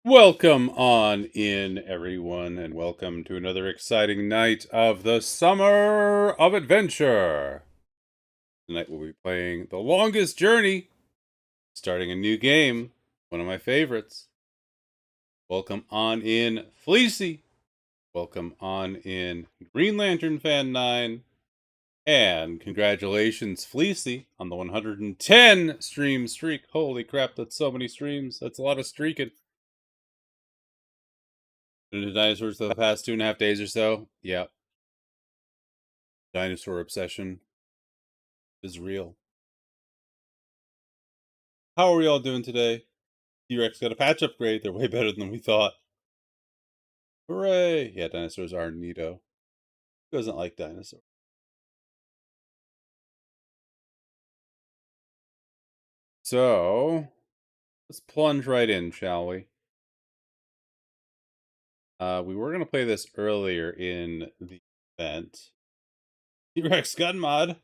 Welcome on in, everyone, and welcome to another exciting night of the Summer of Adventure. Tonight we'll be playing The Longest Journey, starting a new game, one of my favorites. Welcome on in, Fleecy. Welcome on in, Green Lantern Fan 9. And congratulations, Fleecy, on the 110 stream streak. Holy crap, that's so many streams. That's a lot of streaking. Into dinosaurs for the past 2.5 days or so. Yeah. Dinosaur obsession is real. How are we all doing today? T-Rex got a patch upgrade. They're way better than we thought. Hooray! Yeah, dinosaurs are neato. Who doesn't like dinosaurs? So, let's plunge right in, shall we? We were going to play this earlier in the event. T-Rex gun mod.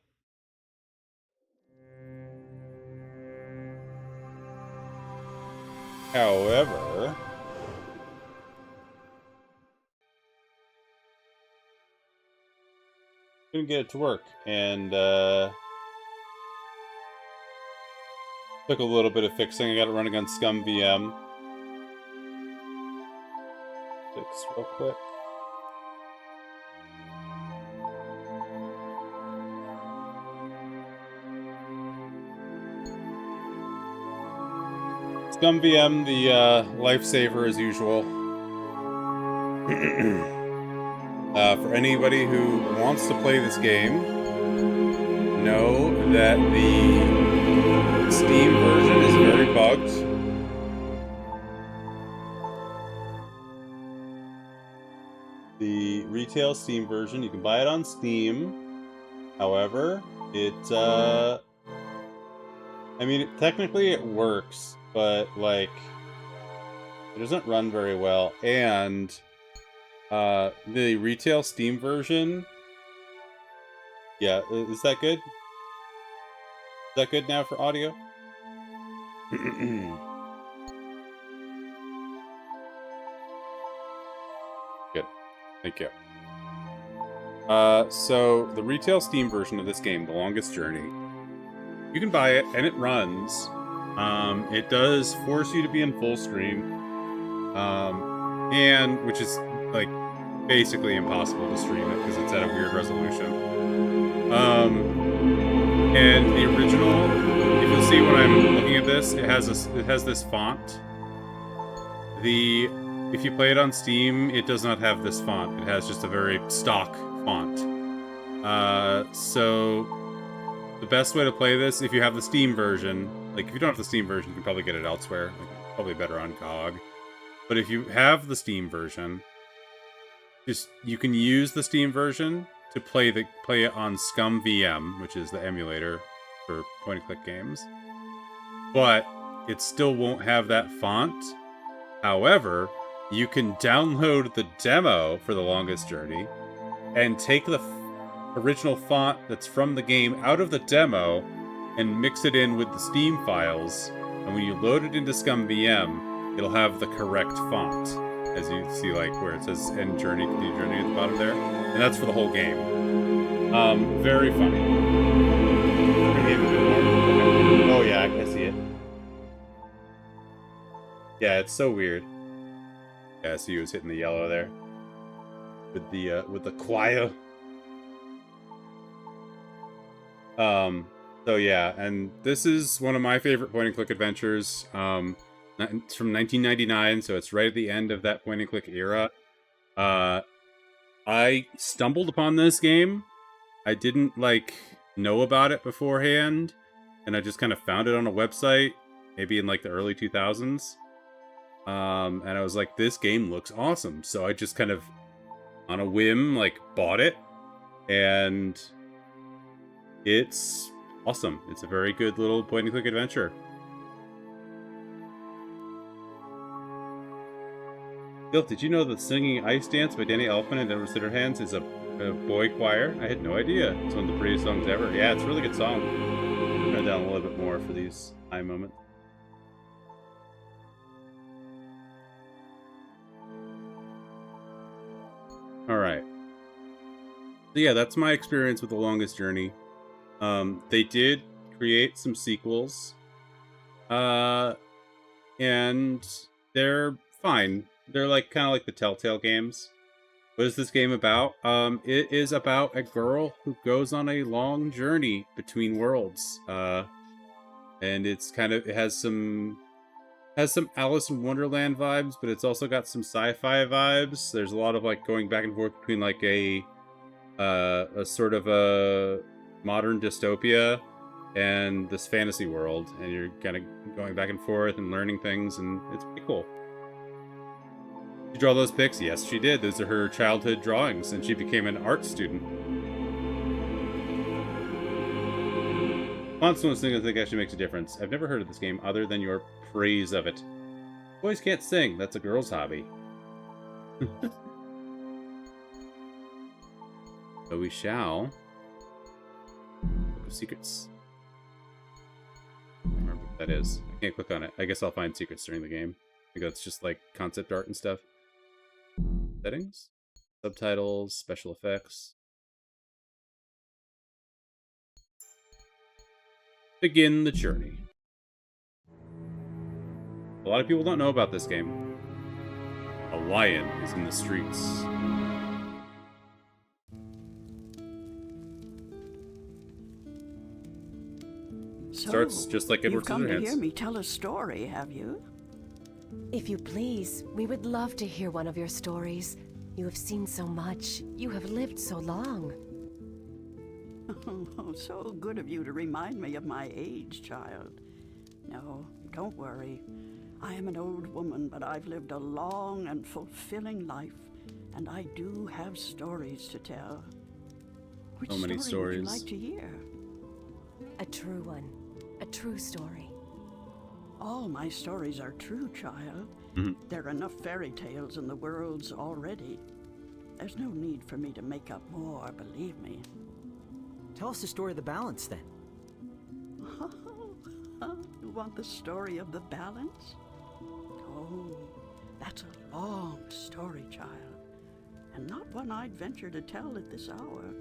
However, couldn't get it to work, and took a little bit of fixing. I got it running on Scum VM. Fix real quick. Scum VM, the lifesaver as usual. For anybody who wants to play this game, know that the Steam version is very bugged. The retail Steam version, you can buy it on Steam. However, it technically it works, but like it doesn't run very well. And the retail Steam version, yeah, is that good? Is that good now for audio? Good, thank you. So the retail Steam version of this game, The Longest Journey, you can buy it and it runs. It does force you to be in full screen, and which is like basically impossible to stream it because it's at a weird resolution. And the original, if you'll see when I'm looking at this, it has this font. If you play it on Steam, it does not have this font. It has just a very stock font. So the best way to play this, if you have the Steam version, like if you don't have the Steam version, you can probably get it elsewhere. Like, probably better on GOG. But if you have the Steam version, you can use the Steam version to play it on Scum VM, which is the emulator for point-and-click games. But it still won't have that font. However, you can download the demo for The Longest Journey and take the original font that's from the game out of the demo and mix it in with the Steam files. And when you load it into Scum VM, it'll have the correct font. As you see, like, where it says End Journey, Continue Journey at the bottom there. And that's for the whole game. Very funny. Oh yeah, I see it. Yeah, it's so weird. Yeah, I see you was hitting the yellow there. With the choir. So yeah, and this is one of my favorite point-and-click adventures. It's from 1999, so it's right at the end of that point-and-click era. I stumbled upon this game. I didn't, know about it beforehand, and I just kind of found it on a website, maybe in, the early 2000s. And I was like, this game looks awesome. So I just kind of, on a whim, bought it, and it's awesome. It's a very good little point-and-click adventure. Bill, did you know the Singing Ice Dance by Danny Elfman and Denver Scissorhands is a boy choir? I had no idea. It's one of the prettiest songs ever. Yeah, it's a really good song. Turn it down a little bit more for these high moments. All right. So yeah, that's my experience with The Longest Journey. They did create some sequels, uh, and they're fine. They're like kind of like the Telltale games. What is this game about? It is about a girl who goes on a long journey between worlds. And it's kind of, it has some Alice in Wonderland vibes, but it's also got some sci-fi vibes. There's a lot of like going back and forth between like a sort of a modern dystopia and this fantasy world, and you're kind of going back and forth and learning things, and it's pretty cool. Did you draw those pics? Yes, she did. Those are her childhood drawings, and she became an art student. Constance thing I think actually makes a difference. I've never heard of this game other than your praise of it. Boys can't sing. That's a girl's hobby. So we shall. Book of Secrets. I don't remember what that is. I can't click on it. I guess I'll find secrets during the game. I think that's just like concept art and stuff. Settings, subtitles, special effects. Begin the journey. A lot of people don't know about this game. A lion is in the streets. So, starts just like Edward you've come to Scissorhands. hear me tell a story, have you? If you please, we would love to hear one of your stories. You have seen so much. You have lived so long. Oh, so good of you to remind me of my age, child. No, don't worry. I am an old woman, but I've lived a long and fulfilling life, and I do have stories to tell. Which So many story would you stories. like to hear? A true one. A true story. All my stories are true, child. There are enough fairy tales in the worlds already. There's no need for me to make up more, believe me. Tell us the story of the balance, then. You want the story of the balance? Oh, that's a long story, child, and not one I'd venture to tell at this hour.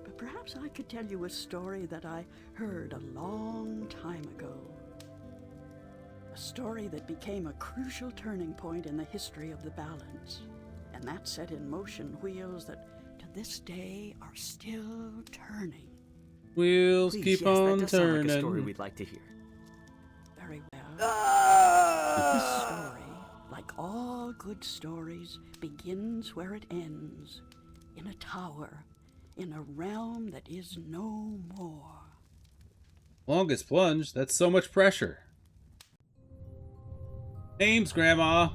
But perhaps I could tell you a story that I heard a long time ago. A story that became a crucial turning point in the history of the balance, and that set in motion wheels that to this day are still turning. Wheels Please, keep yes, on that does sound turning. like a story we'd like to hear. Very well. This story, like all good stories, begins where it ends, in a tower, in a realm that is no more. Longest plunge? That's so much pressure. Names, Grandma.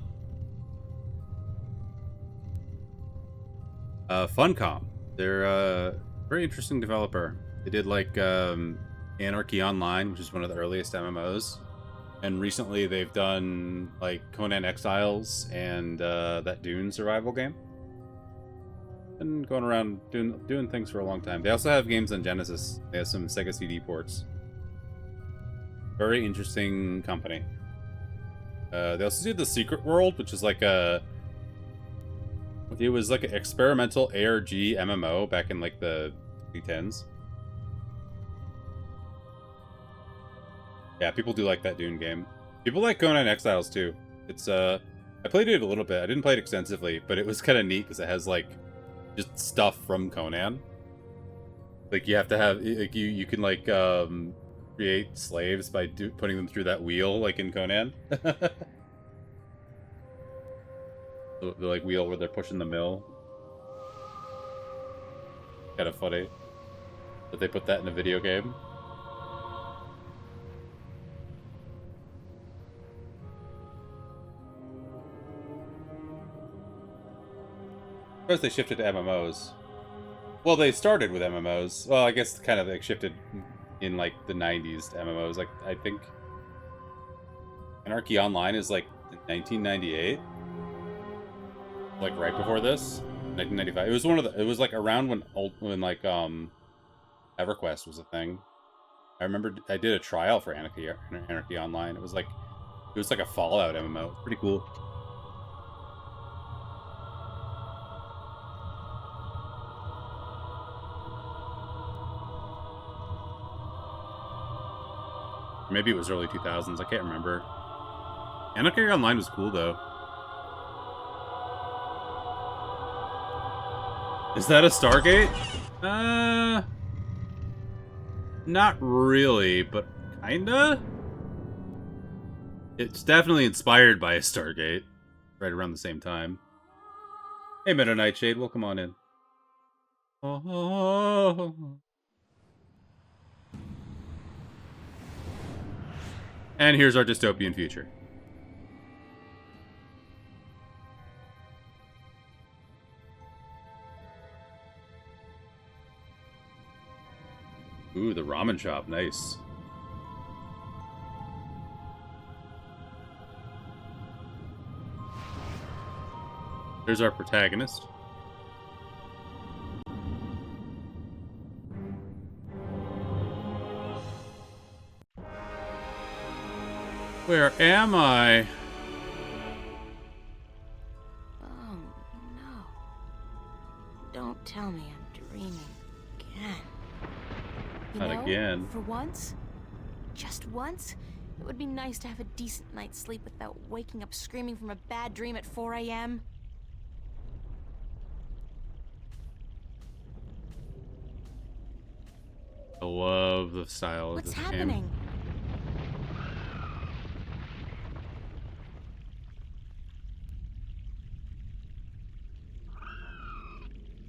Funcom. They're a very interesting developer. They did like Anarchy Online, which is one of the earliest MMOs. And recently they've done like Conan Exiles and that Dune survival game. Been going around doing things for a long time. They also have games on Genesis. They have some Sega CD ports. Very interesting company. They also did The Secret World, which is like it was like an experimental ARG MMO back in like the 2010s. Yeah, people do like that Dune game. People like Conan Exiles too. It's I played it a little bit. I didn't play it extensively, but it was kind of neat because it has like just stuff from Conan. Like you have to have like you can like create slaves by putting them through that wheel like in Conan. The like wheel where they're pushing the mill. Kind of funny that they put that in a video game. Of course, they shifted to MMOs. Well, they started with MMOs. Well, I guess kind of like shifted in like the 90s to MMOs. Like I think Anarchy Online is like 1998. Like right before this, 1995. It was one of the. It was like around when like EverQuest was a thing. I remember I did a trial for Anarchy Online. It was like a Fallout MMO. Pretty cool. Maybe it was early 2000s. I can't remember. Anarchy Online was cool, though. Is that a Stargate? Not really, but kinda? It's definitely inspired by a Stargate. Right around the same time. Hey, Meta Nightshade, welcome on in. Oh. And here's our dystopian future. Ooh, the ramen shop, nice. There's our protagonist. Where am I? Oh, no. Don't tell me I'm dreaming again. You Not know, again. for once, just once, it would be nice to have a decent night's sleep without waking up screaming from a bad dream at 4 a.m. I love the style of What's this happening? game.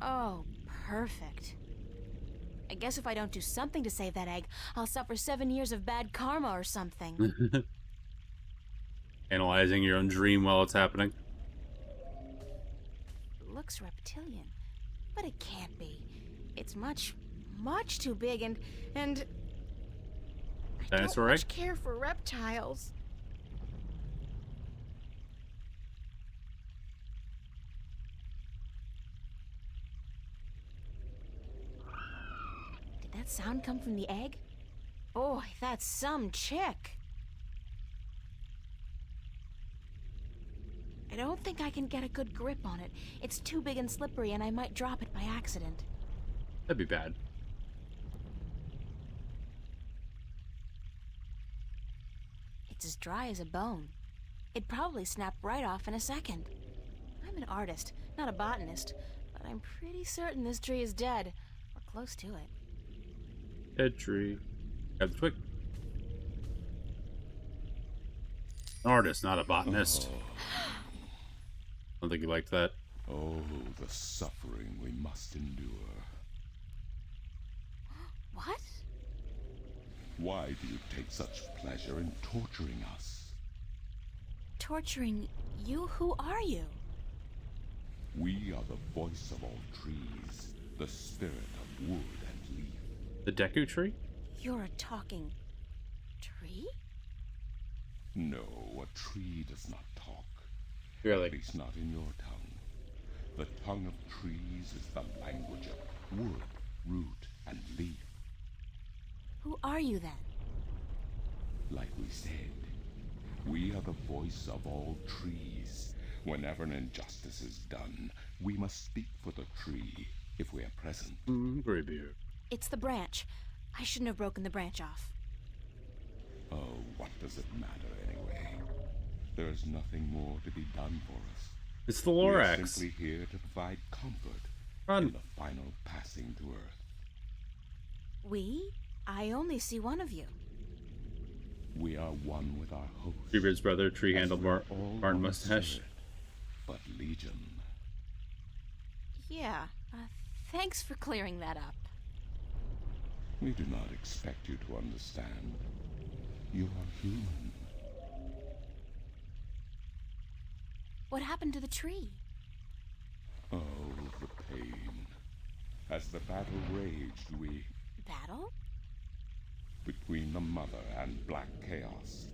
Oh, perfect. I guess if I don't do something to save that egg, I'll suffer 7 years of bad karma or something. Analyzing your own dream while it's happening. It looks reptilian, but it can't be. It's much, much too big and I don't Dinosaur egg? much care for reptiles. Did that sound come from the egg? Boy, that's some chick. I don't think I can get a good grip on it. It's too big and slippery, and I might drop it by accident. That'd be bad. It's as dry as a bone. It'd probably snap right off in a second. I'm an artist, not a botanist, but I'm pretty certain this tree is dead, or close to it. Dead tree. Grab the twig. An artist, not a botanist. I don't think you liked that. Oh, the suffering we must endure. What? Why do you take such pleasure in torturing us? Torturing you? Who are you? We are the voice of all trees, the spirit of wood and leaf. The Deku tree? You're a talking tree? No, a tree does not talk. At Really? least not in your tongue. The tongue of trees is the language of wood, root, and leaf. Who are you then? Like we said, we are the voice of all trees. Whenever an injustice is done, we must speak for the tree if we are present. Greybeard. It's the branch. I shouldn't have broken the branch off. Oh, what does it matter anyway? There is nothing more to be done for us. It's the We are Lorax. simply here to provide comfort Run. in the final passing to Earth. We? I only see one of you. We are one with our host. Greybeard's brother, tree-handled As we're all Martin one mustache. spirit, but legion. Yeah, thanks for clearing that up. We do not expect you to understand. You are human. What happened to the tree? Oh, the pain. As the battle raged, we... Battle? Between the Mother and Black Chaos.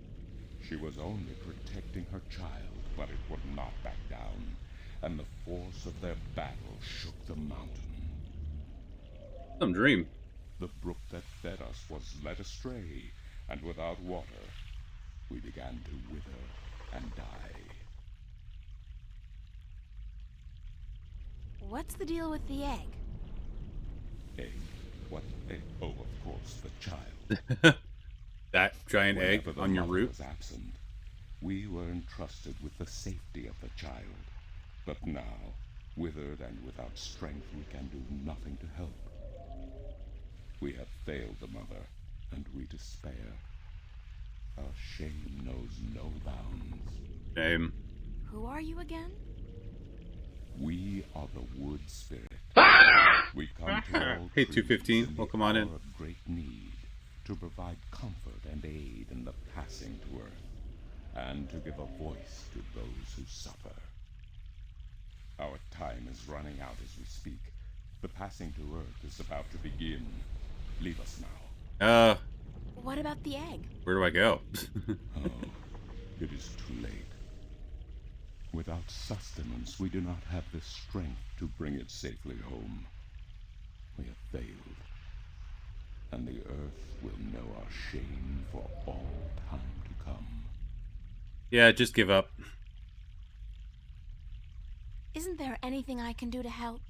She was only protecting her child, but it would not back down, and the force of their battle shook the mountain. Some dream. The brook that fed us was led astray, and without water, we began to wither and die. What's the deal with the egg? Egg? What egg? Oh, of course, the child. That giant egg Whenever the on your mother root. was absent, we were entrusted with the safety of the child. But now, withered and without strength, we can do nothing to help. We have failed the mother, and we despair. Our shame knows no bounds. Shame. Who are you again? We are the wood spirit. We come to all Hey, trees 215. in Well, the come on hour in. of great need to provide comfort and aid in the passing to earth, and to give a voice to those who suffer. Our time is running out as we speak. The passing to earth is about to begin. Leave us now. What about the egg? Where do I go? Oh, it is too late. Without sustenance, we do not have the strength to bring it safely home. We have failed, and the earth will know our shame for all time to come. Yeah, just give up. Isn't there anything I can do to help?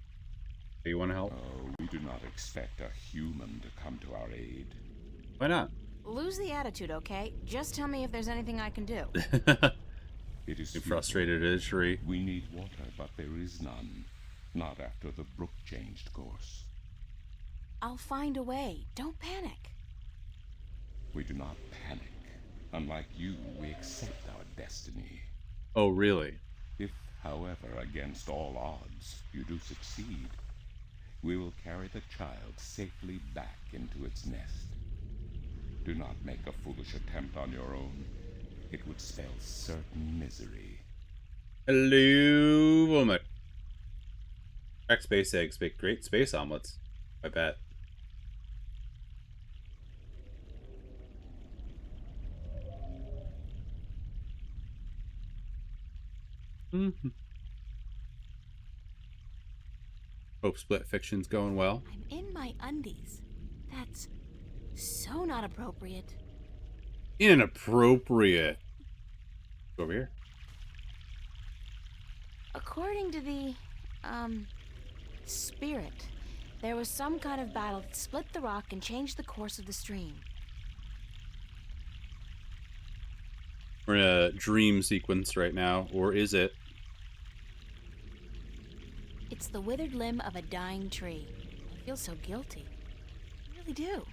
Do you want to help? Oh, we do not expect a human to come to our aid. Why not? Lose the attitude, okay? Just tell me if there's anything I can do. It is Too futile. frustrated, is Shri? We need water, but there is none. Not after the brook changed course. I'll find a way. Don't panic. We do not panic. Unlike you, we accept our destiny. Oh, really? If, however, against all odds, you do succeed, we will carry the child safely back into its nest. Do not make a foolish attempt on your own. It would spell certain misery. Hello, woman. Cracked space eggs make great space omelets. I bet. Mm-hmm. Hope Split Fiction's going well. I'm in my undies. That's so not appropriate. Inappropriate. Go over here. According to the, spirit, there was some kind of battle that split the rock and changed the course of the stream. We're in a dream sequence right now, or is it? It's the withered limb of a dying tree. I feel so guilty. I really do.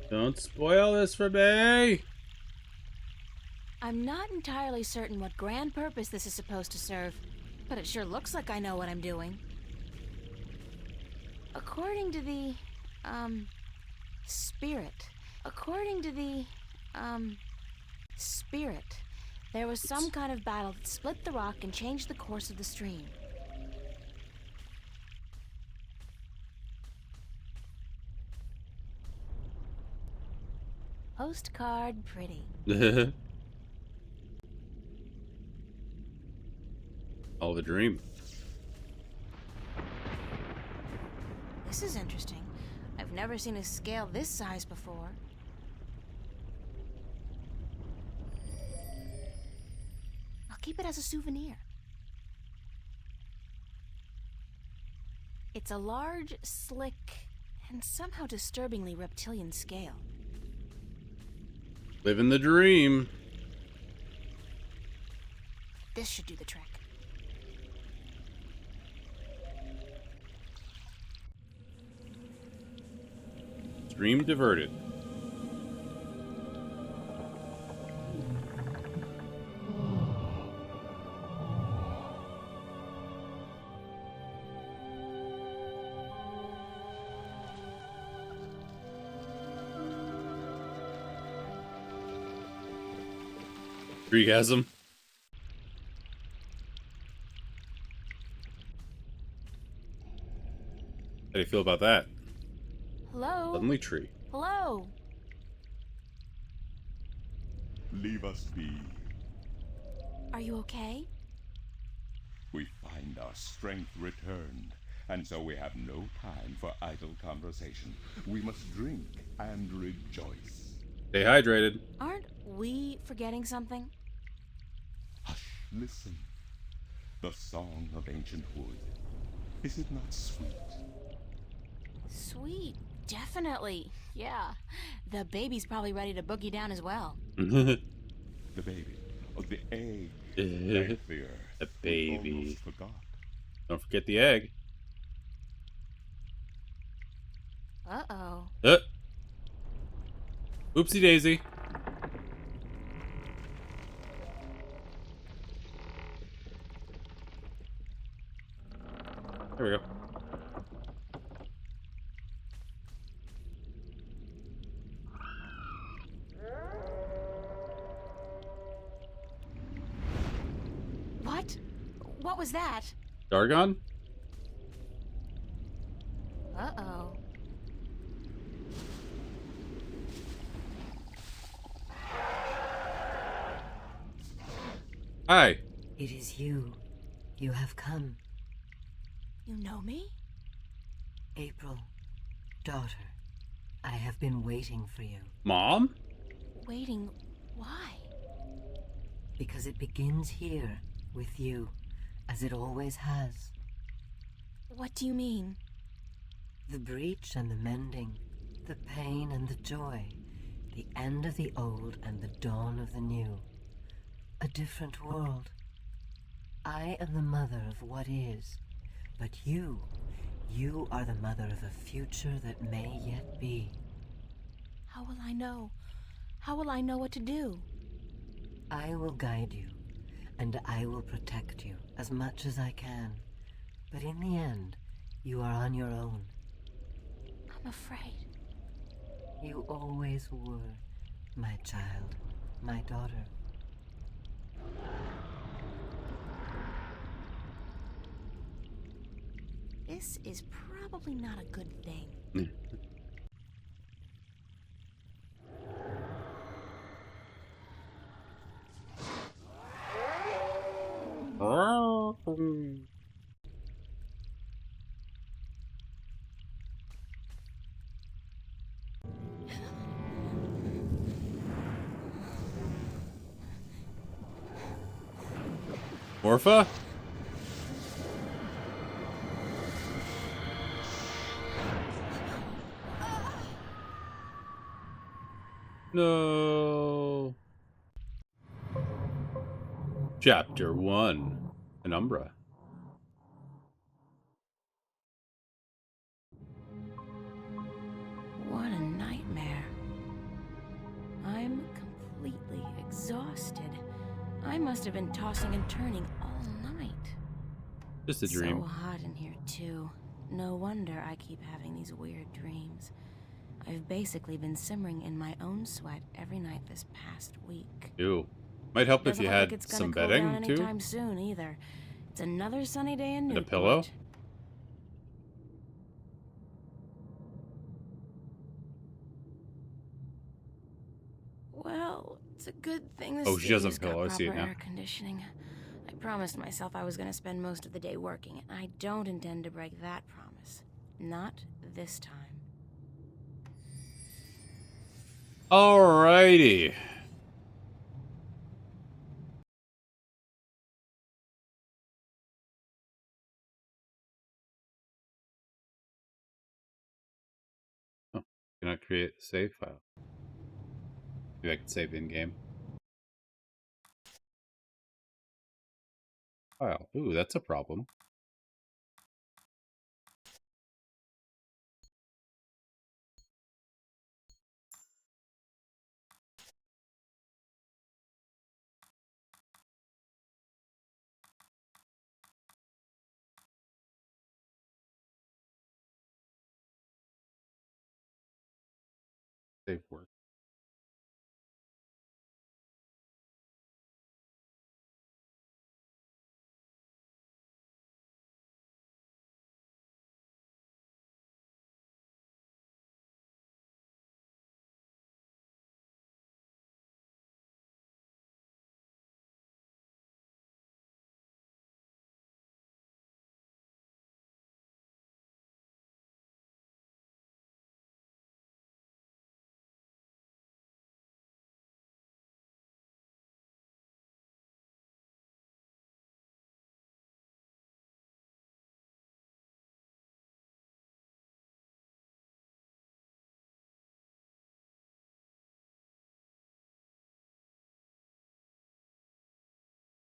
Don't spoil this for me! I'm not entirely certain what grand purpose this is supposed to serve, but it sure looks like I know what I'm doing. According to the, spirit. According to the, spirit, there was some kind of battle that split the rock and changed the course of the stream. Postcard pretty. All the dream. This is interesting. I've never seen a scale this size before. I'll keep it as a souvenir. It's a large, slick, and somehow disturbingly reptilian scale. Living the dream. This should do the trick. Dream diverted. Orgasm. How do you feel about that? Hello? Suddenly tree. Hello? Leave us be. Are you okay? We find our strength returned, and so we have no time for idle conversation. We must drink and rejoice. Stay hydrated. Aren't we forgetting something? Hush, listen. The song of ancient wood. Is it not sweet? Sweet. Definitely. Yeah. The baby's probably ready to boogie down as well. The baby. Oh, the egg. Thank the earth. The We baby. almost forgot. Don't forget the egg. Uh-oh. Oopsie daisy. There we go. What? What was that? Dargon? Uh-oh. Hi. It is you. You have come. You know me? April, daughter, I have been waiting for you. Mom? Waiting. Why? Because it begins here, with you, as it always has. What do you mean? The breach and the mending, the pain and the joy, the end of the old and the dawn of the new. A different world. I am the mother of what is, but you are the mother of a future that may yet be. How will I know? How will I know what to do? I will guide you, and I will protect you as much as I can. But in the end, you are on your own. I'm afraid. You always were, my child, my daughter. This is probably not a good thing. Morpha? No. Chapter 1. Penumbra. What a nightmare. I'm completely exhausted. I must have been tossing and turning all night. Just a dream. So hot in here, too. No wonder I keep having these weird dreams. I've basically been simmering in my own sweat every night this past week. Ew. Might help if Doesn't you look had like it's gonna some cool bedding, down too. anytime soon, either. It's another sunny day in And Newport. a pillow? Well, it's a good thing this Oh, she doesn't city's got pillow. I see proper it now. air conditioning. I promised myself I was going to spend most of the day working, and I don't intend to break that promise. Not this time. Alrighty. Oh, cannot create a save file. Maybe I can save in-game. File. Ooh, that's a problem. Save work.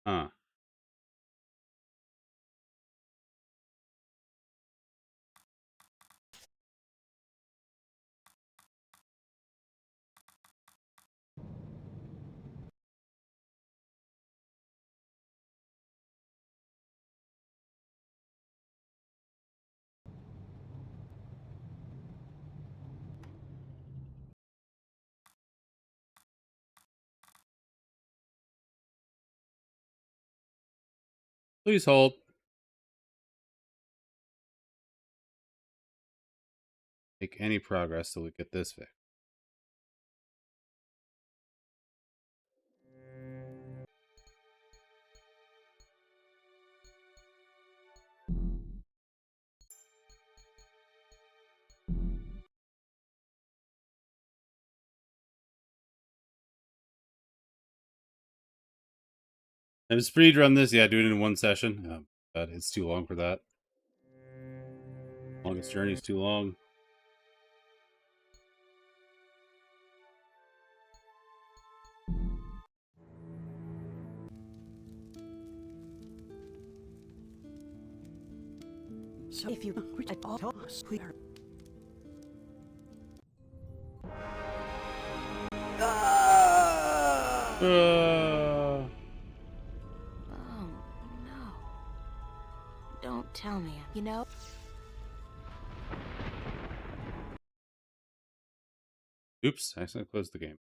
Huh. Please hold. Make any progress till we get this fixed. And speed run this, yeah, do it in one session. But it's too long for that. Longest journey is too long. So if you reach all us, we are. Uh, Oh, no. Don't tell me. You know? oops, I accidentally closed the game.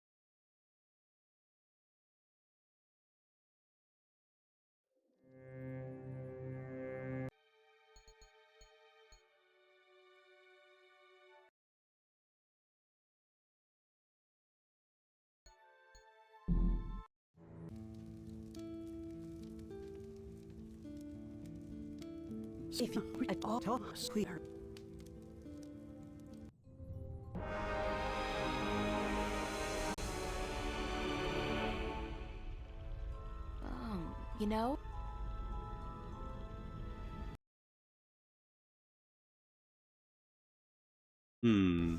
So if you reach all us, we are. You know? Hmm.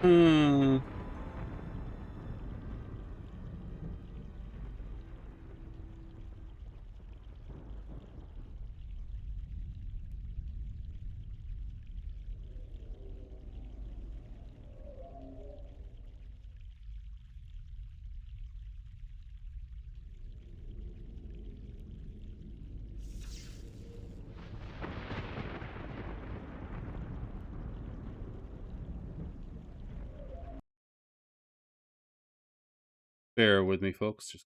Hmm. Bear with me, folks. Just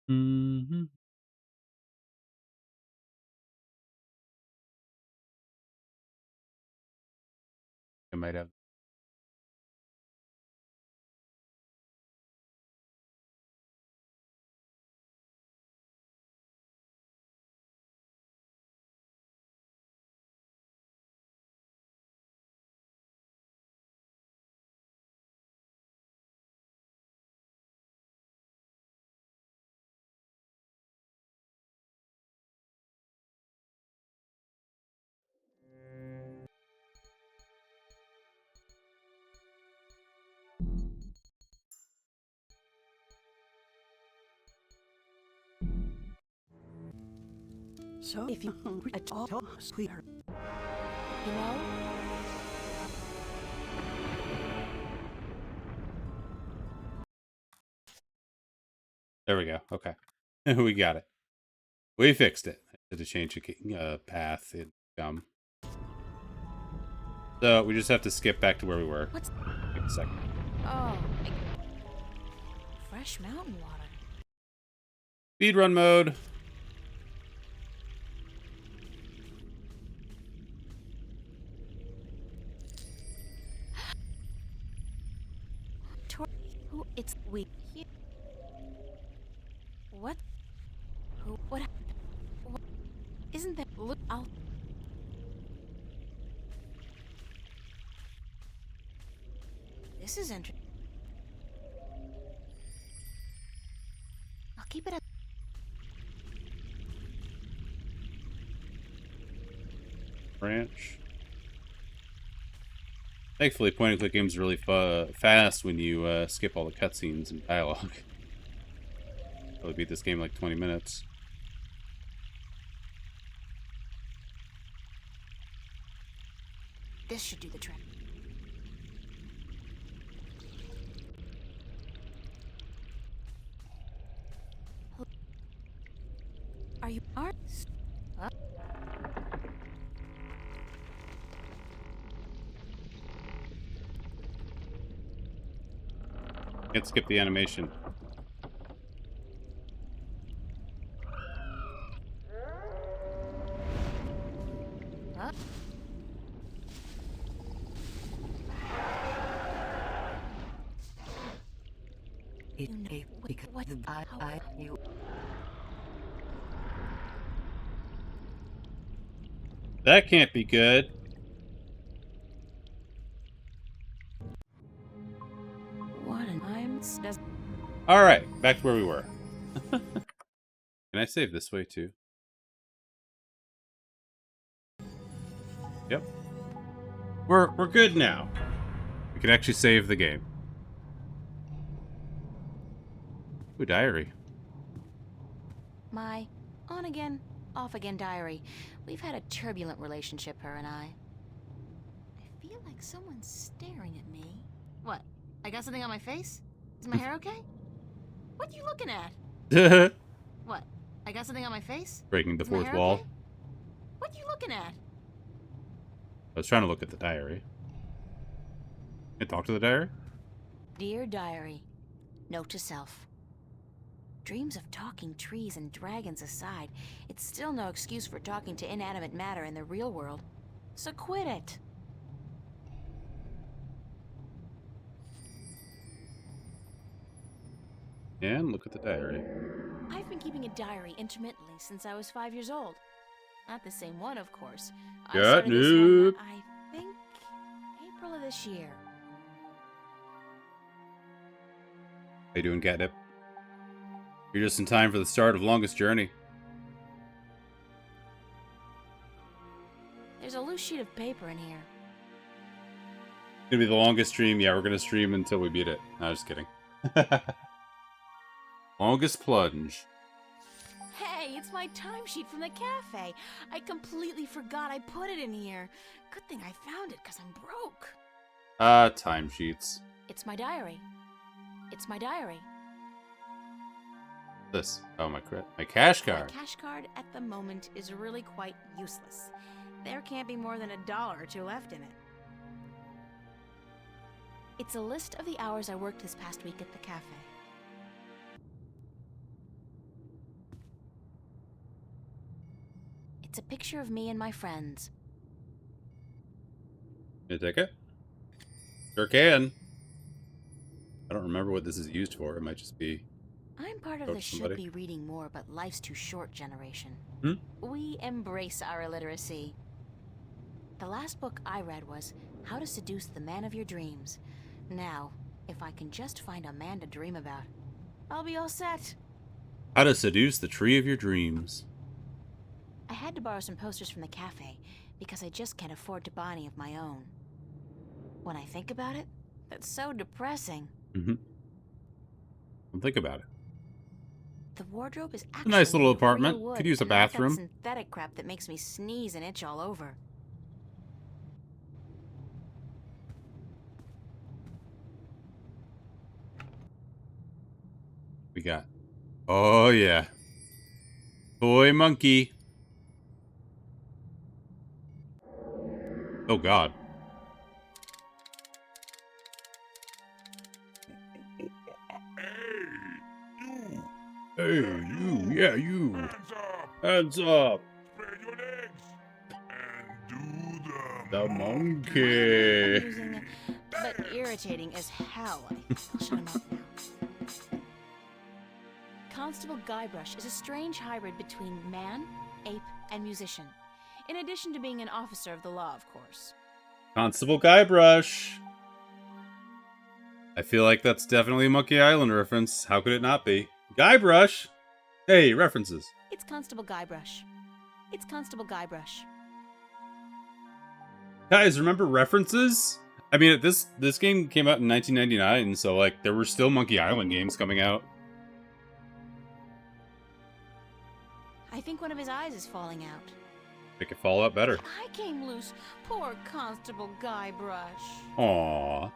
mm-hmm. I might have. So if you reach all us, we are. You know? There we go. Okay. We got it. We fixed it. I had to change the path in So we just have to skip back to where we were. What's... Take a second. Oh, fresh mountain water. Speedrun mode. Who? It's we. What? Who? What happened? What? Isn't that? Look, I'll. This is interesting. I'll keep it up. Branch. Thankfully, point-and-click games are really fast when you skip all the cutscenes and dialogue. Probably beat this game in like 20 minutes. This should do the trick. Are you artist? Huh? Can't skip the animation. Huh? What? You That can't be good. What an I'm does Alright, back to where we were. Can I save this way too? Yep. We're good now. We can actually save the game. Ooh, diary. my on again, off again diary. We've had a turbulent relationship, her and I feel like someone's staring at me. What? I got something on my face? Is my hair okay? What are you looking at? What? I got something on my face? Breaking the Is my fourth hair wall. okay? What are you looking at? I was trying to look at the diary. Can I talk to the diary? Dear diary, note to self. Dreams of talking trees and dragons aside, it's still no excuse for talking to inanimate matter in the real world. So quit it. And look at the diary. I've been keeping a diary intermittently since I was 5 years old. Not the same one, of course. I started this one, Catnip. I think, April of this year. How you doing, Catnip? You're just in time for the start of Longest Journey. There's a loose sheet of paper in here. It's gonna be the longest stream. Yeah, we're gonna stream until we beat it. No, just kidding. Longest plunge. Hey, it's my timesheet from the cafe. I completely forgot I put it in here. Good thing I found it, because I'm broke. Timesheets. It's my diary. It's my diary. This. Oh, my cash card. My cash card at the moment is really quite useless. There can't be more than $1 or 2 left in it. It's a list of the hours I worked this past week at the cafe. It's a picture of me and my friends. Can you take it? Sure can. I don't remember what this is used for. It might just be... I'm part of Coach the should somebody. be reading more but life's too short generation. Hmm? We embrace our illiteracy. The last book I read was How to Seduce the Man of Your Dreams. Now, if I can just find a man to dream about, I'll be all set. How to Seduce the Tree of Your Dreams. I had to borrow some posters from the cafe because I just can't afford to buy any of my own. When I think about it, that's so depressing. Mm-hmm. Don't think about it. The wardrobe is a actually nice little made of real apartment. wood Could use a and not that bathroom. synthetic crap that makes me sneeze and itch all over. We got... Oh, yeah. Toy monkey. Oh, God. Hey, you. Yeah, you. Hands up! Hands up. Spread your legs! And do The the monkey. Amusing, but irritating as hell. I'll shut him up now. Constable Guybrush is a strange hybrid between man, ape, and musician. In addition to being an officer of the law, of course. Constable Guybrush. I feel like that's definitely a Monkey Island reference. How could it not be? Guybrush! Hey, references. It's Constable Guybrush. It's Constable Guybrush. Guys, remember references? I mean, this game came out in 1999, so like there were still Monkey Island games coming out. I think one of his eyes is falling out. Make it fall out better. I came loose. Poor Constable Guybrush. Aww.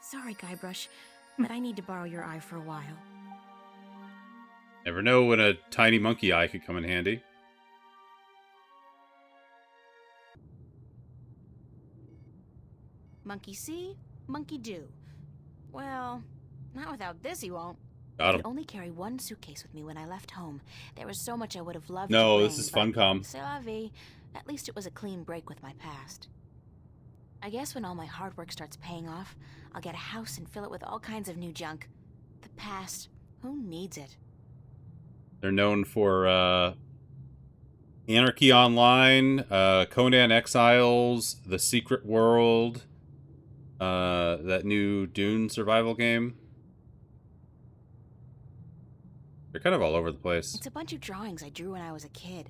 Sorry, Guybrush, but I need to borrow your eye for a while. Never know when a tiny monkey eye could come in handy. Monkey see, monkey do. Well, not without this he won't. Got I him. could only carry one suitcase with me when I left home. There was so much I would have loved No, to this bring, is but Funcom. C'est la vie. At least it was a clean break with my past. I guess when all my hard work starts paying off, I'll get a house and fill it with all kinds of new junk. The past, who needs it? They're known for Anarchy Online, Conan Exiles, The Secret World, that new Dune survival game. They're kind of all over the place. It's a bunch of drawings I drew when I was a kid.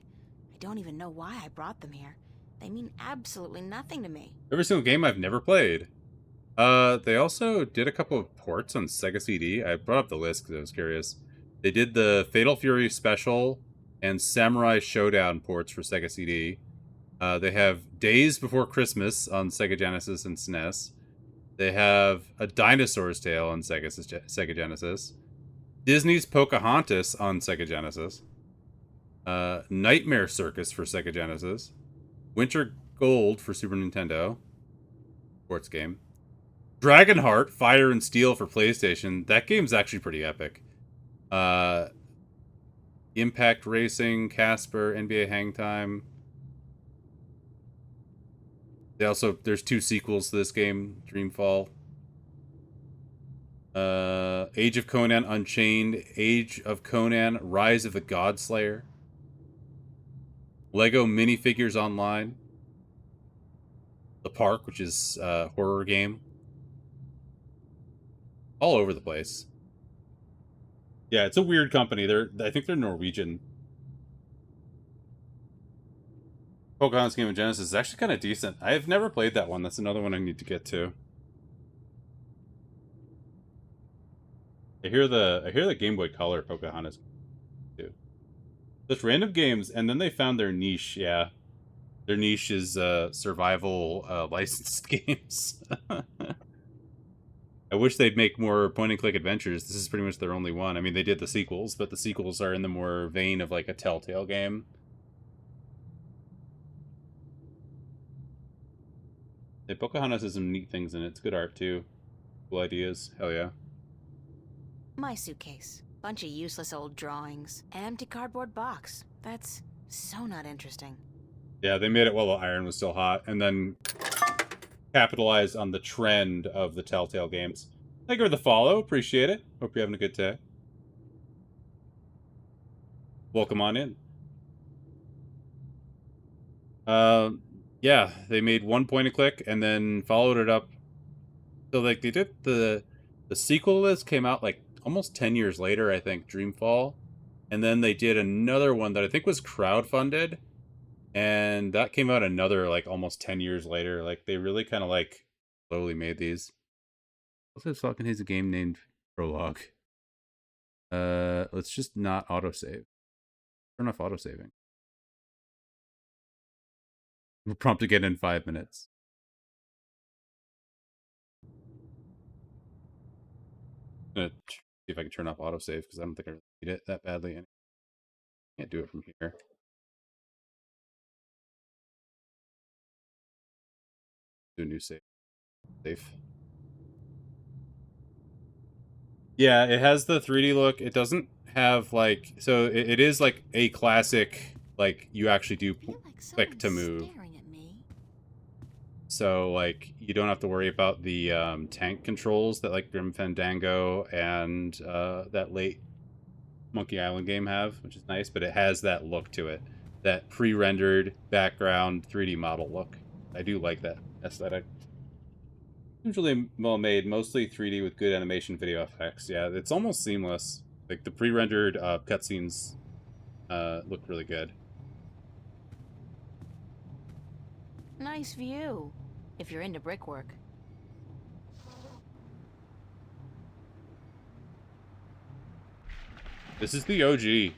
I don't even know why I brought them here. They mean absolutely nothing to me. Every single game I've never played. They also did a couple of ports on Sega CD. I brought up the list because I was curious. They did the Fatal Fury Special and Samurai Showdown ports for Sega CD. They have Days Before Christmas on Sega Genesis and SNES. They have A Dinosaur's Tale on Sega Genesis. Disney's Pocahontas on Sega Genesis. Nightmare Circus for Sega Genesis. Winter Gold for Super Nintendo. Sports game. Dragonheart, Fire and Steel for PlayStation. That game's actually pretty epic. Impact Racing, Casper, NBA Hang Time. There's 2 sequels to this game, Dreamfall. Age of Conan Unchained, Age of Conan, Rise of the Godslayer. Lego Minifigures Online. The Park, which is a horror game. All over the place. Yeah, it's a weird company. I think they're Norwegian. Pocahontas Game of Genesis is actually kind of decent. I have never played that one. That's another one I need to get to. I hear the Game Boy Color Pocahontas too. Just random games, and then they found their niche. Yeah, their niche is survival licensed games. I wish they'd make more point-and-click adventures. This is pretty much their only one. I mean, they did the sequels, but the sequels are in the more vein of like a Telltale game. Hey, Pocahontas has some neat things in it. It's good art too. Cool ideas. Hell yeah. My suitcase. Bunch of useless old drawings. An empty cardboard box. That's so not interesting. Yeah, they made it while the iron was still hot, and then capitalized on the trend of the Telltale games. Thank you for the follow. Appreciate it. Hope you're having a good day. Welcome on in. Yeah, they made one point and click and then followed it up. So like they did the sequel to this came out like almost 10 years later, I think, Dreamfall. And then they did another one that I think was crowdfunded. And that came out another like almost 10 years later. Like they really kind of like slowly made these. What's this fucking has a game named Prologue? Let's just not autosave. Turn off autosaving. We'll prompt again in 5 minutes. I'm gonna see if I can turn off autosave because I don't think I really need it that badly. I can't do it from here. Do a new save. Safe. Yeah, it has the 3D look. It doesn't have like so. It is like a classic. Like you actually do click to move. Staring at me. So like you don't have to worry about the tank controls that like Grim Fandango and that late Monkey Island game have, which is nice. But it has that look to it, that pre-rendered background 3D model look. I do like that aesthetic. Usually well made, mostly 3D with good animation video effects. Yeah, it's almost seamless. Like the pre-rendered cutscenes look really good. Nice view, if you're into brickwork. This is the OG.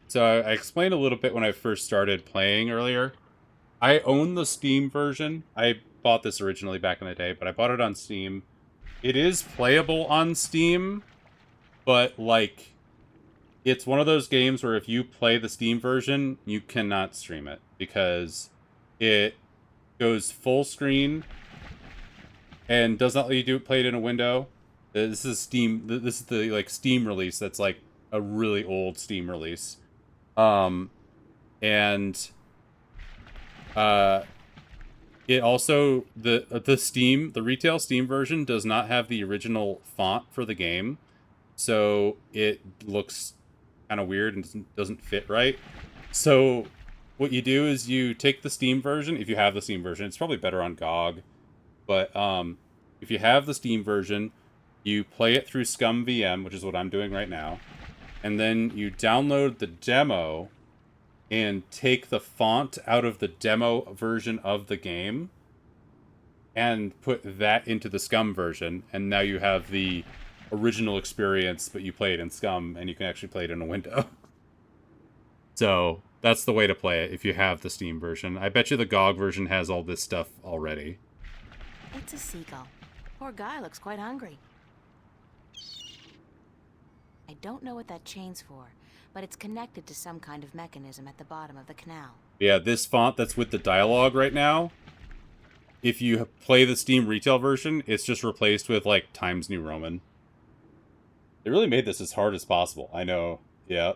So I explained a little bit when I first started playing earlier. I own the Steam version. I bought this originally back in the day, but I bought it on Steam. It is playable on Steam, but like it's one of those games where if you play the Steam version, you cannot stream it because it goes full screen and does not let you play it in a window. This is Steam. This is the like Steam release. That's like a really old Steam release. And it also the retail Steam version does not have the original font for the game, so it looks kind of weird and doesn't fit right. So what you do is you take the Steam version, if you have the Steam version. It's probably better on GOG, but if you have the Steam version, you play it through Scum VM, which is what I'm doing right now, and then you download the demo and take the font out of the demo version of the game and put that into the Scum version, and now you have the original experience, but you play it in Scum, and you can actually play it in a window. So that's the way to play it if you have the Steam version. I bet you the GOG version has all this stuff already. It's a seagull. Poor guy looks quite hungry. I don't know what that chain's for, but it's connected to some kind of mechanism at the bottom of the canal. Yeah, this font that's with the dialogue right now, if you play the Steam retail version, it's just replaced with, like, Times New Roman. They really made this as hard as possible. I know. Yeah.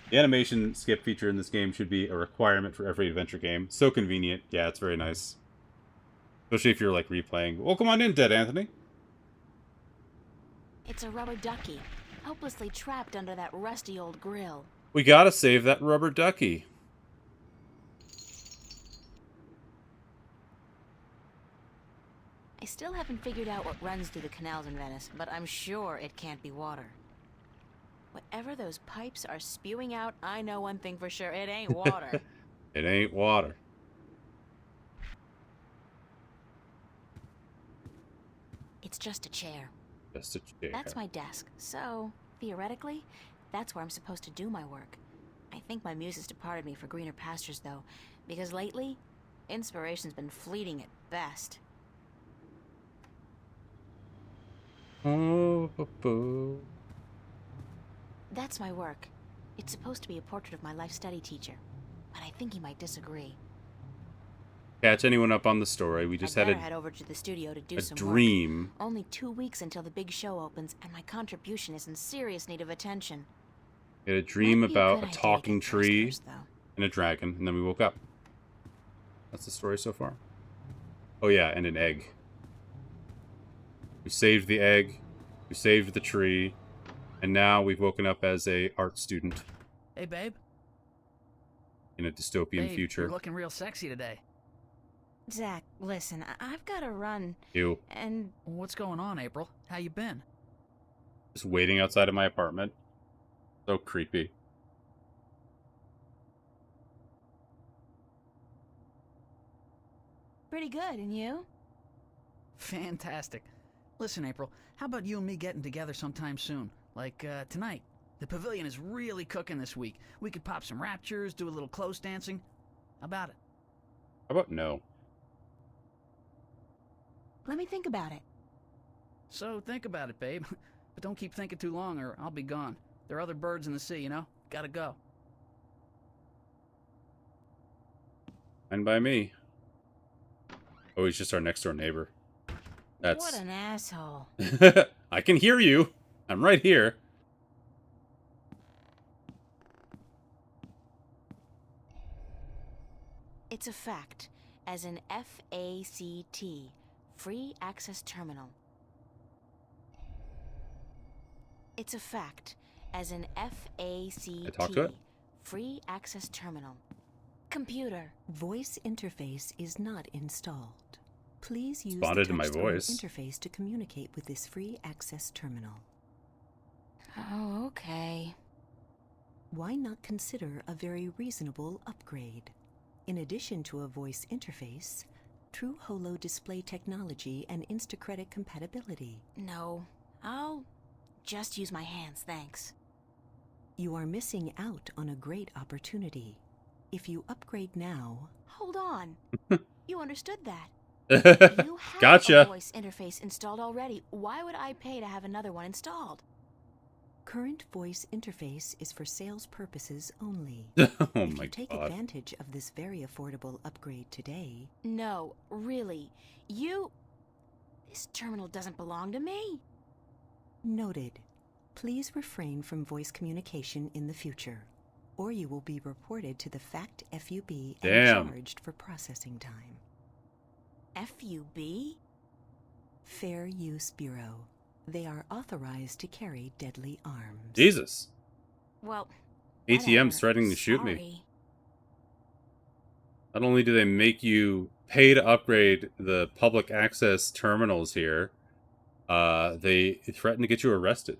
The animation skip feature in this game should be a requirement for every adventure game. So convenient. Yeah, it's very nice. Especially if you're, like, replaying. Well, come on in, Dead Anthony. It's a rubber ducky, hopelessly trapped under that rusty old grill. We gotta save that rubber ducky. I still haven't figured out what runs through the canals in Venice, but I'm sure it can't be water. Whatever those pipes are spewing out, I know one thing for sure. It ain't water. It ain't water. It's just a chair. Just a chair. That's my desk, so, theoretically, that's where I'm supposed to do my work. I think my muse has departed me for greener pastures, though, because lately, inspiration's been fleeting at best. Oh, That's my work. It's supposed to be a portrait of my life study teacher, but I think he might disagree. Catch anyone up on the story. We just I'd had better head over to the studio to do a some dream. work. Only 2 weeks until the big show opens, and my contribution is in serious need of attention. We had a dream Might be about good a idea to talking get tree dressed first, though. and a dragon, and then we woke up. That's the story so far. Oh yeah, and an egg. We saved the egg, we saved the tree, and now we've woken up as a art student Hey, babe. in a dystopian Babe, future. you're looking real sexy today. Zach, listen, I've got to run, Ew. and What's going on, April? How you been? Just waiting outside of my apartment. So creepy. pretty good, and you? Fantastic. Listen, April, how about you and me getting together sometime soon? Like, tonight. The pavilion is really cooking this week. We could pop some raptures, do a little close dancing. How about it? How about no? Let me think about it. So think about it, babe. But don't keep thinking too long or I'll be gone. There are other birds in the sea, you know? Gotta go. Fine by me. Oh, he's just our next door neighbor. That's... What an asshole. I can hear you. I'm right here. It's a fact, as in F-A-C-T, Free Access Terminal. It's a fact, as in F-A-C-T, I talk to it? Free Access Terminal. Computer. Voice interface is not installed. Please use Responded the to my touchscreen voice. interface to communicate with this free access terminal. Oh, okay. Why not consider a very reasonable upgrade? In addition to a voice interface, true holo display technology and Instacredit compatibility. No, I'll just use my hands, thanks. You are missing out on a great opportunity. If you upgrade now... Hold on. You understood that. You have Gotcha. a voice interface installed already. Why would I pay to have another one installed? Current voice interface is for sales purposes only. Oh If my you take god. advantage of this very affordable upgrade today... No, really. This terminal doesn't belong to me. Noted. Please refrain from voice communication in the future, or you will be reported to the FACT FUB and Damn. charged for processing time. FUB? Fair Use Bureau. They are authorized to carry deadly arms. Jesus. Well, ATM's whatever. threatening to shoot me. Sorry. Not only do they make you pay to upgrade the public access terminals here, they threaten to get you arrested.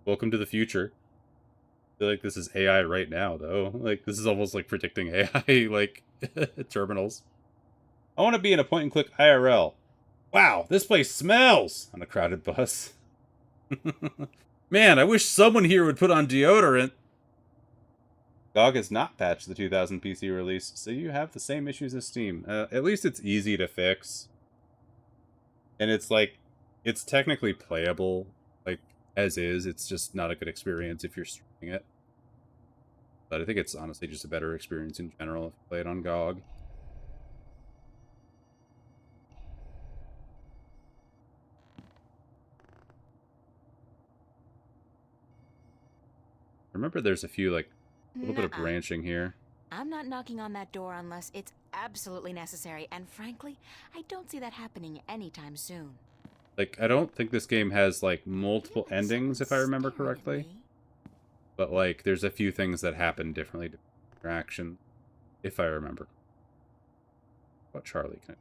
Welcome to the future. I feel like this is AI right now, though. Like, this is almost like predicting AI, like, terminals. I want to be in a point-and-click IRL. Wow, this place smells! On a crowded bus. Man, I wish someone here would put on deodorant. GOG has not patched the 2000 PC release, so you have the same issues as Steam. At least it's easy to fix. And it's like, it's technically playable, like, as is. It's just not a good experience if you're streaming it. But I think it's honestly just a better experience in general if you play it on GOG. Remember, there's a few, like, a little bit of Nuh-uh. branching here. I'm not knocking on that door unless it's absolutely necessary, and frankly, I don't see that happening anytime soon. Like, I don't think this game has, like, multiple Feel like endings, if I someone's remember staring at correctly. me. But, like, there's a few things that happen differently to your action, if I remember. What Charlie can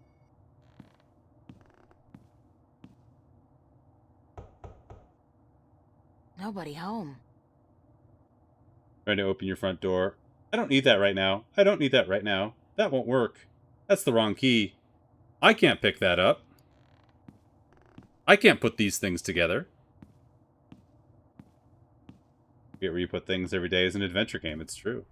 Nobody home. Trying to open your front door. I don't need that right now. I don't need that right now. That won't work. That's the wrong key. I can't pick that up. I can't put these things together. Get where you put things every day is an adventure game. It's true.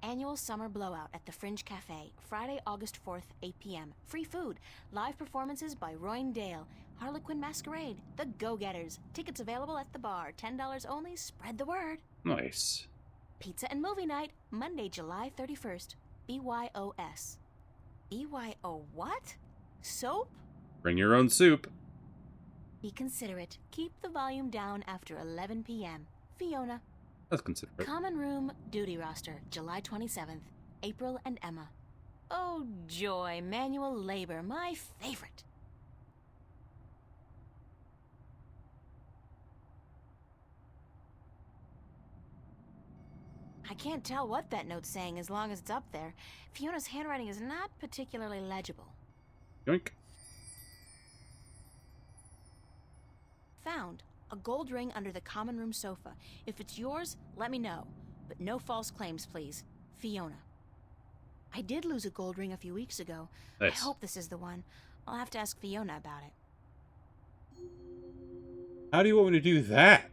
Annual summer blowout at the Fringe Cafe, Friday, August 4th, 8 p.m. Free food, live performances by Royne Dale, Harlequin Masquerade, The Go-Getters. Tickets available at the bar, $10 only. Spread the word. Nice. Pizza and movie night, Monday, July 31st. BYOS. BYO what? Soap? Bring your own soup. Be considerate. Keep the volume down after 11 p.m. Fiona. That's considerate. Common Room Duty Roster, July 27th. April and Emma. Oh, joy. Manual labor, my favorite. I can't tell what that note's saying as long as it's up there. Fiona's handwriting is not particularly legible. Yoink. Found. A gold ring under the common room sofa. If it's yours, let me know. But no false claims, please. Fiona. I did lose a gold ring a few weeks ago. Nice. I hope this is the one. I'll have to ask Fiona about it. How do you want me to do that?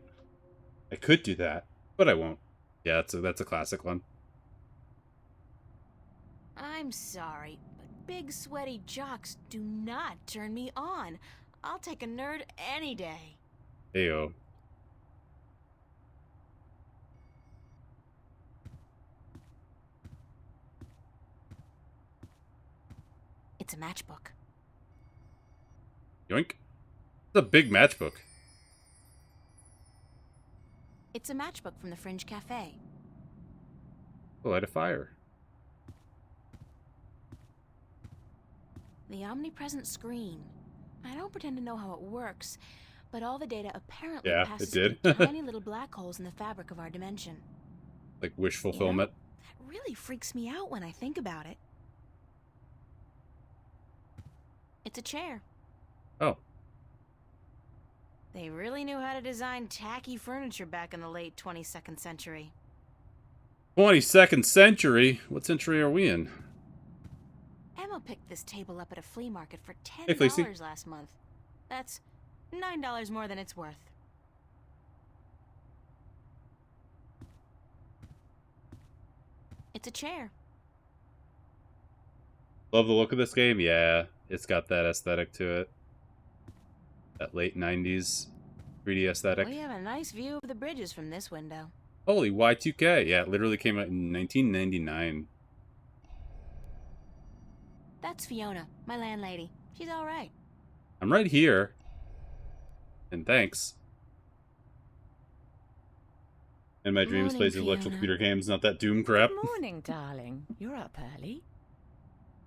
I could do that, but I won't. Yeah, that's a classic one. I'm sorry, but big sweaty jocks do not turn me on. I'll take a nerd any day. Heyo. It's a matchbook. Yoink. It's a big matchbook. It's a matchbook from the Fringe Cafe. Light a fire. The omnipresent screen. I don't pretend to know how it works, but all the data apparently Yeah, passes it through did. tiny little black holes in the fabric of our dimension. Like wish You know, fulfillment. that really freaks me out when I think about it. It's a chair. Oh. They really knew how to design tacky furniture back in the late 22nd century. 22nd century? What century are we in? Emma picked this table up at a flea market for $10 Hey, Fleecy. last month. That's $9 more than it's worth. It's a chair. Love the look of this game? Yeah, it's got that aesthetic to it. That late 90s 3D aesthetic. We have a nice view of the bridges from this window. Holy, Y2K. Yeah, it literally came out in 1999. That's Fiona, my landlady. She's all right. I'm right here. And thanks. In my dreams, Morning, plays intellectual Fiona. computer games, not that Doom crap. Good morning, darling. You're up early.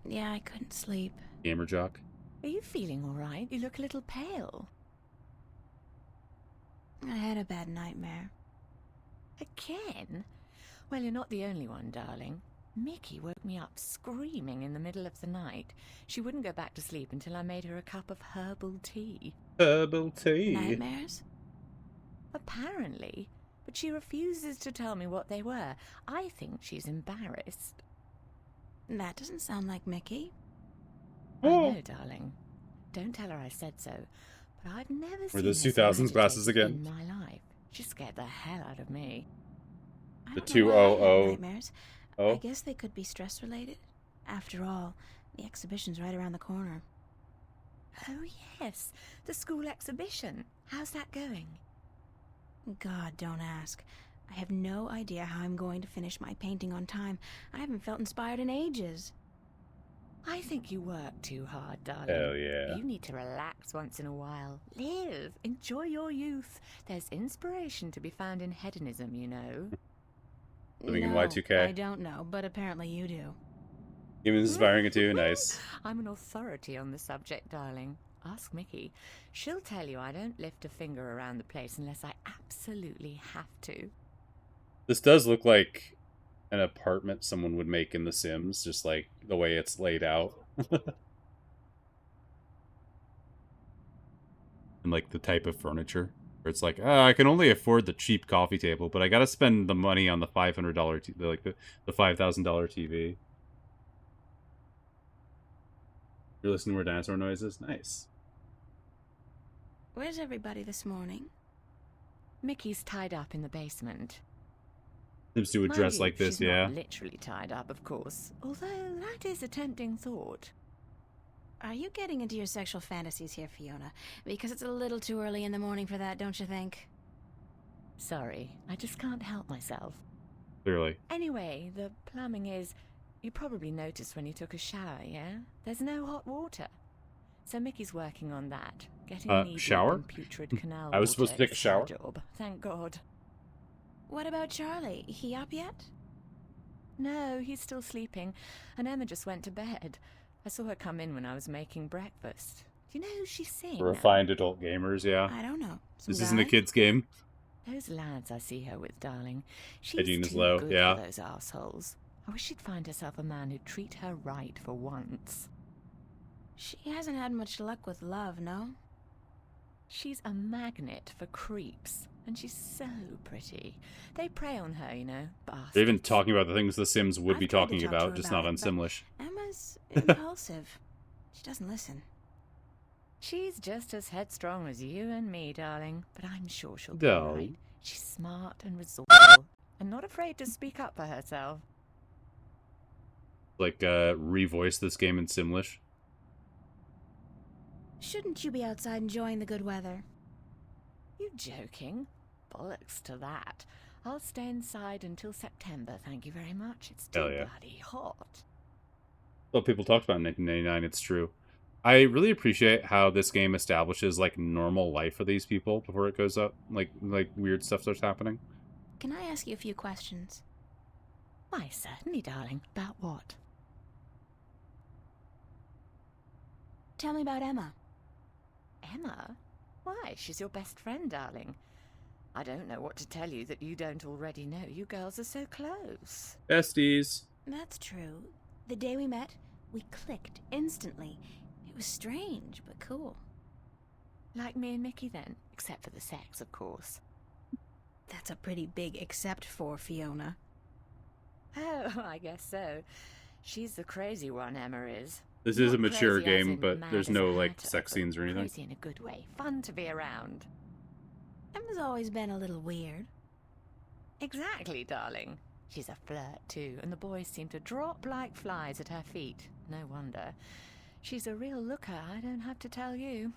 Yeah, I couldn't sleep. Gamer jock. Are you feeling all right? You look a little pale. I had a bad nightmare. Again? Well, you're not the only one, darling. Mickey woke me up screaming in the middle of the night. She wouldn't go back to sleep until I made her a cup of herbal tea. Herbal tea. Nightmares? Apparently. But she refuses to tell me what they were. I think she's embarrassed. That doesn't sound like Mickey. I know, darling. Don't tell her I said so. But I've never seen those her so 2000s glasses agitated again. in my life. She scared the hell out of me. I The don't know why I had 200. nightmares. Oh. I guess they could be stress related. After all, the exhibition's right around the corner. Oh, yes. The school exhibition. How's that going? God, don't ask. I have no idea how I'm going to finish my painting on time. I haven't felt inspired in ages. I think you work too hard, darling. Hell yeah. You need to relax once in a while. Live. Enjoy your youth. There's inspiration to be found in hedonism, you know. Living in No, Y2K. I don't know, but apparently you do. Even inspiring it too. Nice. I'm an authority on the subject, darling. Ask Mickey. She'll tell you I don't lift a finger around the place unless I absolutely have to. This does look like an apartment someone would make in The Sims, just like the way it's laid out. And like the type of furniture. Where it's like, I can only afford the cheap coffee table, but I gotta spend the money on the $500 the $5,000 TV. You're listening to more dinosaur noises? Nice. Where's everybody this morning? Mickey's tied up in the basement. Sims do a Mind dress you, like this, she's yeah. not literally tied up, of course. Although that is a tempting thought. Are you getting into your sexual fantasies here, Fiona? Because it's a little too early in the morning for that, don't you think? Sorry, I just can't help myself. Clearly. Anyway, the plumbing is... You probably noticed when you took a shower, yeah? There's no hot water. So Mickey's working on that. Getting knee-deep shower? in putrid canal I was supposed to water take a is shower? her job. Thank God. What about Charlie? He up yet? No, he's still sleeping, and Emma just went to bed. I saw her come in when I was making breakfast. Do you know who she's seeing? Refined adult gamers, yeah. I don't know. Some This isn't a guy? kid's game. Those lads I see her with, darling. She's Hygiene is too low, good yeah. for those assholes. I wish she'd find herself a man who'd treat her right for once. She hasn't had much luck with love, no? She's a magnet for creeps, and she's so pretty. They prey on her, you know, bastards. They're even talking about the things the Sims would I've be tried to talking talk to about, her just about not on it, but Simlish. Emma's impulsive. She doesn't listen. She's just as headstrong as you and me, darling, but I'm sure she'll be Darling. all right. She's smart and resourceful, and not afraid to speak up for herself. Like, revoice this game in Simlish. Shouldn't you be outside enjoying the good weather? You joking? Bollocks to that. I'll stay inside until September, thank you very much. It's too Hell yeah. bloody hot. Well, people talked about in 1999, it's true. I really appreciate how this game establishes, like, normal life for these people before it goes up. Like weird stuff starts happening. Can I ask you a few questions? Why, certainly, darling. About what? Tell me about Emma. Emma? Why, she's your best friend, darling. I don't know what to tell you that you don't already know. You girls are so close. Besties. That's true. The day we met, we clicked instantly. It was strange, but cool. Like me and Mickey then, except for the sex, of course. That's a pretty big except for Fiona. Oh, I guess so. She's the crazy one, Emma is. This is a Not mature crazy as game, in but mad there's as no, a like, hatter, sex but scenes or anything. Crazy in a good way. Fun to be around. Emma's always been a little weird. Exactly, darling. She's a flirt, too, and the boys seem to drop like flies at her feet. No wonder. She's a real looker, I don't have to tell you.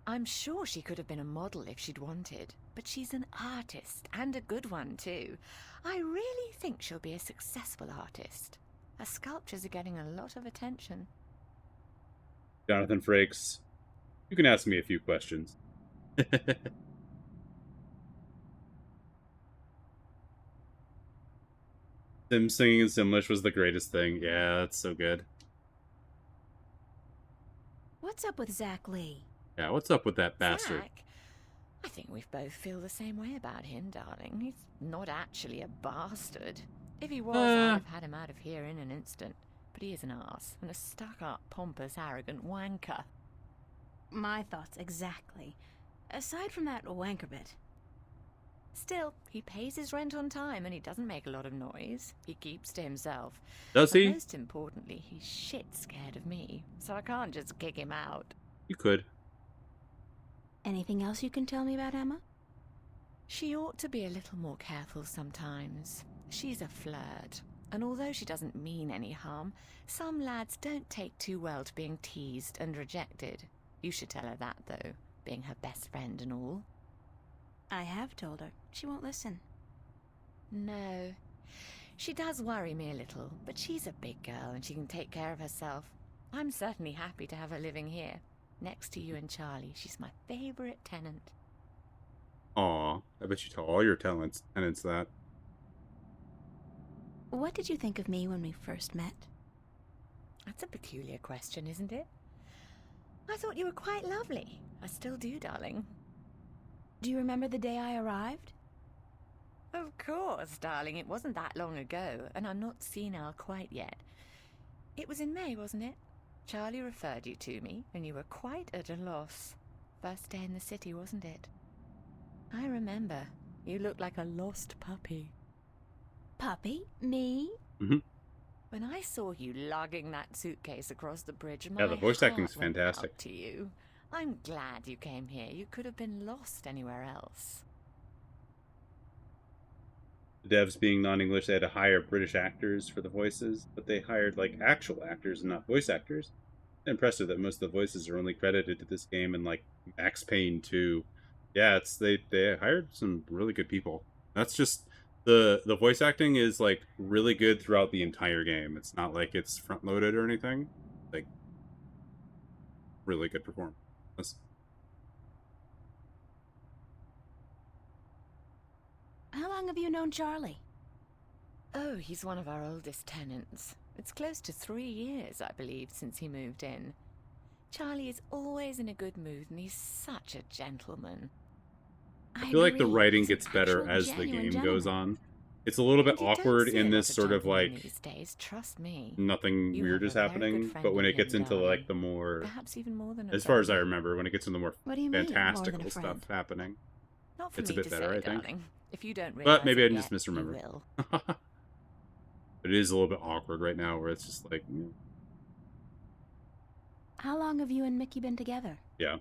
I'm sure she could have been a model if she'd wanted, but she's an artist, and a good one, too. I really think she'll be a successful artist. Her sculptures are getting a lot of attention. Jonathan Frakes, you can ask me a few questions. Them singing in Simlish was the greatest thing. Yeah, that's so good. What's up with Zach Lee? Yeah, what's up with that bastard? Zach? I think we both feel the same way about him, darling. He's not actually a bastard. If he was, I'd have had him out of here in an instant. But he is an arse, and a stuck-up, pompous, arrogant wanker. My thoughts exactly. Aside from that wanker bit. Still, he pays his rent on time, and he doesn't make a lot of noise. He keeps to himself. Does But he? most importantly, he's shit scared of me, so I can't just kick him out. You could. Anything else you can tell me about Emma? She ought to be a little more careful sometimes. She's a flirt, and although she doesn't mean any harm, some lads don't take too well to being teased and rejected. You should tell her that, though, being her best friend and all. I have told her. She won't listen. No. She does worry me a little, but she's a big girl and she can take care of herself. I'm certainly happy to have her living here. Next to you and Charlie, she's my favorite tenant. Aw, I bet you tell all your tenants that. What did you think of me when we first met? That's a peculiar question, isn't it? I thought you were quite lovely. I still do, darling. Do you remember the day I arrived? Of course, darling. It wasn't that long ago, and I'm not senile quite yet. It was in May, wasn't it? Charlie referred you to me, and you were quite at a loss. First day in the city, wasn't it? I remember. You looked like a lost puppy. Puppy? Me? Mm-hmm. When I saw you lugging that suitcase across the bridge, Yeah, the voice acting's heart went fantastic. out to you. I'm glad you came here. You could have been lost anywhere else. The devs being non-English, they had to hire British actors for the voices, but they hired, like, actual actors and not voice actors. It's impressive that most of the voices are only credited to this game and, like, Max Payne 2. Yeah, they hired some really good people. That's just... The voice acting is, like, really good throughout the entire game. It's not like it's front-loaded or anything. Like, really good performance. How long have you known Charlie? Oh, he's one of our oldest tenants. It's close to 3 years, I believe, since he moved in. Charlie is always in a good mood, and he's such a gentleman. I feel like the agree. writing He's an gets better actual as the genuine game goes gentleman. on. It's a little bit And you don't awkward see a in lot this of sort of, gentlemen like, these days, trust me. nothing You weird have is a very happening, good friend but when in it gets him, into, like, darling. the more... Perhaps even more than a As far as I friend. remember, when it gets into the more What do you mean, more than a fantastical stuff friend? happening. Not for It's a me bit to better, say, I think. darling. If you don't But realize maybe it I'm just yet, you misremembering. will. But it is a little bit awkward right now, where it's just like... How long have you and Mickey been together? Yeah.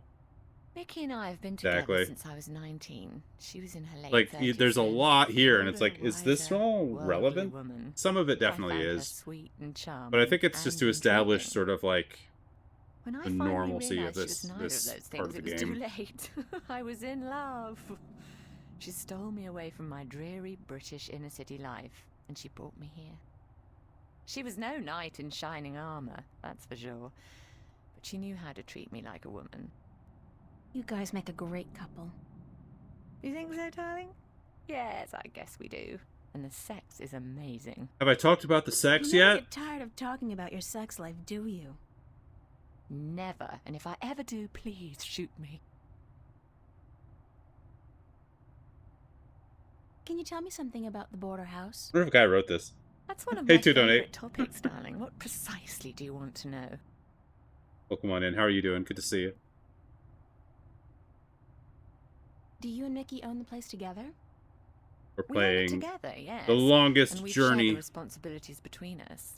Mickey and I have been together Exactly. since I was 19. She was in her late Like, 30s there's a then. lot here, and Older, it's like, is this wiser, all worldly relevant? woman. Some of it I definitely found her is. sweet and charming, But I think it's just to and establish intriguing. sort of, like, When I the finally normalcy of realized she this- was neither this of those part of things, the it was too game. late. I was in love. She stole me away from my dreary British inner city life, and she brought me here. She was no knight in shining armor, that's for sure. But she knew how to treat me like a woman. You guys make a great couple. You think so, darling? Yes, I guess we do. And the sex is amazing. Have I talked about the sex You never yet? get tired of talking about your sex life, do you? Never. And if I ever do, please shoot me. Can you tell me something about the border house? I wonder if a guy wrote this. That's one of Hey, my to donate. favourite topics, darling. What precisely do you want to know? Well, come on in. How are you doing? Good to see you. Do you and Mickey own the place together? We're We own it playing together, yes. the longest and we've shared journey. the responsibilities between us.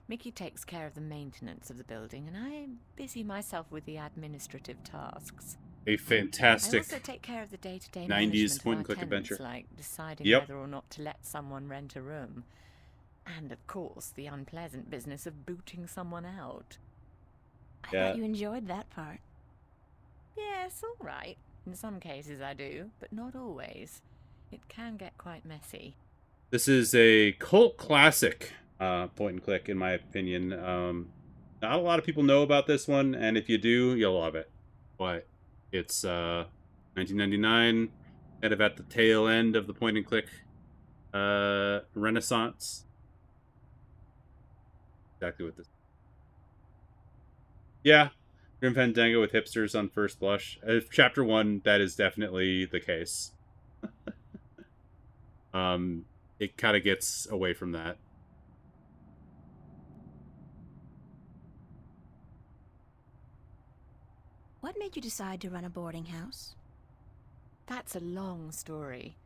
Mickey takes care of the maintenance of the building, and I busy myself with the administrative tasks. A I fantastic also take care of the day-to-day 90s management of our point-and-click tenants, adventure. like deciding Yep. whether or not to let someone rent a room. And, of course, the unpleasant business of booting someone out. I Yeah. thought you enjoyed that part. Yes, all right. In some cases I do, but not always. It can get quite messy. This is a cult classic point and click, in my opinion. Not a lot of people know about this one, and if you do, you'll love it. But it's 1999, kind of at the tail end of the point and click renaissance. Exactly what this. Yeah, Grim Fandango with hipsters on first blush. Chapter 1, that is definitely the case. It kind of gets away from that. What made you decide to run a boarding house? That's a long story.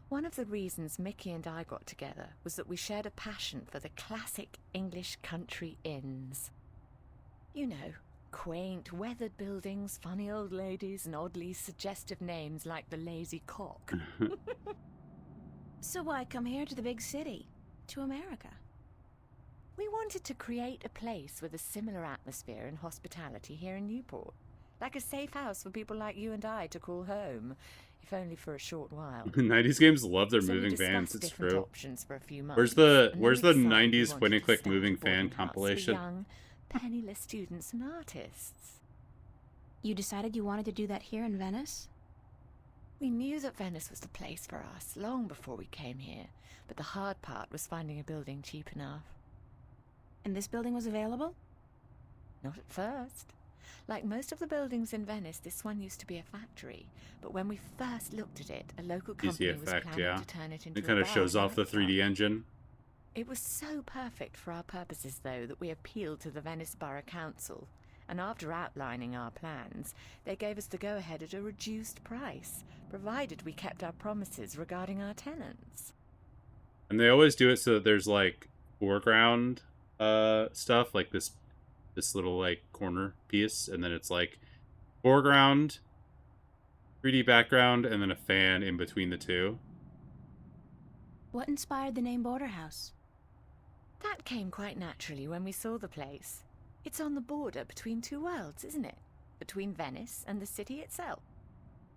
One of the reasons Mickey and I got together was that we shared a passion for the classic English country inns. You know, quaint, weathered buildings, funny old ladies, and oddly suggestive names like the Lazy Cock. So why come here to the big city? To America? We wanted to create a place with a similar atmosphere and hospitality here in Newport. Like a safe house for people like you and I to call home, if only for a short while. 90s games love their So we moving vans, discussed it's different true. options for a few months, Where's and then the we decided we 90s wanted point and to click start a moving boarding fan house for compilation? young, penniless students and artists. You decided you wanted to do that here in Venice? We knew that Venice was the place for us long before we came here, but the hard part was finding a building cheap enough. And this building was available? Not at first. Like most of the buildings in Venice, this one used to be a factory. But when we first looked at it, a local Easy company was effect, planning yeah. to turn it into It a kind of bar shows and off the nightclub. 3D engine. It was so perfect for our purposes, though, that we appealed to the Venice Borough Council. And after outlining our plans, they gave us the go-ahead at a reduced price, provided we kept our promises regarding our tenants. And they always do it so that there's like foreground stuff, like this little like corner piece, and then it's like foreground, 3D background, and then a fan in between the two. What inspired the name Border House? That came quite naturally when we saw the place. It's on the border between two worlds, isn't it? Between Venice and the city itself.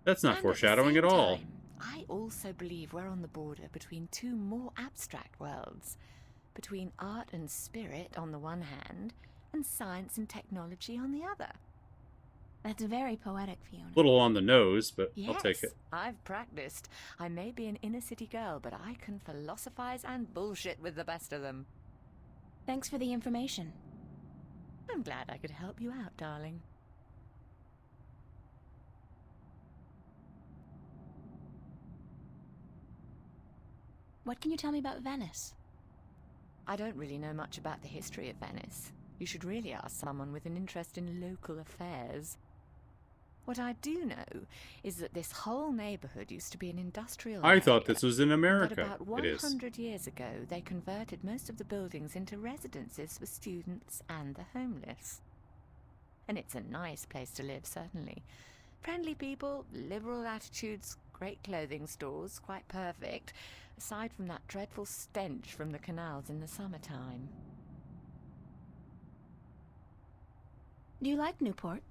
That's not And foreshadowing at at the same all. time, I also believe we're on the border between two more abstract worlds. Between art and spirit on the one hand, and science and technology on the other. That's very poetic, Fiona. Little on the nose, but Yes, I'll take it. I've practiced. I may be an inner city girl, but I can philosophize and bullshit with the best of them. Thanks for the information. I'm glad I could help you out, darling. What can you tell me about Venice? I don't really know much about the history of Venice. You should really ask someone with an interest in local affairs. What I do know is that this whole neighborhood used to be an industrial I area, thought this was in and America. that about It is. 100 years ago, they converted most of the buildings into residences for students and the homeless. And it's a nice place to live, certainly. Friendly people, liberal attitudes, great clothing stores, quite perfect, aside from that dreadful stench from the canals in the summertime. Do you like Newport?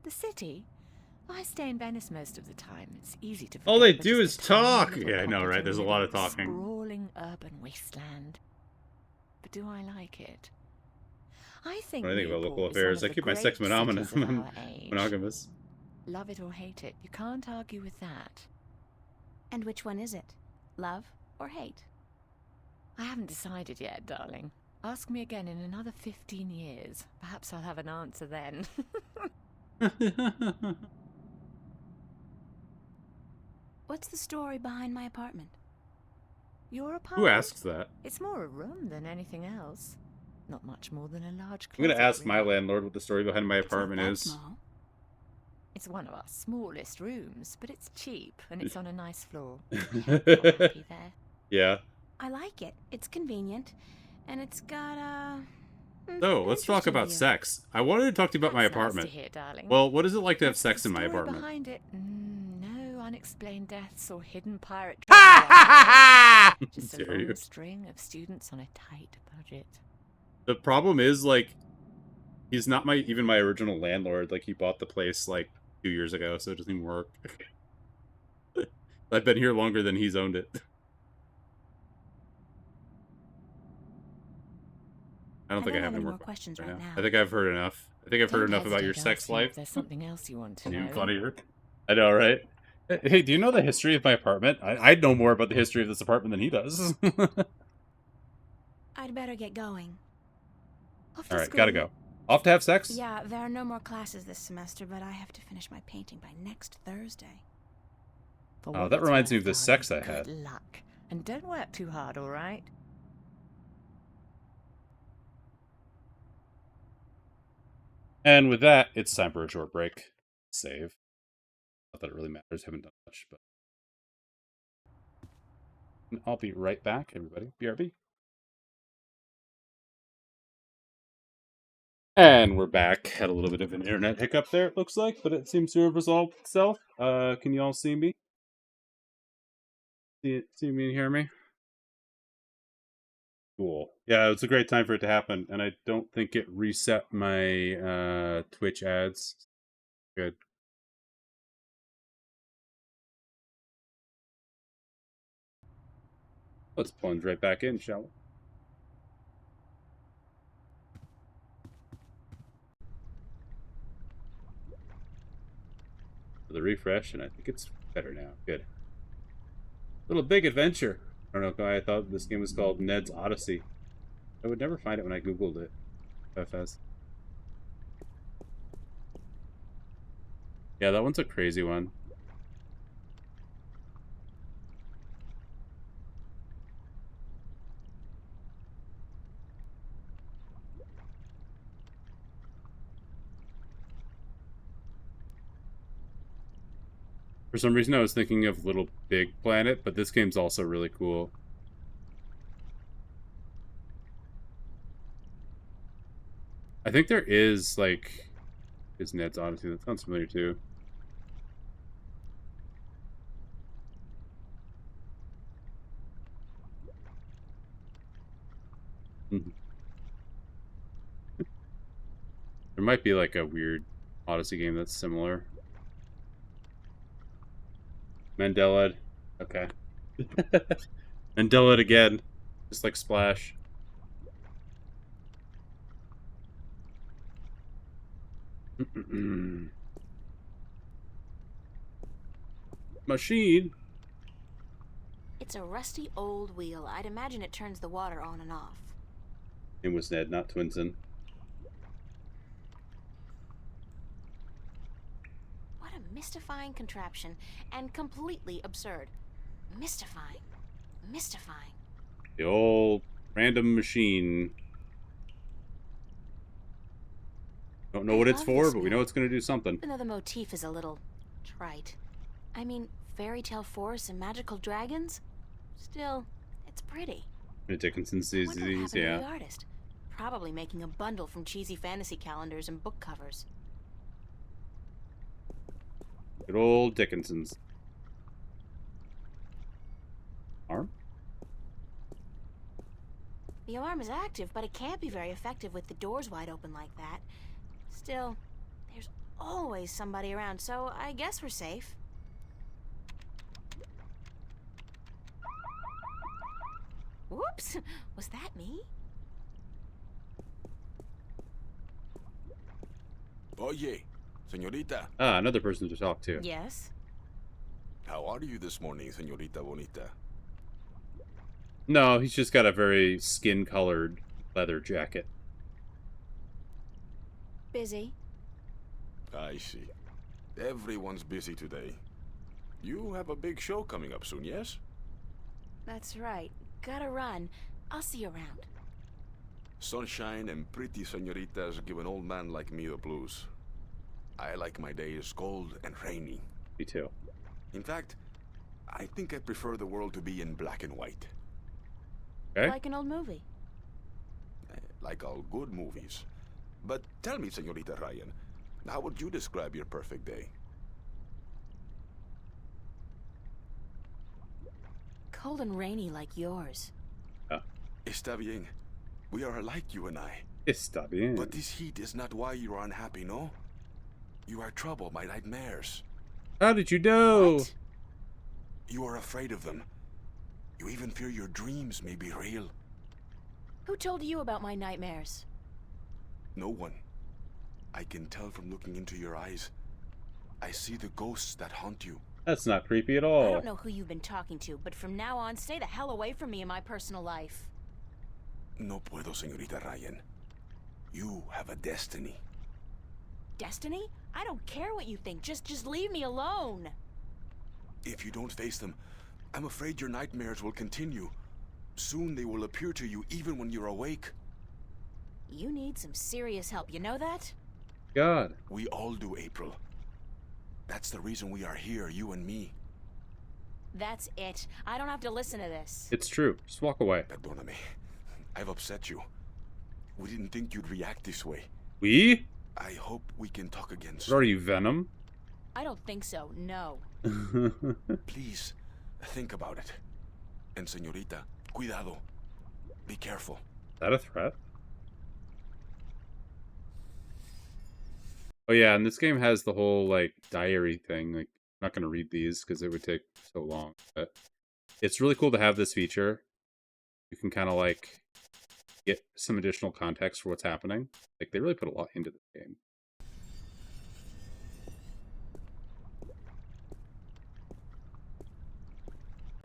The city? I stay in Venice most of the time. It's easy to forget. All they we're do just is a tiny talk. little Yeah, I know, pocket right? in There's the a lot middle of talking. Sprawling urban wasteland. But do I like it? I think When I think about Newport local is one affairs, of I the keep my great sex cities of monogamous. our age. Monogamous. Love it or hate it, you can't argue with that. And which one is it? Love or hate? I haven't decided yet, darling. Ask me again in another 15 years. Perhaps I'll have an answer then. What's the story behind my apartment? Your Who apartment? asks that? It's more a room than anything else. Not much more than a large I'm gonna closet, ask my really. landlord what the story behind my It's not apartment that is. small. It's one of our smallest rooms, but it's cheap and it's on a nice floor. You're happy there. Yeah. I like it. It's convenient, and it's got So, an let's talk interesting about view. sex. I wanted to talk to you about my That's apartment. nice to hear, darling. Well, what is it like to have What's sex the in my story apartment? behind it? No unexplained deaths or hidden pirate treasure. Just a Dare you. long string of students on a tight budget. The problem is, like, he's not even my original landlord. Like, he bought the place, like, 2 years ago, so it doesn't even work. I've been here longer than he's owned it. I don't think I have any more questions right right now. now. I think I've heard enough. I think I've heard Don't enough about hesitate your to sex ask me if life. there's something else you want to know. You funnier. I know, right? Hey, do you know the history of my apartment? I know more about the history of this apartment than he does. I'd better get going. Off to All right, school. gotta go. Off to have sex? Yeah, there are no more classes this semester, but I have to finish my painting by next Thursday. For Oh, what that it's reminds me worth, of the darling, sex I had. Good luck. And don't work too hard, all right? And with that, it's time for a short break. Save. Not that it really matters, haven't done much, but... I'll be right back, everybody. BRB. And we're back. Had a little bit of an internet hiccup there, it looks like, but it seems to have resolved itself. Can you all see me? See me and hear me? Cool. Yeah, it's a great time for it to happen, and I don't think it reset my Twitch ads. Good. Let's plunge right back in, shall we? For the refresh, and I think it's better now. Good. Little big adventure. I don't know why I thought this game was called Ned's Odyssey. I would never find it when I googled it. FS. Yeah, that one's a crazy one. For some reason, I was thinking of Little Big Planet, but this game's also really cool. I think there is, like... Is Ned's Odyssey. That sounds familiar, too. Mhm. There might be, like, a weird Odyssey game that's similar. Mandela. Okay. Mandela again. Just like Splash. Machine. It's a rusty old wheel. I'd imagine it turns the water on and off. It was Ned, not Twinson. What a mystifying contraption, and completely absurd. Mystifying. Mystifying. The old random machine. Don't know what it's love for, this but we know mill. it's going to do something. Even though the motif is a little trite. I mean, fairy tale forests and magical dragons? Still, it's pretty. Dickinson's I wonder what disease, happened to yeah. the artist. Probably making a bundle from cheesy fantasy calendars and book covers. Good old Dickinson's. Arm? The alarm is active, but it can't be very effective with the doors wide open like that. Still, there's always somebody around, so I guess we're safe. Whoops! Was that me? Oye, señorita. Ah, another person to talk to. Yes. How are you this morning, señorita bonita? No, he's just got a very skin-colored leather jacket. Busy. I see. Everyone's busy today. You have a big show coming up soon, yes? That's right. Gotta run. I'll see you around. Sunshine and pretty senoritas give an old man like me the blues. I like my days cold and rainy. Me too. In fact, I think I prefer the world to be in black and white. Okay. Like an old movie. Like all good movies. But tell me, Senorita Ryan, how would you describe your perfect day? Cold and rainy like yours. Está bien. We are alike, you and I. Está bien. But this heat is not why you are unhappy, no? You are troubled by nightmares. How did you know? What? You are afraid of them. You even fear your dreams may be real. Who told you about my nightmares? No one. I can tell from looking into your eyes. I see the ghosts that haunt you. That's not creepy at I all. don't know who you've been talking to, but from now on, stay the hell away from me in my personal life. No puedo, Señorita Ryan. You have a destiny. Destiny? I don't care what you think. Just leave me alone. If you don't face them, I'm afraid your nightmares will continue. Soon they will appear to you even when you're awake. You need some serious help, you know that? God. We all do, April. That's the reason we are here, you and me. That's it. I don't have to listen to this. It's true. Just walk away. Perdóname. I've upset you. We didn't think you'd react this way. We? I hope we can talk again What soon. are you, Venom? I don't think so, no. Please, think about it. And señorita, cuidado. Be careful. Is that a threat? Oh yeah, and this game has the whole, like, diary thing. Like, I'm not going to read these because it would take so long. But it's really cool to have this feature. You can kind of, like, get some additional context for what's happening. Like, they really put a lot into this game.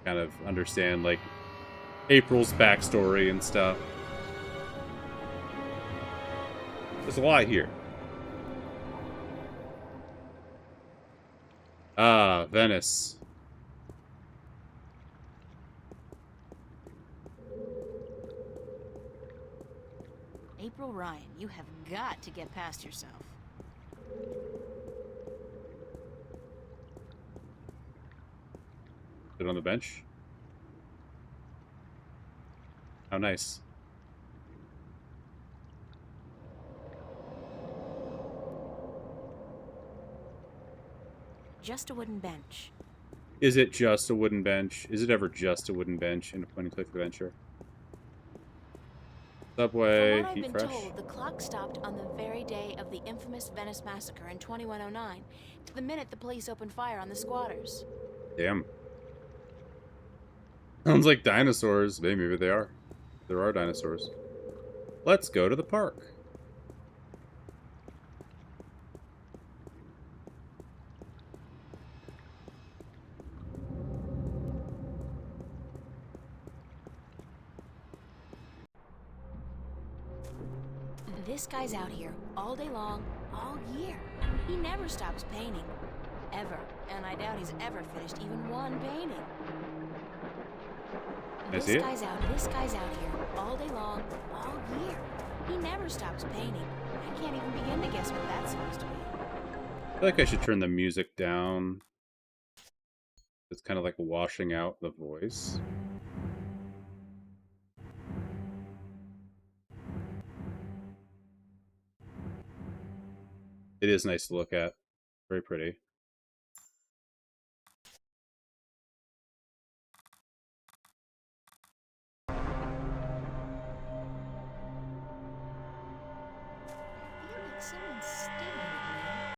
Kind of understand, like, April's backstory and stuff. There's a lot here. Ah, Venice. April Ryan, you have got to get past yourself. Sit on the bench. How nice. Just a wooden bench. Is it just a wooden bench? Is it ever just a wooden bench in a point-and-click adventure? Subway, From what I've Heat been Fresh. told, the clock stopped on the very day of the infamous Venice massacre in 2109, to the minute the police opened fire on the squatters. Damn. Sounds like dinosaurs. Maybe they are. There are dinosaurs. Let's go to the park. This guy's out here all day long, all year. He never stops painting. Ever. And I doubt he's ever finished even one painting. I see it? This guy's out here all day long, all year. He never stops painting. I can't even begin to guess what that's supposed to be. I feel like I should turn the music down. It's kind of like washing out the voice. It is nice to look at. Very pretty. I feel like someone's staring at me.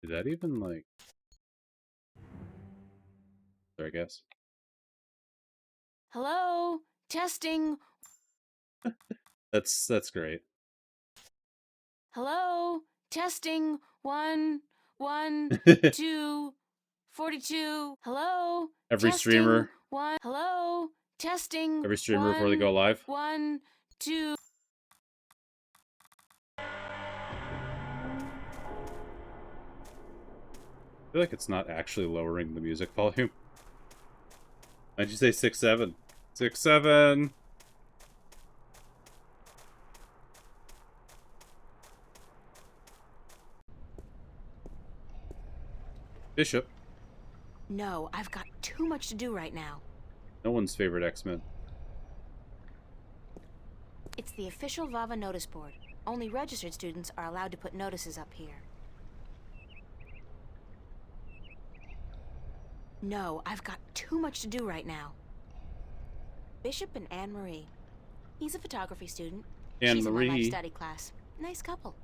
Is that even like... There, I guess. Hello? Testing. That's great. Hello? Testing. 1, 1, 2, 42. Hello? Every Testing. streamer. 1. Hello? Testing. Every streamer before they go live. 1, 2. feel like it's not actually lowering the music volume. Why'd you say 6-7? 6-7! Bishop. No, I've got too much to do right now. No one's favorite X-Men. It's the official VAVA notice board. Only registered students are allowed to put notices up here. No, I've got too much to do right now. Bishop and Anne-Marie. He's a photography student. She's in my life Anne-Marie. study class. Nice couple.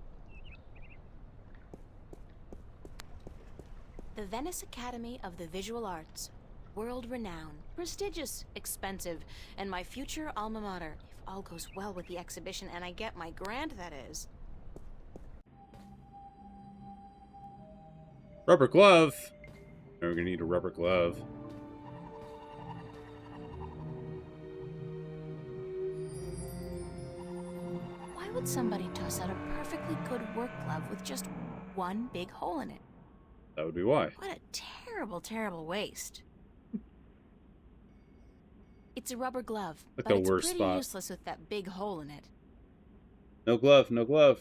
The Venice Academy of the Visual Arts. World-renowned, prestigious, expensive, and my future alma mater, if all goes well with the exhibition and I get my grant, that is. Rubber glove! We're gonna need a rubber glove. Why would somebody toss out a perfectly good work glove with just one big hole in it? That would be why. What a terrible, terrible waste. It's a rubber glove, Like but a it's worse pretty spot. useless with that big hole in it. No glove, no glove.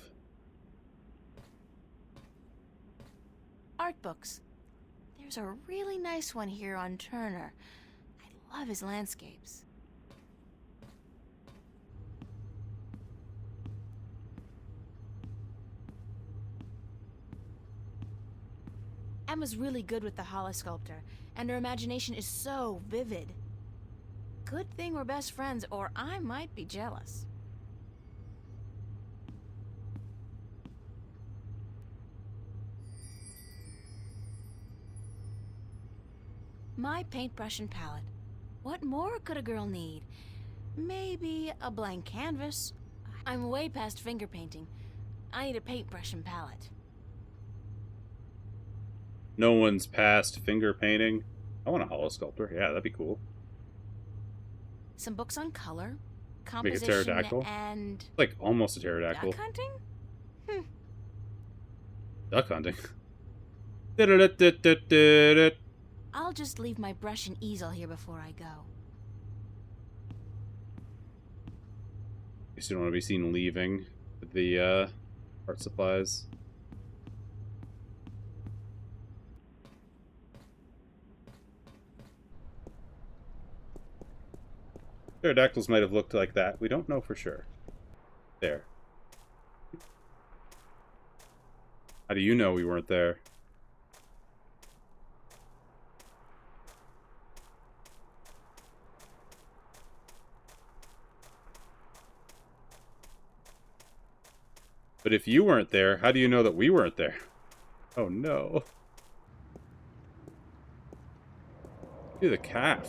Art books. There's a really nice one here on Turner. I love his landscapes. Emma's really good with the holosculptor, and her imagination is so vivid. Good thing we're best friends, or I might be jealous. My paintbrush and palette. What more could a girl need? Maybe a blank canvas. I'm way past finger painting. I need a paintbrush and palette. No one's past finger painting. I want a holosculptor. Yeah, that'd be cool. Some books on color, Make a composition, pterodactyl? and Like almost a pterodactyl. duck hunting? Duck hunting. Da-da-da-da-da-da-da. I'll just leave my brush and easel here before I go. Guess you don't want to be seen leaving with the art supplies. Pterodactyls might have looked like that. We don't know for sure. There. How do you know we weren't there? But if you weren't there, how do you know that we weren't there? Oh no. Look at the calf.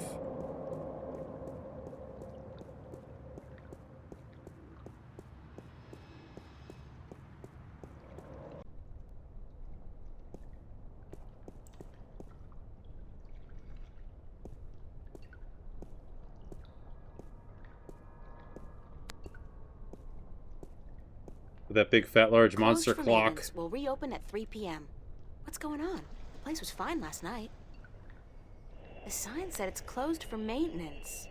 With that big fat large monster Closed for clock. maintenance. Will reopen at 3 p.m. What's going on? The place was fine last night. The sign said it's closed for maintenance.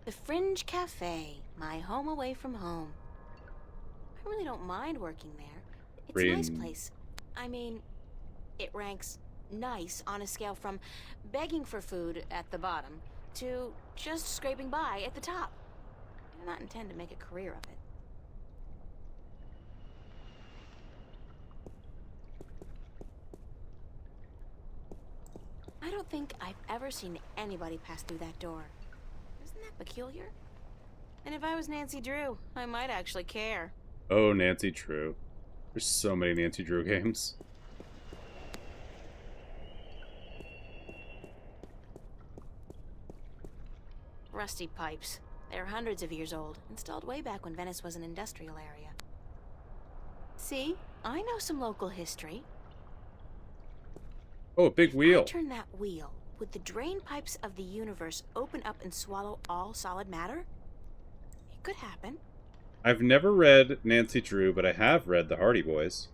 The Fringe Cafe, my home away from home. I really don't mind working there. It's a nice place. I mean, it ranks nice on a scale from begging for food at the bottom to just scraping by at the top. I do not intend to make a career of it. I don't think I've ever seen anybody pass through that door. Isn't that peculiar? And if I was Nancy Drew, I might actually care. Oh, Nancy Drew. There's so many Nancy Drew games. Rusty pipes. They're hundreds of years old, installed way back when Venice was an industrial area. See, I know some local history. Oh, a big wheel. If I turn that wheel, would the drain pipes of the universe open up and swallow all solid matter? It could happen. I've never read Nancy Drew, but I have read The Hardy Boys.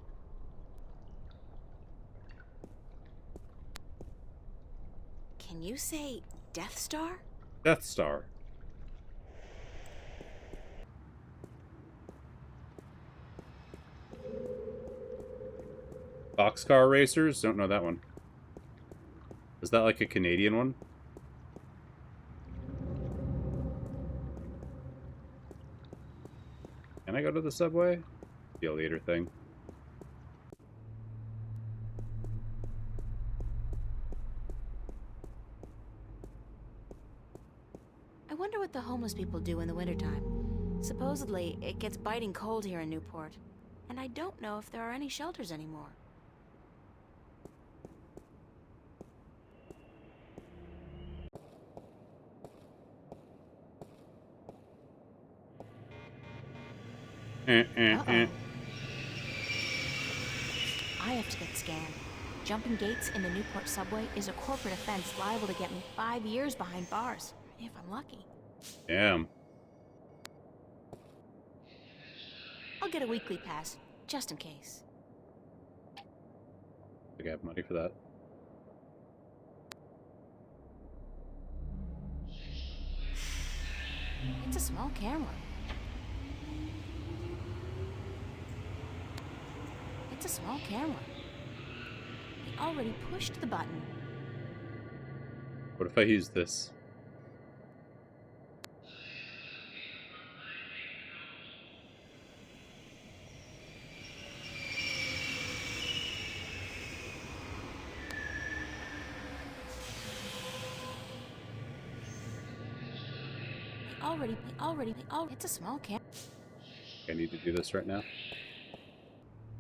Can you say Death Star? Death Star. Boxcar Racers? Don't know that one. Is that like a Canadian one? Can I go to the subway? The leader thing. I wonder what the homeless people do in the wintertime. Supposedly, it gets biting cold here in Newport. And I don't know if there are any shelters anymore. Uh-oh. I have to get scanned. Jumping gates in the Newport subway is a corporate offense liable to get me 5 years behind bars, if I'm lucky. Damn. I'll get a weekly pass, just in case. I think I have money for that. It's a small camera. It's a small camera. They already pushed the button. What if I use this? It's a small camera. I need to do this right now.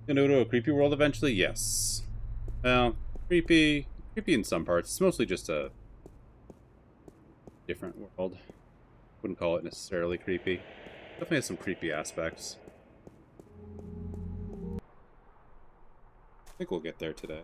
Gonna go to a creepy world eventually? Yes. Well, creepy in some parts. It's mostly just a different world. Wouldn't call it necessarily creepy. Definitely has some creepy aspects. I think we'll get there today.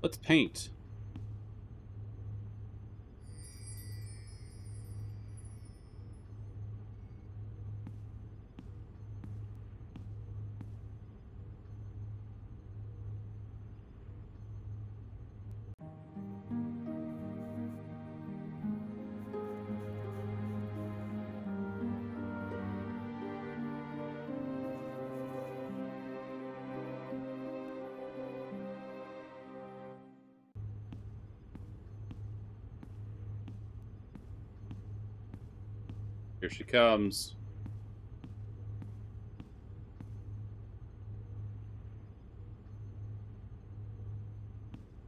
Let's paint. Here she comes.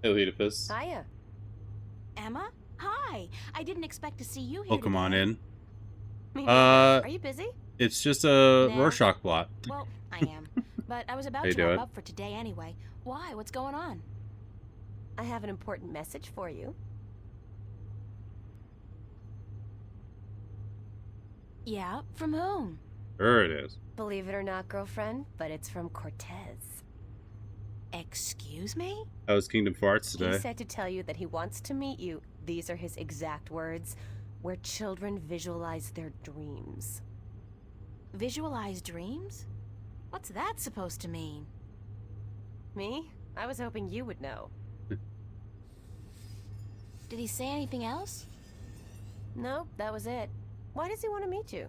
Hey, Oedipus. Hiya. Emma? Hi! I didn't expect to see you here Welcome on today. in. Me neither. Are you busy? It's just a Nah. Rorschach blot. Well, I am. But I was about How you to wrap doing? up for today anyway. Why? What's going on? I have an important message for you. Yeah? From whom? Sure it is. Believe it or not, girlfriend, but it's from Cortez. Excuse me? How was Kingdom Farts He today? said to tell you that he wants to meet you. These are his exact words. Where children visualize their dreams. Visualize dreams? What's that supposed to mean? Me? I was hoping you would know. Did he say anything else? No, that was it. Why does he want to meet you?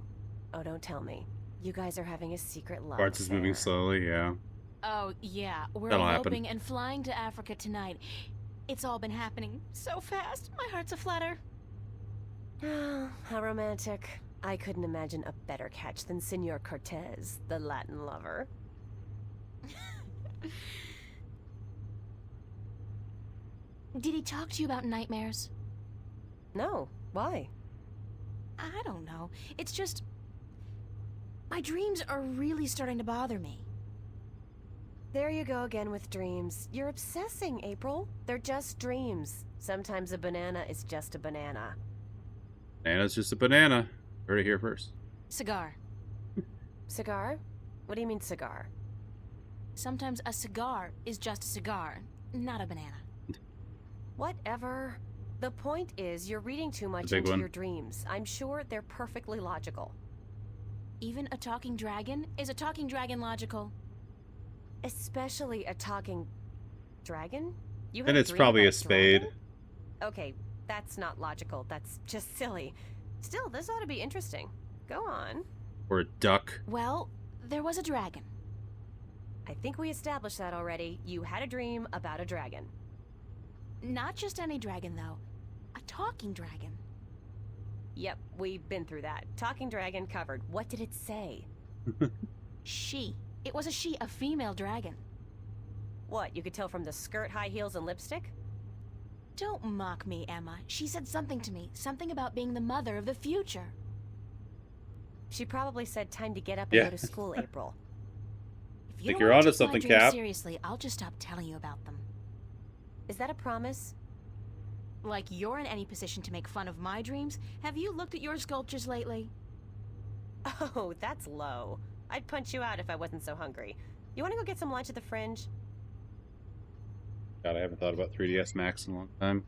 Oh, don't tell me. You guys are having a secret love Farts is moving affair. slowly, yeah. Oh, yeah. We're That'll happen. eloping and flying to Africa tonight. It's all been happening so fast. My heart's aflutter. Ah, how romantic. I couldn't imagine a better catch than Senor Cortez, the Latin lover. Did he talk to you about nightmares? No, why? I don't know. It's just... my dreams are really starting to bother me. There you go again with dreams. You're obsessing, April. They're just dreams. Sometimes a banana is just a banana. Banana's just a banana. Heard it here first. Cigar. Cigar? What do you mean cigar? Sometimes a cigar is just a cigar, not a banana. Whatever. The point is, you're reading too much into your dreams. I'm sure they're perfectly logical. Even a talking dragon? Is a talking dragon logical? Especially a talking dragon? You And had it's dream probably about a spade. dragon? Okay, that's not logical. That's just silly. Still, this ought to be interesting. Go on. Or a duck. Well, there was a dragon. I think we established that already. You had a dream about a dragon. Not just any dragon, though. A talking dragon. Yep, we've been through that. Talking dragon covered. What did it say? She. It was a she, a female dragon. What, you could tell from the skirt, high heels, and lipstick? Don't mock me, Emma. She said something to me. Something about being the mother of the future. She probably said time to get up and go to school, April. If you Think don't you're wanna onto take my something, dreams Cap. seriously, I'll just stop telling you about them. Is that a promise? Like you're in any position to make fun of my dreams? Have you looked at your sculptures lately? Oh, that's low. I'd punch you out if I wasn't so hungry. You want to go get some lunch at the Fringe? God, I haven't thought about 3DS Max in a long time.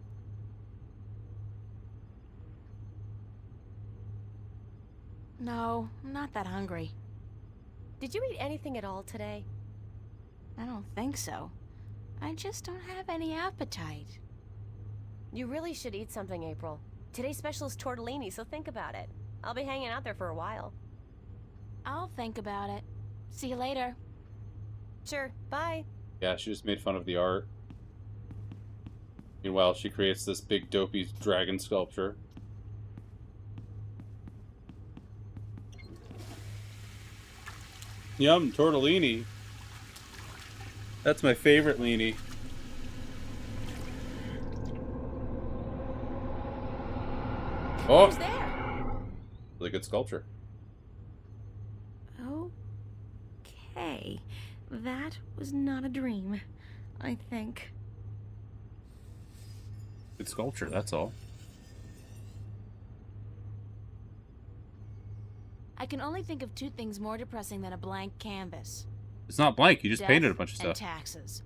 No, I'm not that hungry. Did you eat anything at all today? I don't think so. I just don't have any appetite. You really should eat something, April. Today's special is tortellini, so think about it. I'll be hanging out there for a while. I'll think about it. See you later. Sure, bye. Yeah, she just made fun of the art. Meanwhile, she creates this big dopey dragon sculpture. Yum, tortellini. That's my favorite leanie. Oh! Who's there? Really good sculpture. Okay. That was not a dream, I think. Good sculpture, that's all. I can only think of two things more depressing than a blank canvas. It's not blank, you just Death painted a bunch of and stuff. taxes.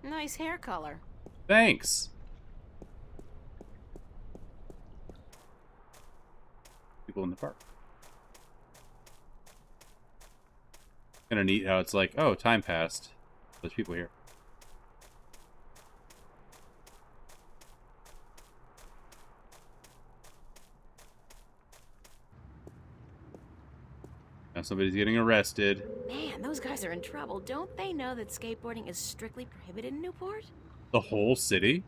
Nice hair color. Thanks! People in the park. Kinda neat how it's like, oh, time passed. There's people here. Now somebody's getting arrested. Man, those guys are in trouble. Don't they know that skateboarding is strictly prohibited in Newport? The whole city?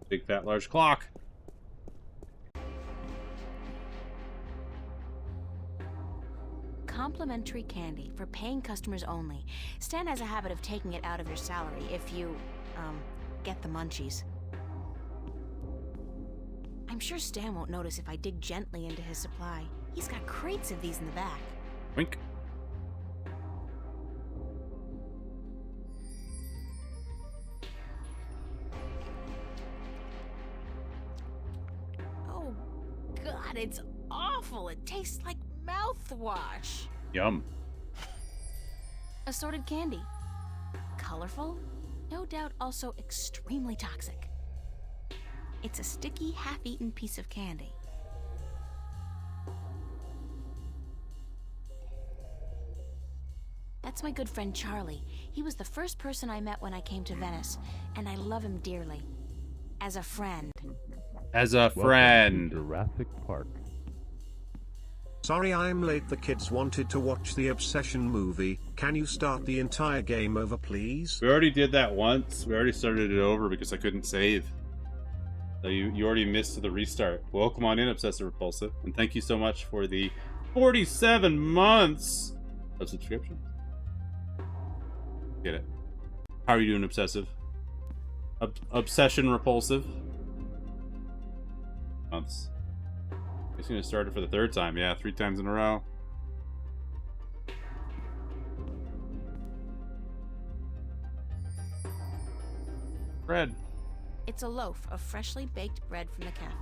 Big fat large clock. Complimentary candy for paying customers only. Stan has a habit of taking it out of your salary if you, get the munchies. I'm sure Stan won't notice if I dig gently into his supply. He's got crates of these in the back. Wink. Oh, God, it's awful. It tastes like mouthwash. Yum. Assorted candy. Colorful, no doubt also extremely toxic. It's a sticky, half-eaten piece of candy. That's That's my good friend Charlie. He was the first person I met when I came to Venice, and I love him dearly. As a friend. As a friend. Welcome to Jurassic Park. Sorry I'm late. The kids wanted to watch the Obsession movie. Can you start the entire game over, please? We already did that once. We already started it over because I couldn't save. So you already missed the restart. Welcome on in, Obsessive Repulsive. And thank you so much for the 47 months of subscription. Get it. How are you doing, Obsessive? Obsession Repulsive? Months. He's gonna start it for the third time. Yeah, 3 times in a row. Bread. It's a loaf of freshly baked bread from the cafe.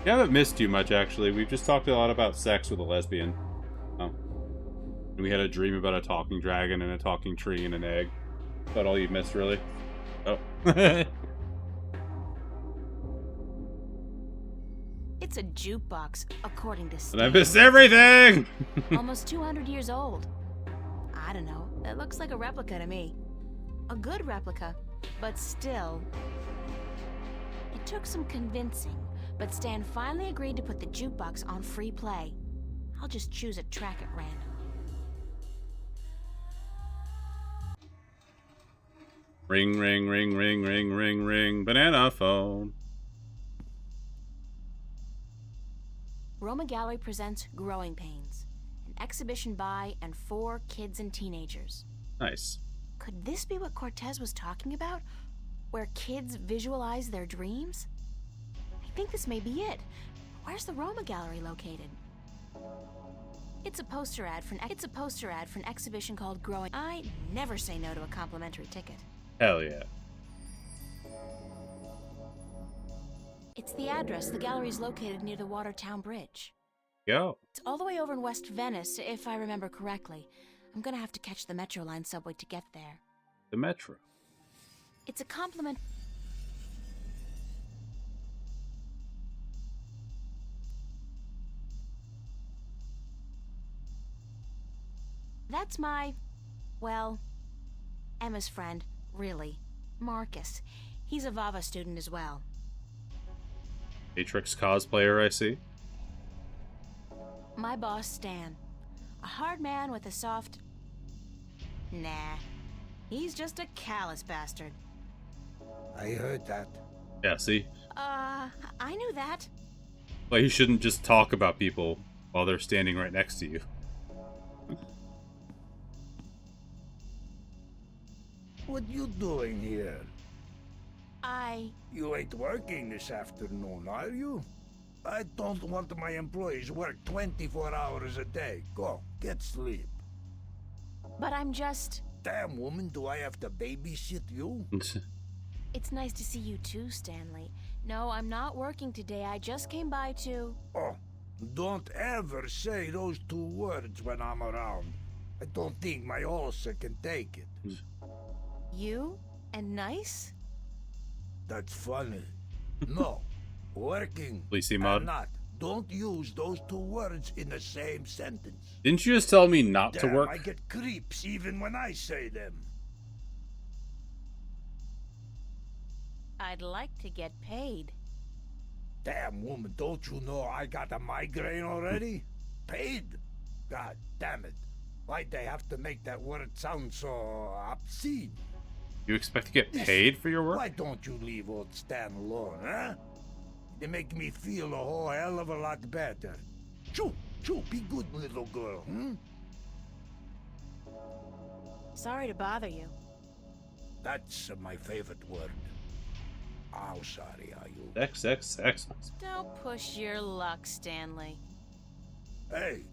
We haven't missed too much, actually. We've just talked a lot about sex with a lesbian. Oh. And we had a dream about a talking dragon and a talking tree and an egg. About all you've missed, really. Oh. It's a jukebox, according to Steve. And I missed everything! Almost 200 years old. I don't know. It looks like a replica to me. A good replica, but still. It took some convincing, but Stan finally agreed to put the jukebox on free play. I'll just choose a track at random. Ring, ring, ring, ring, ring, ring, ring. Banana phone. Roma Gallery presents Growing Pains, an exhibition by and for kids and teenagers. Nice. Could this be what Cortez was talking about? Where kids visualize their dreams? I think this may be it. Where's the Roma Gallery located? It's a poster ad for an exhibition called Growing. I never say no to a complimentary ticket. Hell yeah. It's the address. The gallery's located near the Watertown Bridge. Go. It's all the way over in West Venice, if I remember correctly. I'm gonna have to catch the Metro Line subway to get there. The Metro. It's a compliment. That's my, well, Emma's friend, really. Marcus. He's a Vava student as well. Matrix cosplayer, I see. My boss, Stan. A hard man with a soft... Nah. He's just a callous bastard. I heard that. Yeah, see? I knew that. Well, you shouldn't just talk about people while they're standing right next to you. What you doing here? You ain't working this afternoon, are you? I don't want my employees work 24 hours a day. Go, get sleep. But I'm just... Damn, woman, do I have to babysit you? It's nice to see you too, Stanley. No, I'm not working today. I just came by to... Oh, don't ever say those 2 words when I'm around. I don't think my ulcer can take it. You? And nice? That's funny. No. Working and not. Don't use those 2 words in the same sentence. Didn't you just tell me not to work? I get creeps even when I say them. I'd like to get paid. Damn, woman, don't you know I got a migraine already? Paid? God damn it. Why'd they have to make that word sound so obscene? You expect to get paid for your work? Why don't you leave old Stan alone, huh? They make me feel a whole hell of a lot better. Choo, choo, be good, little girl, hmm? Sorry to bother you. That's my favorite word. How sorry are you? X. Don't push your luck, Stanley. Hey.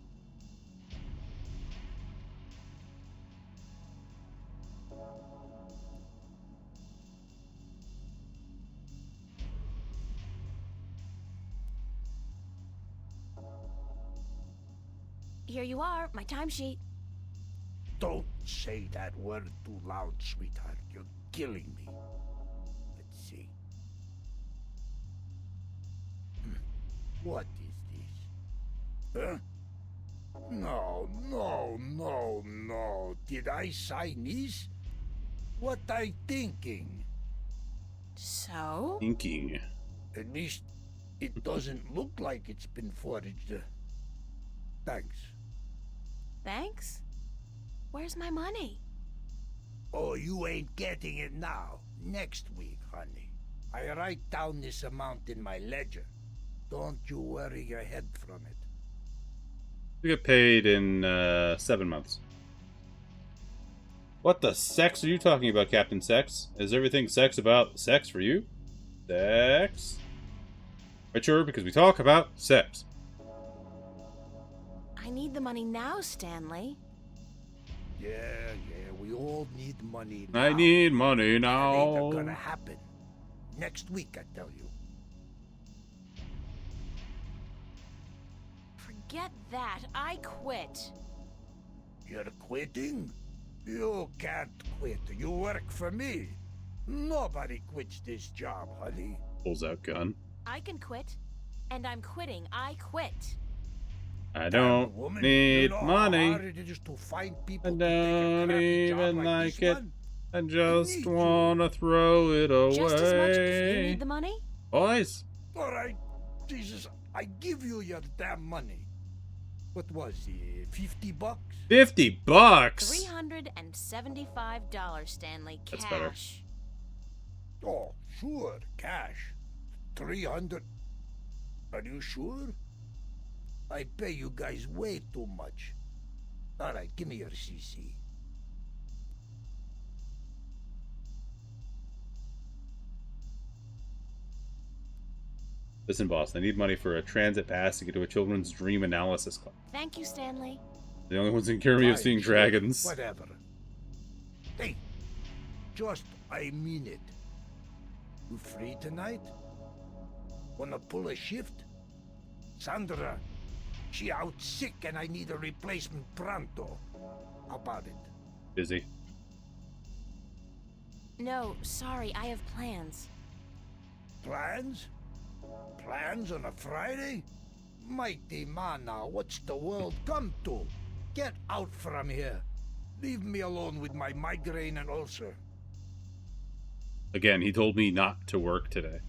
Here you are, my timesheet. Don't say that word too loud, sweetheart. You're killing me. Let's see. What is this? Huh? No, no, no, no. Did I sign this? What I thinking? So? Thinking. At least it doesn't look like it's been forged. Thanks. Thanks? Where's my money? Oh, you ain't getting it now. Next week, honey. I write down this amount in my ledger. Don't you worry your head from it. We get paid in 7 months. What the sex are you talking about, Captain Sex? Is everything sex about sex for you? Sex? Right, sure, because we talk about sex. I need the money now, Stanley. Yeah, we all need money now. I need money That ain't now. gonna happen. Next week, I tell you. Forget that. I quit. You're quitting? You can't quit. You work for me. Nobody quits this job, honey. Pulls out gun. I can quit. And I'm quitting. I quit. I Damn, don't woman, need you know money. How hard it is to find people I to take a don't crappy job even like like this it. one? I need just you. wanna throw it away. Just as much as you need the money? Boys. All right, Jesus, I give you your damn money. What was it, $50? $50? $375, Stanley. Cash. That's better. Oh, sure, cash. 300. Are you sure? I pay you guys way too much. All right, give me your CC. Listen, boss, I need money for a transit pass to get to a children's dream analysis club. Thank you, Stanley. The only ones in cure me of Fine, seeing sure, dragons. Whatever. Hey, just I mean it. You free tonight? Wanna pull a shift? Sandra, she out sick and I need a replacement pronto. How about it? Busy. No, sorry. I have plans. Plans? Plans on a Friday? Mighty mana, what's the world come to? Get out from here. Leave me alone with my migraine and ulcer. Again, he told me not to work today.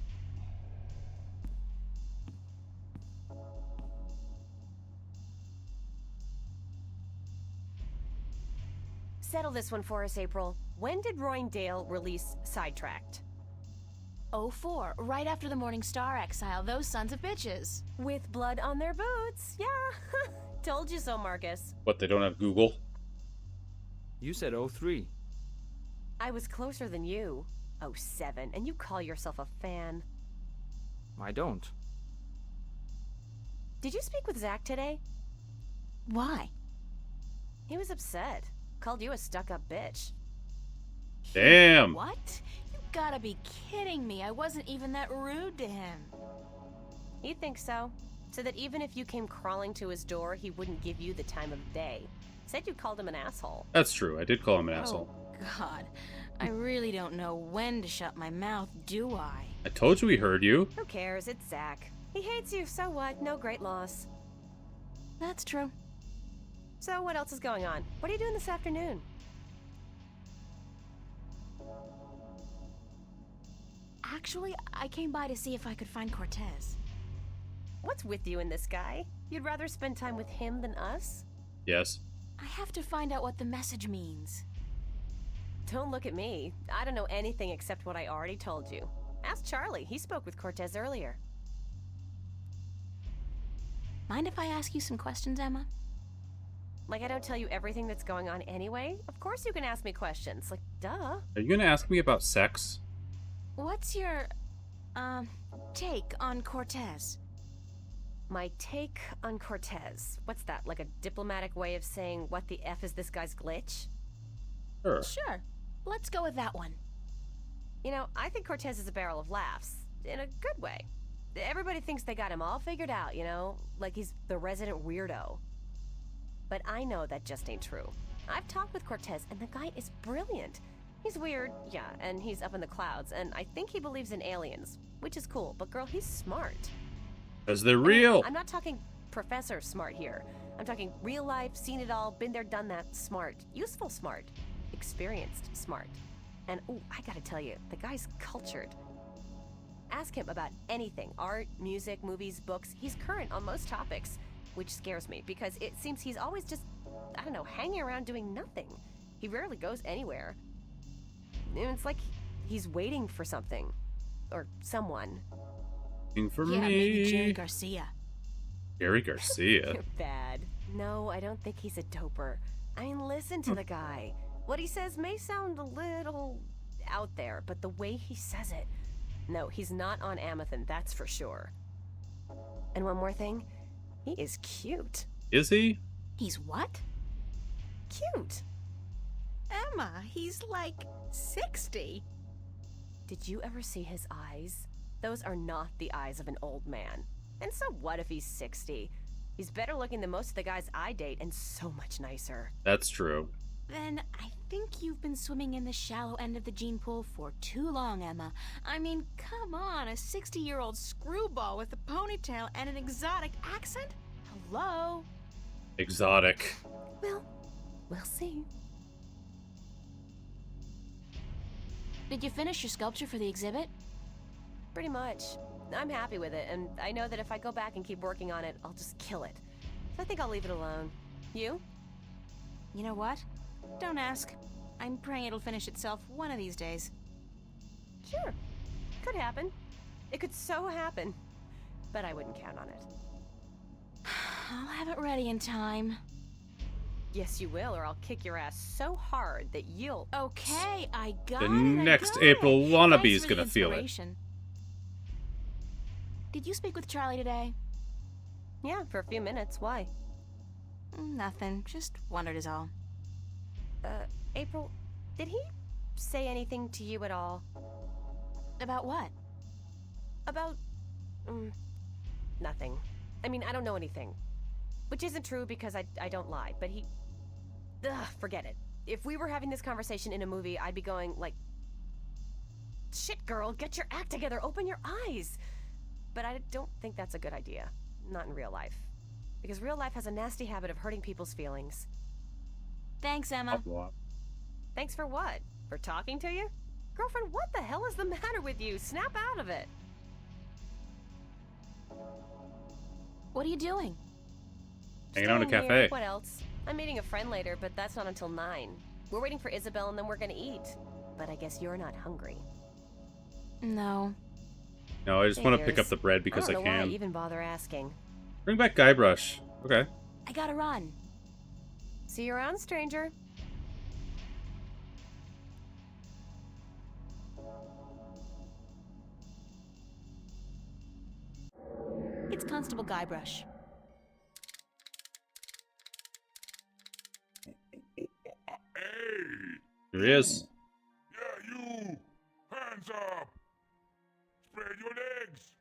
Settle this one for us, April. When did Roindale release Sidetracked? 04, right after the Morning Star exile. Those sons of bitches. With blood on their boots. Yeah. Told you so, Marcus. What, they don't have Google? You said 03. I was closer than you. 07, and you call yourself a fan. I don't. Did you speak with Zach today? Why? He was upset. Called you a stuck-up bitch. Damn. What? You gotta be kidding me. I wasn't even that rude to him. He thinks so. So that even if you came crawling to his door, he wouldn't give you the time of day. Said you called him an asshole. That's true. I did call him an asshole. Oh, God. I really don't know when to shut my mouth, do I? I told you we heard you. Who cares? It's Zach. He hates you, so what? No great loss. That's true. So what else is going on? What are you doing this afternoon? Actually, I came by to see if I could find Cortez. What's with you and this guy? You'd rather spend time with him than us? Yes. I have to find out what the message means. Don't look at me. I don't know anything except what I already told you. Ask Charlie. He spoke with Cortez earlier. Mind if I ask you some questions, Emma? Like I don't tell you everything that's going on anyway? Of course you can ask me questions. Like, duh. Are you gonna ask me about sex? What's your, take on Cortez? My take on Cortez. What's that, like a diplomatic way of saying what the F is this guy's glitch? Sure. Sure. Let's go with that one. You know, I think Cortez is a barrel of laughs. In a good way. Everybody thinks they got him all figured out, you know? Like he's the resident weirdo. But I know that just ain't true. I've talked with Cortez, and the guy is brilliant. He's weird, yeah, and he's up in the clouds, and I think he believes in aliens, which is cool. But girl, he's smart. Because they're real. I'm not talking professor smart here. I'm talking real life, seen it all, been there, done that, smart. Useful smart. Experienced smart. And, ooh, I gotta tell you, the guy's cultured. Ask him about anything, art, music, movies, books. He's current on most topics, which scares me because it seems he's always just, I don't know, hanging around doing nothing. He rarely goes anywhere. And it's like he's waiting for something. Or someone. Waiting for Yeah, me. maybe Jerry Garcia. Jerry Garcia. Bad. No, I don't think he's a doper. I mean, listen to the guy. What he says may sound a little out there, but the way he says it... No, he's not on Amethyst, that's for sure. And one more thing, he is cute. Is he? He's what? Cute. Emma, he's like 60. Did you ever see his eyes? Those are not the eyes of an old man. And so what if he's 60? He's better looking than most of the guys I date and so much nicer. That's true. Then I think you've been swimming in the shallow end of the gene pool for too long, Emma. I mean, come on, a 60-year-old screwball with a ponytail and an exotic accent? Hello? Exotic. Well, we'll see. Did you finish your sculpture for the exhibit? Pretty much. I'm happy with it, and I know that if I go back and keep working on it, I'll just kill it. So I think I'll leave it alone. You? You know what? Don't ask. I'm praying it'll finish itself one of these days. Sure. Could happen. It could so happen. But I wouldn't count on it. I'll have it ready in time. Yes, you will, or I'll kick your ass so hard that you'll... Okay, I got The it. next I got April it. wannabe Thanks is for the gonna feel it. inspiration. Did you speak with Charlie today? Yeah, for a few minutes. Why? Nothing. Just wondered is all. April, did he say anything to you at all? About what? About... nothing. I mean, I don't know anything. Which isn't true because I don't lie, but he... Ugh, forget it. If we were having this conversation in a movie, I'd be going, like... Shit, girl, get your act together, open your eyes! But I don't think that's a good idea. Not in real life. Because real life has a nasty habit of hurting people's feelings. Thanks, Emma. Thanks for what? For talking to you? Girlfriend, what the hell is the matter with you? Snap out of it! What are you doing? Hanging out in a Staying cafe. here. What else? I'm meeting a friend later, but that's not until 9. We're waiting for Isabel and then we're gonna eat. But I guess you're not hungry. No. No, I just want to pick Figures. up the bread because I don't know why I can. even bother asking. Bring back Guybrush. Okay. I gotta run. See you around, stranger. It's Constable Guybrush. Here he is. Yeah, you! Hands up! Spread your legs!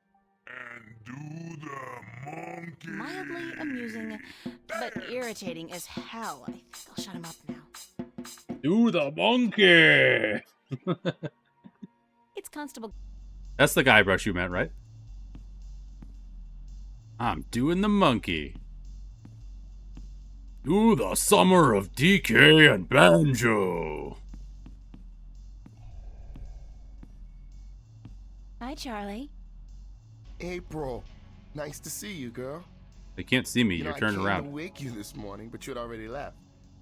And do the monkey! Mildly amusing, but irritating as hell. I think I'll shut him up now. Do the monkey! It's Constable... That's the Guybrush you meant, right? I'm doing the monkey. Do the summer of DK and banjo. Hi, Charlie. April, nice to see you, girl. They can't see me. You know, You're turned I came around. to wake you this morning, but you'd already left.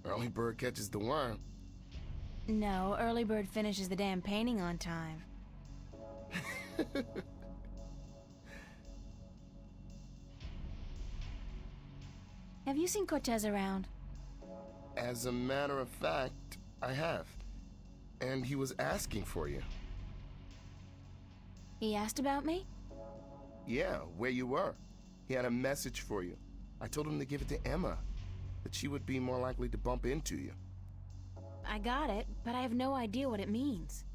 Early bird catches the worm. No, early bird finishes the damn painting on time. Have you seen Cortez around? As a matter of fact, I have. And he was asking for you. He asked about me? Yeah, where you were. He had a message for you. I told him to give it to Emma, that she would be more likely to bump into you. I got it, but I have no idea what it means.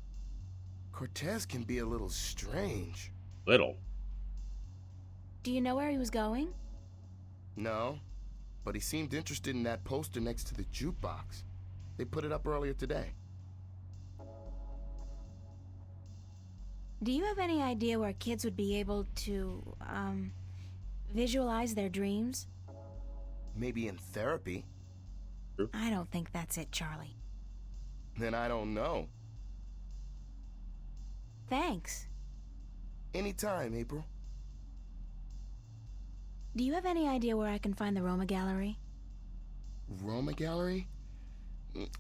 Cortez can be a little strange. Little. Do you know where he was going? No, but he seemed interested in that poster next to the jukebox. They put it up earlier today. Do you have any idea where kids would be able to, visualize their dreams? Maybe in therapy. I don't think that's it, Charlie. Then I don't know. Thanks. Anytime, April. Do you have any idea where I can find the Roma Gallery? Roma Gallery?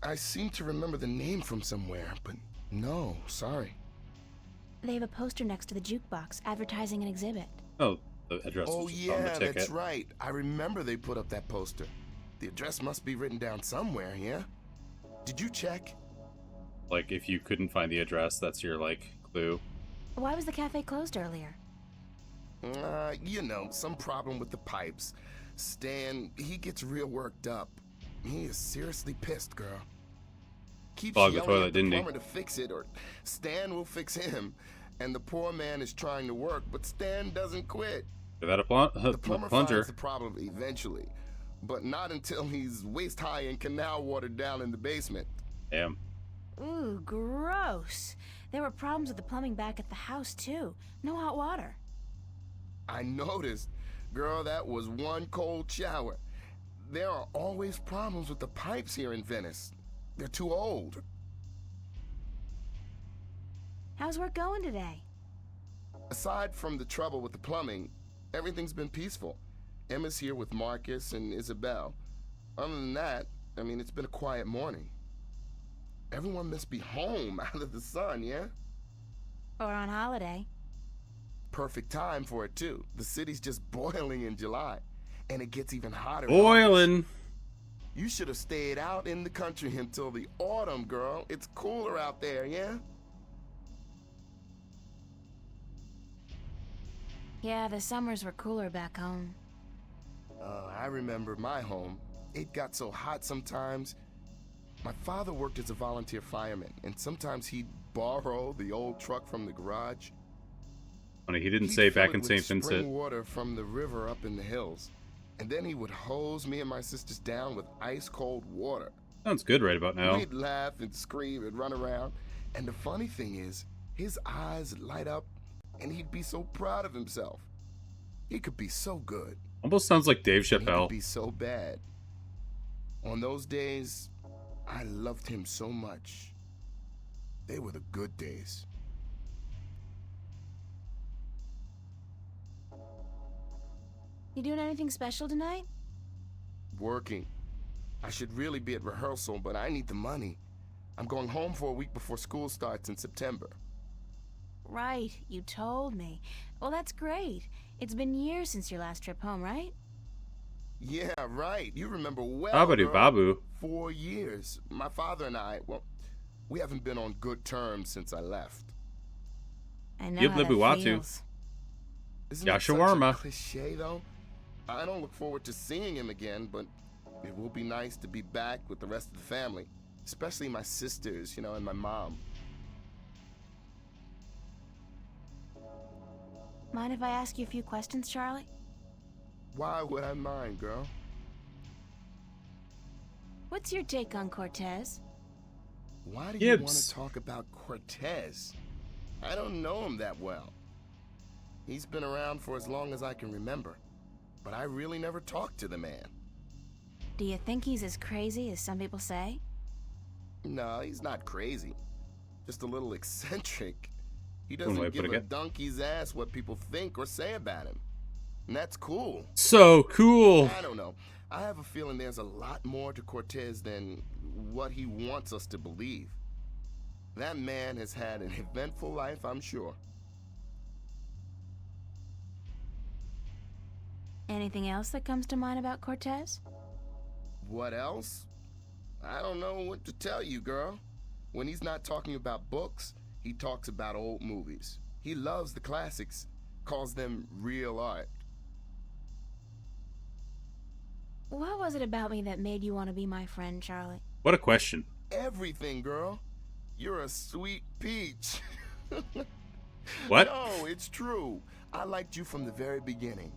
I seem to remember the name from somewhere, but no, sorry. They have a poster next to the jukebox advertising an exhibit. Oh, the address was just on the ticket. That's right. I remember they put up that poster. The address must be written down somewhere, yeah? Did you check? Like, if you couldn't find the address, that's your, like, clue. Why was the cafe closed earlier? You know, some problem with the pipes. Stan, he gets real worked up. He is seriously pissed, girl. Keeps Clogged the yelling toilet, at the didn't he? plumber to fix it, or Stan will fix him. And the poor man is trying to work, but Stan doesn't quit. Is that a The plumber plunger? finds the problem eventually, but not until he's waist high in canal water down in the basement. Damn. Ooh, gross. There were problems with the plumbing back at the house, too. No hot water. I noticed. Girl, that was one cold shower. There are always problems with the pipes here in Venice. They're too old. How's work going today? Aside from the trouble with the plumbing, everything's been peaceful. Emma's here with Marcus and Isabel. Other than that, I mean, it's been a quiet morning. Everyone must be home out of the sun, yeah? Or on holiday. Perfect time for it, too. The city's just boiling in July, and it gets even hotter. Boiling! You should have stayed out in the country until the autumn, girl. It's cooler out there, yeah? Yeah, the summers were cooler back home. I remember my home. It got so hot sometimes. My father worked as a volunteer fireman, and sometimes he'd borrow the old truck from the garage. Funny, he didn't He'd say fill back it in with St. spring Vincent. water from the river up in the hills, and then he would hose me and my sisters down with ice-cold water. Sounds good right about now. We'd laugh and scream and run around, and the funny thing is, his eyes would light up, and he'd be so proud of himself. He could be so good. Almost sounds like Dave and he Chappelle. could be so bad. On those days, I loved him so much. They were the good days. You doing anything special tonight? Working. I should really be at rehearsal, but I need the money. I'm going home for a week before school starts in September. Right, you told me. Well, that's great. It's been years since your last trip home, right? Yeah, right. You remember well. Babadoo girl. babu. 4 years. My father and I, well, we haven't been on good terms since I left. I know Yib how that Libuatu. feels. Isn't that such a Yashawarma. cliche, though? I don't look forward to seeing him again, but it will be nice to be back with the rest of the family, especially my sisters, you know, and my mom. Mind if I ask you a few questions, Charlie? Why would I mind, girl? What's your take on Cortez? Why do you want Gibbs. to talk about Cortez? I don't know him that well. He's been around for as long as I can remember, but I really never talked to the man. Do you think he's as crazy as some people say? No, he's not crazy. Just a little eccentric. He One way doesn't to put give it a again. donkey's ass what people think or say about him. And that's cool. So cool. I don't know. I have a feeling there's a lot more to Cortez than what he wants us to believe. That man has had an eventful life, I'm sure. Anything else that comes to mind about Cortez? What else? I don't know what to tell you, girl. When he's not talking about books, he talks about old movies. He loves the classics, calls them real art. What was it about me that made you want to be my friend, Charlie? What a question. Everything, girl. You're a sweet peach. What? No, it's true. I liked you from the very beginning.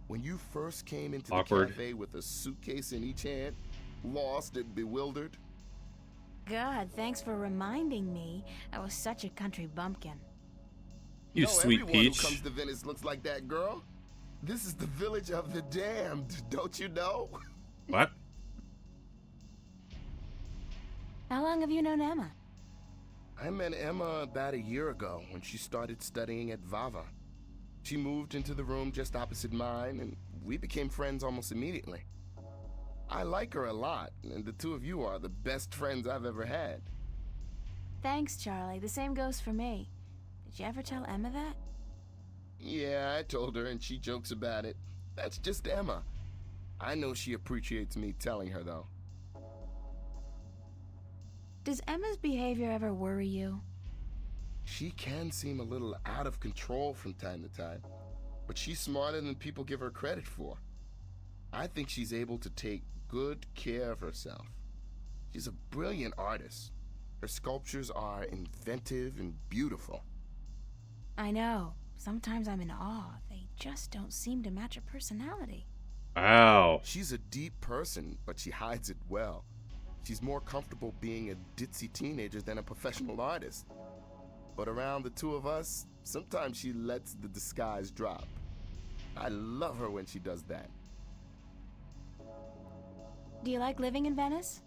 When you first came into Awkward. the cafe with a suitcase in each hand, lost and bewildered. God, thanks for reminding me. I was such a country bumpkin. You No, sweet everyone peach. who comes to Venice looks like that, girl. This is the village of the damned, don't you know? What? How long have you known Emma? I met Emma about a year ago when she started studying at Vava. She moved into the room just opposite mine, and we became friends almost immediately. I like her a lot, and the two of you are the best friends I've ever had. Thanks, Charlie. The same goes for me. Did you ever tell Emma that? Yeah, I told her, and she jokes about it. That's just Emma. I know she appreciates me telling her, though. Does Emma's behavior ever worry you? She can seem a little out of control from time to time, but she's smarter than people give her credit for. I think she's able to take good care of herself. She's a brilliant artist. Her sculptures are inventive and beautiful. I know. Sometimes I'm in awe. They just don't seem to match her personality. Wow. She's a deep person, but she hides it well. She's more comfortable being a ditzy teenager than a professional artist. But around the two of us, sometimes she lets the disguise drop. I love her when she does that. Do you like living in Venice?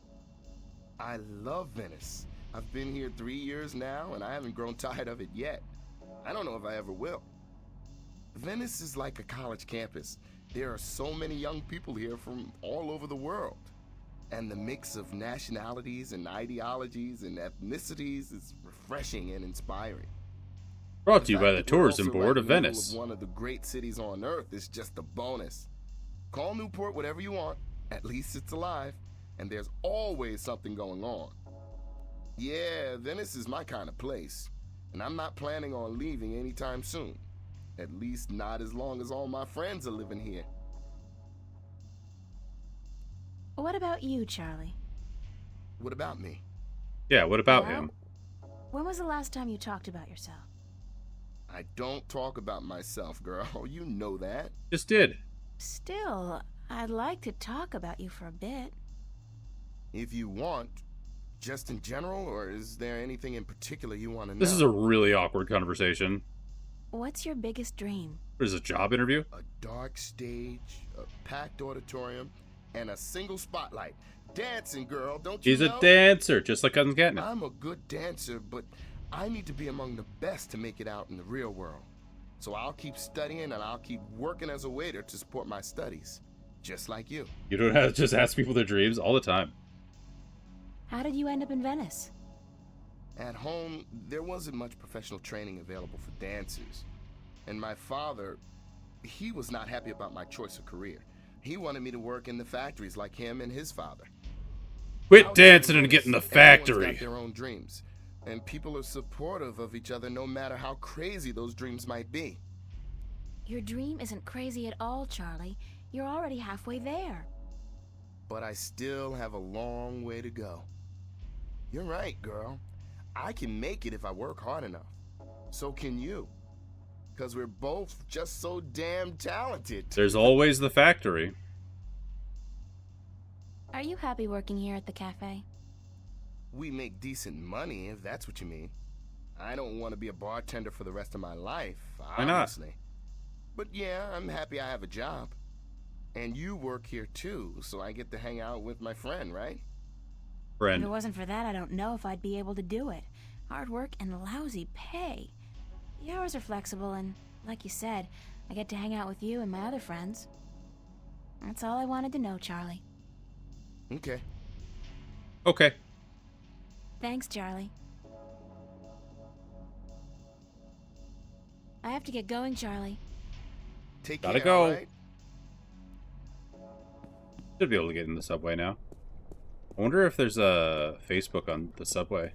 I love Venice. I've been here 3 years now, and I haven't grown tired of it yet. I don't know if I ever will. Venice is like a college campus. There are so many young people here from all over the world. And the mix of nationalities and ideologies and ethnicities is refreshing and inspiring. Brought to you by the We're Tourism also Board right of in the middle Venice. Of one of the great cities on earth is just a bonus. Call Newport whatever you want. At least it's alive. And there's always something going on. Yeah, Venice is my kind of place. And I'm not planning on leaving anytime soon. At least not as long as all my friends are living here. What about you, Charlie? What about me? Yeah, what about Well, him? When was the last time you talked about yourself? I don't talk about myself, girl. You know that. Just did. Still, I'd like to talk about you for a bit. If you want, just in general, or is there anything in particular you want to know? This is a really awkward conversation. What's your biggest dream? What is a job interview? A dark stage, a packed auditorium, and a single spotlight. Dancing, girl, don't you He's know? a dancer, just like Cousin Catnip. I'm a good dancer, but I need to be among the best to make it out in the real world. So I'll keep studying and I'll keep working as a waiter to support my studies. Just like you. You don't have to just ask people their dreams all the time. How did you end up in Venice? At home, there wasn't much professional training available for dancers. And my father, he was not happy about my choice of career. He wanted me to work in the factories like him and his father. Quit dancing and get in the Everyone's factory. got their own dreams. And people are supportive of each other no matter how crazy those dreams might be. Your dream isn't crazy at all, Charlie. You're already halfway there. But I still have a long way to go. You're right, girl. I can make it if I work hard enough. So can you. Because we're both just so damn talented. There's always the factory. Are you happy working here at the cafe? We make decent money, if that's what you mean. I don't want to be a bartender for the rest of my life, Why not? obviously. But yeah, I'm happy I have a job. And you work here too, so I get to hang out with my friend, right? If it wasn't for that, I don't know if I'd be able to do it. Hard work and lousy pay. The hours are flexible, and like you said, I get to hang out with you and my other friends. That's all I wanted to know, Charlie. Okay. Okay. Thanks, Charlie. I have to get going, Charlie. Take Gotta care, go. alright? Should be able to get in the subway now. I wonder if there's a Facebook on the subway.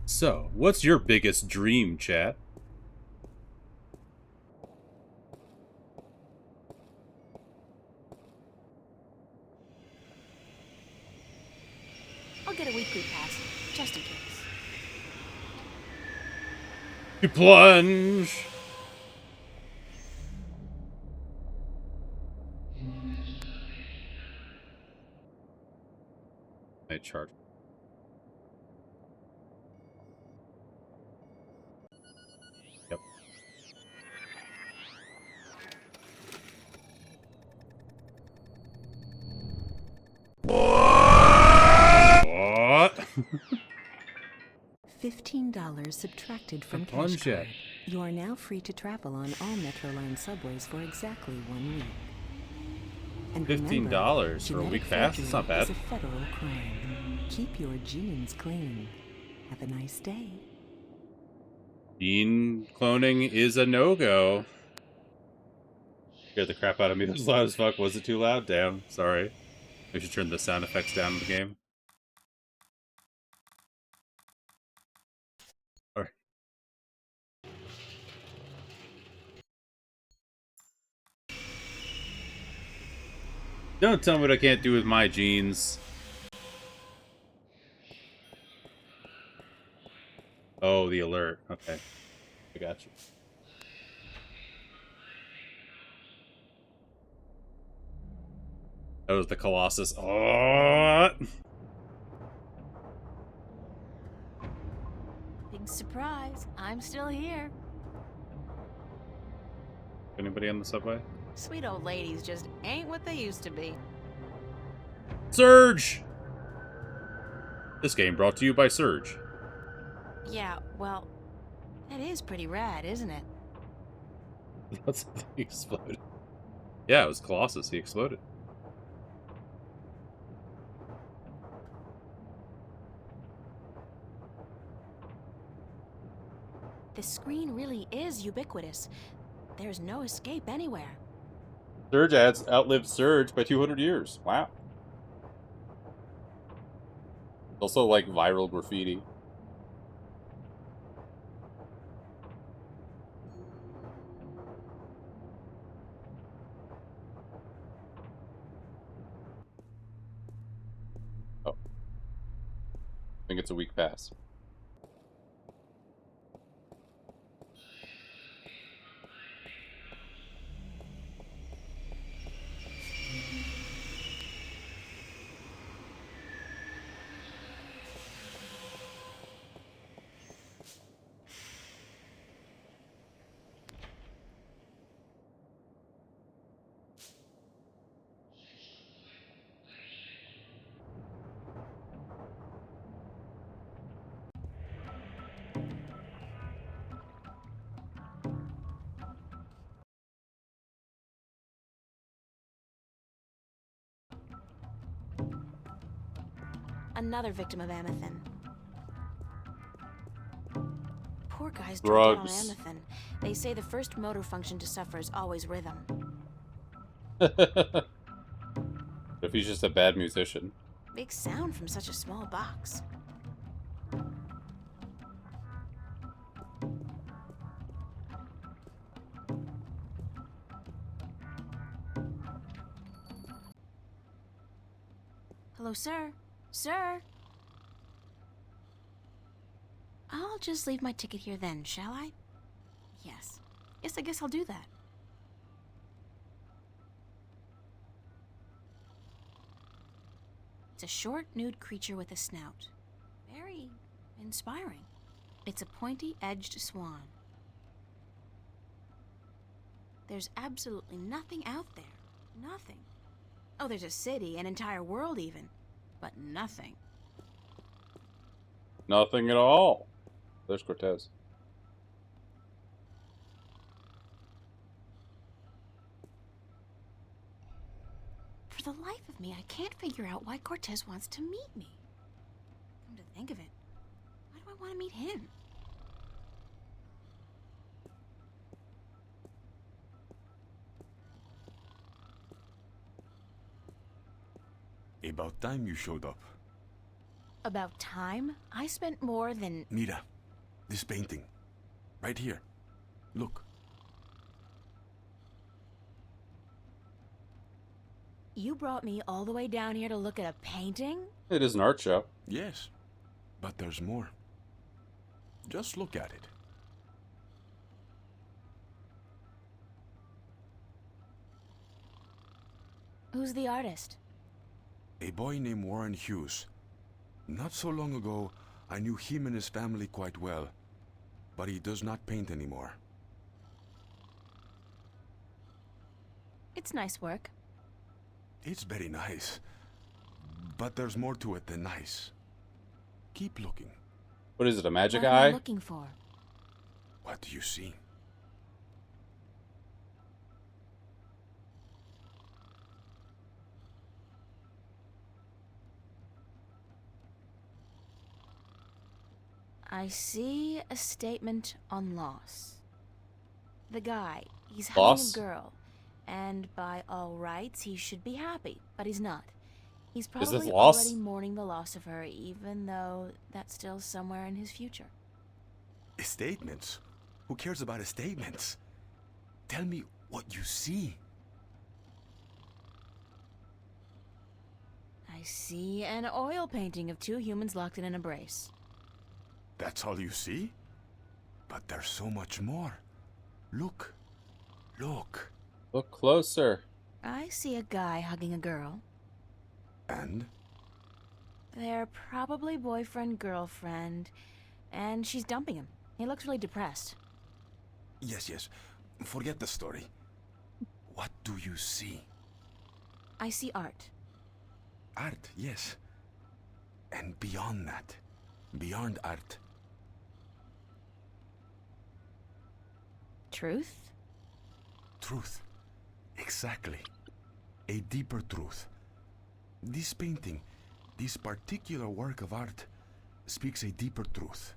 So, what's your biggest dream, chat? I'll get a weekly pass, just in case. You plunge. I charge. Yep. What? $15 subtracted from cash plunge card. it. You are now free to travel on all Metroline subways for exactly 1 week. And $15 for a week pass? That's not bad. It's a federal crime. Keep your jeans clean. Have a nice day. Gene cloning is a no-go. Scared the crap out of me. That was loud as fuck. Was it too loud? Damn. Sorry. I should turn the sound effects down in the game. Alright. Don't tell me what I can't do with my jeans. Oh, the alert. Okay. I got you. That was the Colossus. Oh! Big surprise. I'm still here. Anybody on the subway? Sweet old ladies just ain't what they used to be. Surge! This game brought to you by Surge. Yeah, well, that is pretty rad, isn't it? That's he exploded. Yeah, it was Colossus. He exploded. The screen really is ubiquitous. There's no escape anywhere. Surge ads outlived Surge by 200 years. Wow. Also, like, viral graffiti. Oh. I think it's a week pass. Another victim of Amethyst. Poor guys Drugs. drugged on Amethyst. They say the first motor function to suffer is always rhythm. If he's just a bad musician. Big sound from such a small box. Hello, sir? Sir? I'll just leave my ticket here then, shall I? Yes. Yes, I guess I'll do that. It's a short, nude creature with a snout. Very inspiring. It's a pointy-edged swan. There's absolutely nothing out there. Nothing. Oh, there's a city, an entire world even. But nothing. Nothing at all. There's Cortez. For the life of me, I can't figure out why Cortez wants to meet me. Come to think of it, why do I want to meet him? About time you showed up. About time? I spent more than... Mira, this painting. Right here. Look. You brought me all the way down here to look at a painting? It is an art show. Yes, but there's more. Just look at it. Who's the artist? A boy named Warren Hughes. Not so long ago, I knew him and his family quite well, but he does not paint anymore. It's nice work. It's very nice, but there's more to it than nice. Keep looking. What is it, a magic What am eye? I looking for? What do you see? I see a statement on loss. The guy, he's Loss? having a girl, and by all rights, he should be happy, but he's not. He's this probably loss? already mourning the loss of her, even though that's still somewhere in his future. Statements? Who cares about statements? Tell me what you see. I see an oil painting of two humans locked in an embrace. That's all you see? But there's so much more. Look. Look. Look closer. I see a guy hugging a girl. And? They're probably boyfriend-girlfriend, and she's dumping him. He looks really depressed. Yes. Forget the story. What do you see? I see art. Art, yes. And beyond that. Beyond art. Truth? Truth. Exactly. A deeper truth. This painting, this particular work of art, speaks a deeper truth.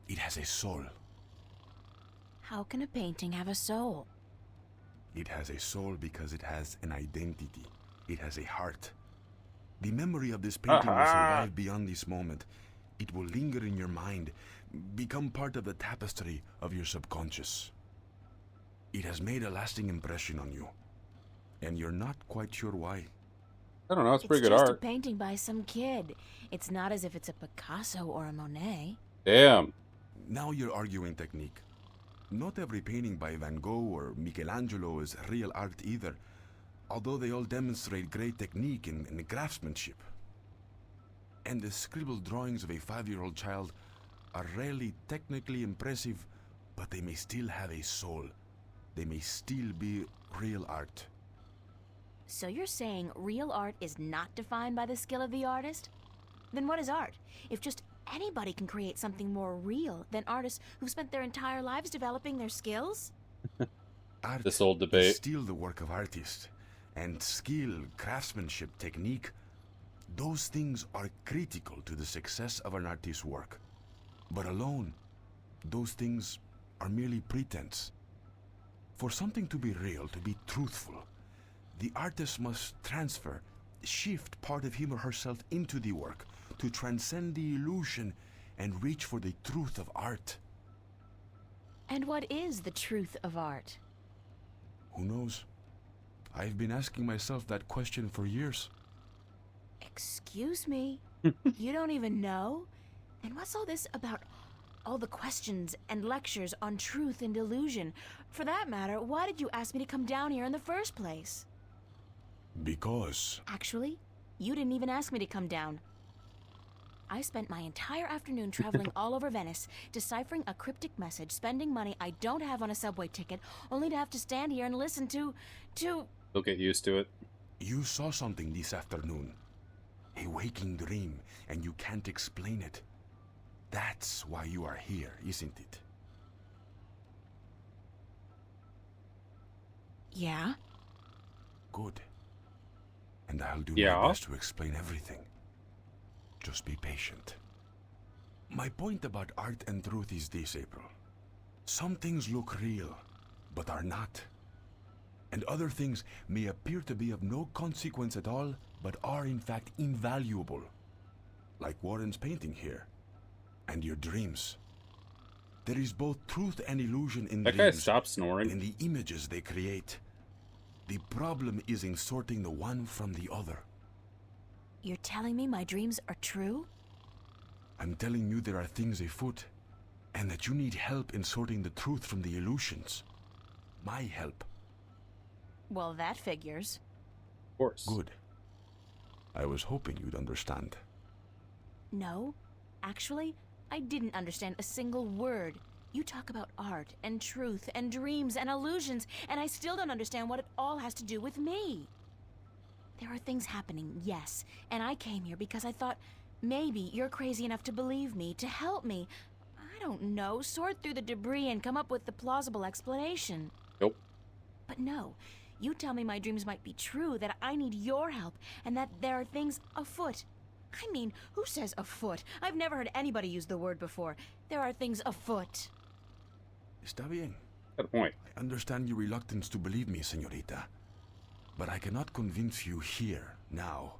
It has a soul. How can a painting have a soul? It has a soul because it has an identity. It has a heart. The memory of this painting will survive beyond this moment. It will linger in your mind, become part of the tapestry of your subconscious. It has made a lasting impression on you, and you're not quite sure why. I don't know, it's pretty good It's just art. a painting by some kid. It's not as if it's a Picasso or a Monet. Damn. Now you're arguing technique. Not every painting by Van Gogh or Michelangelo is real art either, although they all demonstrate great technique and craftsmanship. And the scribbled drawings of a 5-year-old child are rarely technically impressive, but they may still have a soul. They may still be real art. So you're saying real art is not defined by the skill of the artist? Then what is art? If just anybody can create something more real than artists who spent their entire lives developing their skills? Art this old debate is still the work of artists, and skill, craftsmanship, technique, those things are critical to the success of an artist's work. But alone, those things are merely pretense. For something to be real, to be truthful, the artist must shift part of him or herself into the work to transcend the illusion and reach for the truth of art. And what is the truth of art? Who knows? I've been asking myself that question for years. Excuse me? You don't even know? Then what's all this about all the questions and lectures on truth and illusion? For that matter, why did you ask me to come down here in the first place? Because... Actually, you didn't even ask me to come down. I spent my entire afternoon traveling all over Venice, deciphering a cryptic message, spending money I don't have on a subway ticket, only to have to stand here and listen to... You'll get used to it. You saw something this afternoon. A waking dream, and you can't explain it. That's why you are here, isn't it? Yeah? Good. And I'll do my best to explain everything. Just be patient. My point about art and truth is this, April. Some things look real, but are not. And other things may appear to be of no consequence at all, but are in fact invaluable. Like Warren's painting here. And your dreams. There is both truth and illusion in that dreams. guy stopped snoring. In the images they create. The problem is in sorting the one from the other. You're telling me my dreams are true? I'm telling you there are things afoot, and that you need help in sorting the truth from the illusions. My help. Well, that figures. Of course. Good. I was hoping you'd understand. No, actually, I didn't understand a single word. You talk about art and truth and dreams and illusions, and I still don't understand what it all has to do with me. There are things happening, yes, and I came here because I thought maybe you're crazy enough to believe me, to help me. I don't know, sort through the debris and come up with the plausible explanation. Nope. But no, you tell me my dreams might be true, that I need your help, and that there are things afoot. I mean, who says afoot? I've never heard anybody use the word before. There are things afoot. Está bien. Good point. I understand your reluctance to believe me, señorita. But I cannot convince you here, now.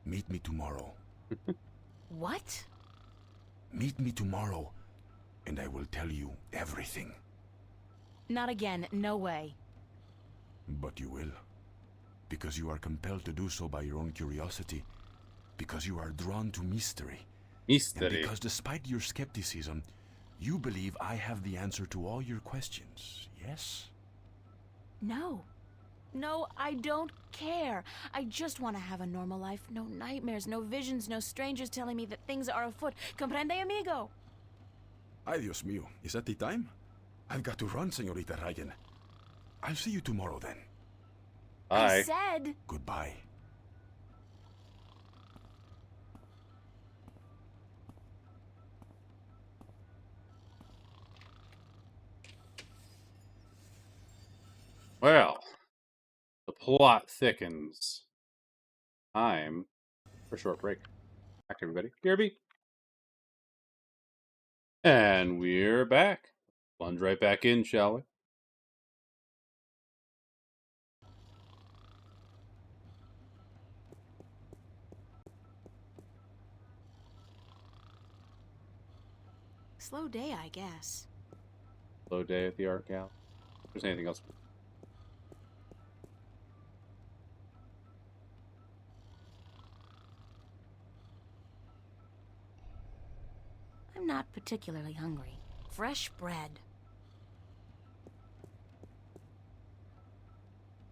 Meet me tomorrow. What? Meet me tomorrow, and I will tell you everything. Not again, no way. But you will. Because you are compelled to do so by your own curiosity. Because you are drawn to mystery. Mystery. And because despite your skepticism, you believe I have the answer to all your questions, yes? No. No, I don't care. I just want to have a normal life. No nightmares, no visions, no strangers telling me that things are afoot. Comprende, amigo? Ay, Dios mío. Is that the time? I've got to run, señorita Ryan. I'll see you tomorrow then. Bye. I said... Goodbye. Well, the plot thickens. Time for a short break. Back, everybody. Kirby. And we're back. Plunge right back in, shall we? Slow day, I guess. Slow day at the art gal. If there's anything else. I'm not particularly hungry. Fresh bread.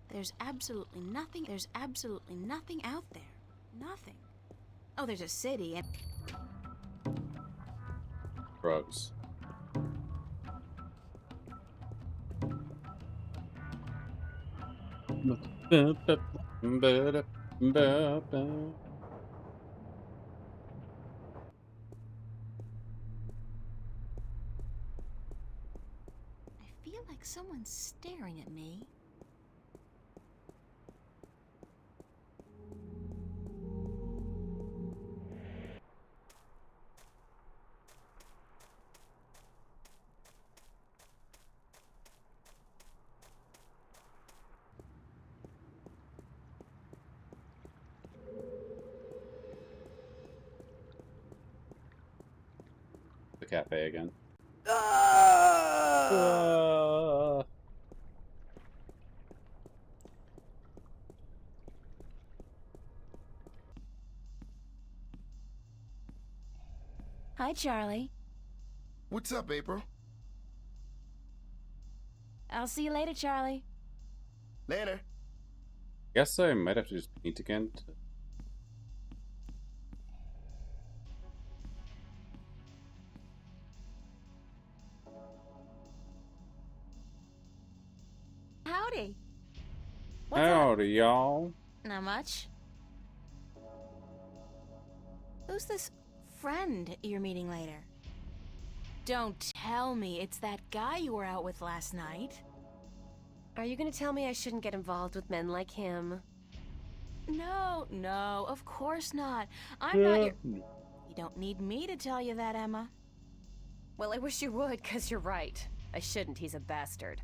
There's absolutely nothing out there. Nothing. Oh, there's a city and... Drugs. I feel like someone's staring at me. The cafe again. Hi, Charlie. What's up, April? I'll see you later, Charlie. Later. Guess I might have to just paint again. Howdy. What's Howdy, y'all. Not much. Who's this friend you're meeting later? Don't tell me it's that guy you were out with last night. Are you gonna tell me I shouldn't get involved with men like him? No, of course not. I'm not your... You don't need me to tell you that, Emma. Well, I wish you would, 'cause you're right. I shouldn't, he's a bastard.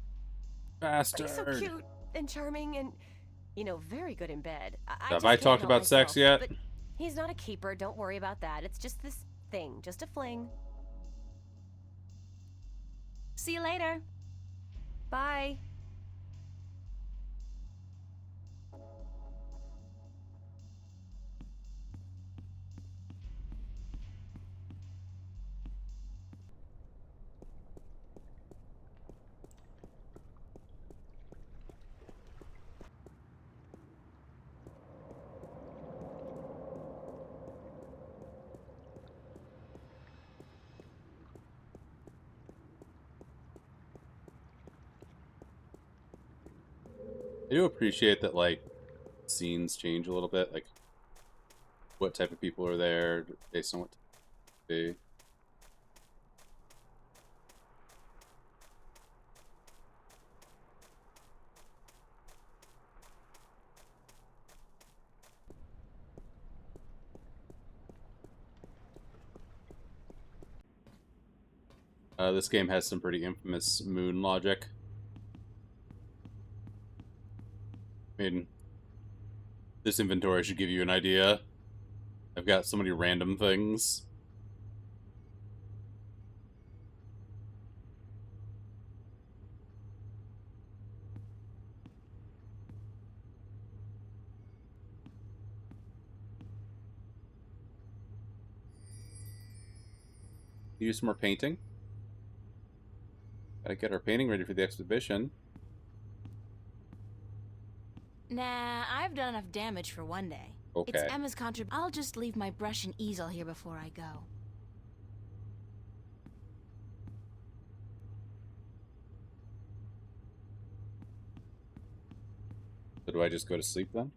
Bastard. But he's so cute and charming and, you know, very good in bed. Have I talked about sex yet? But he's not a keeper, don't worry about that. It's just this thing, just a fling. See you later. Bye. do appreciate that, like, scenes change a little bit, like what type of people are there based on what they. This game has some pretty infamous moon logic. I mean, this inventory should give you an idea. I've got so many random things. Use some more painting. Gotta get our painting ready for the exhibition. Nah, I've done enough damage for one day. Okay. It's Emma's I'll just leave my brush and easel here before I go. So do I just go to sleep then?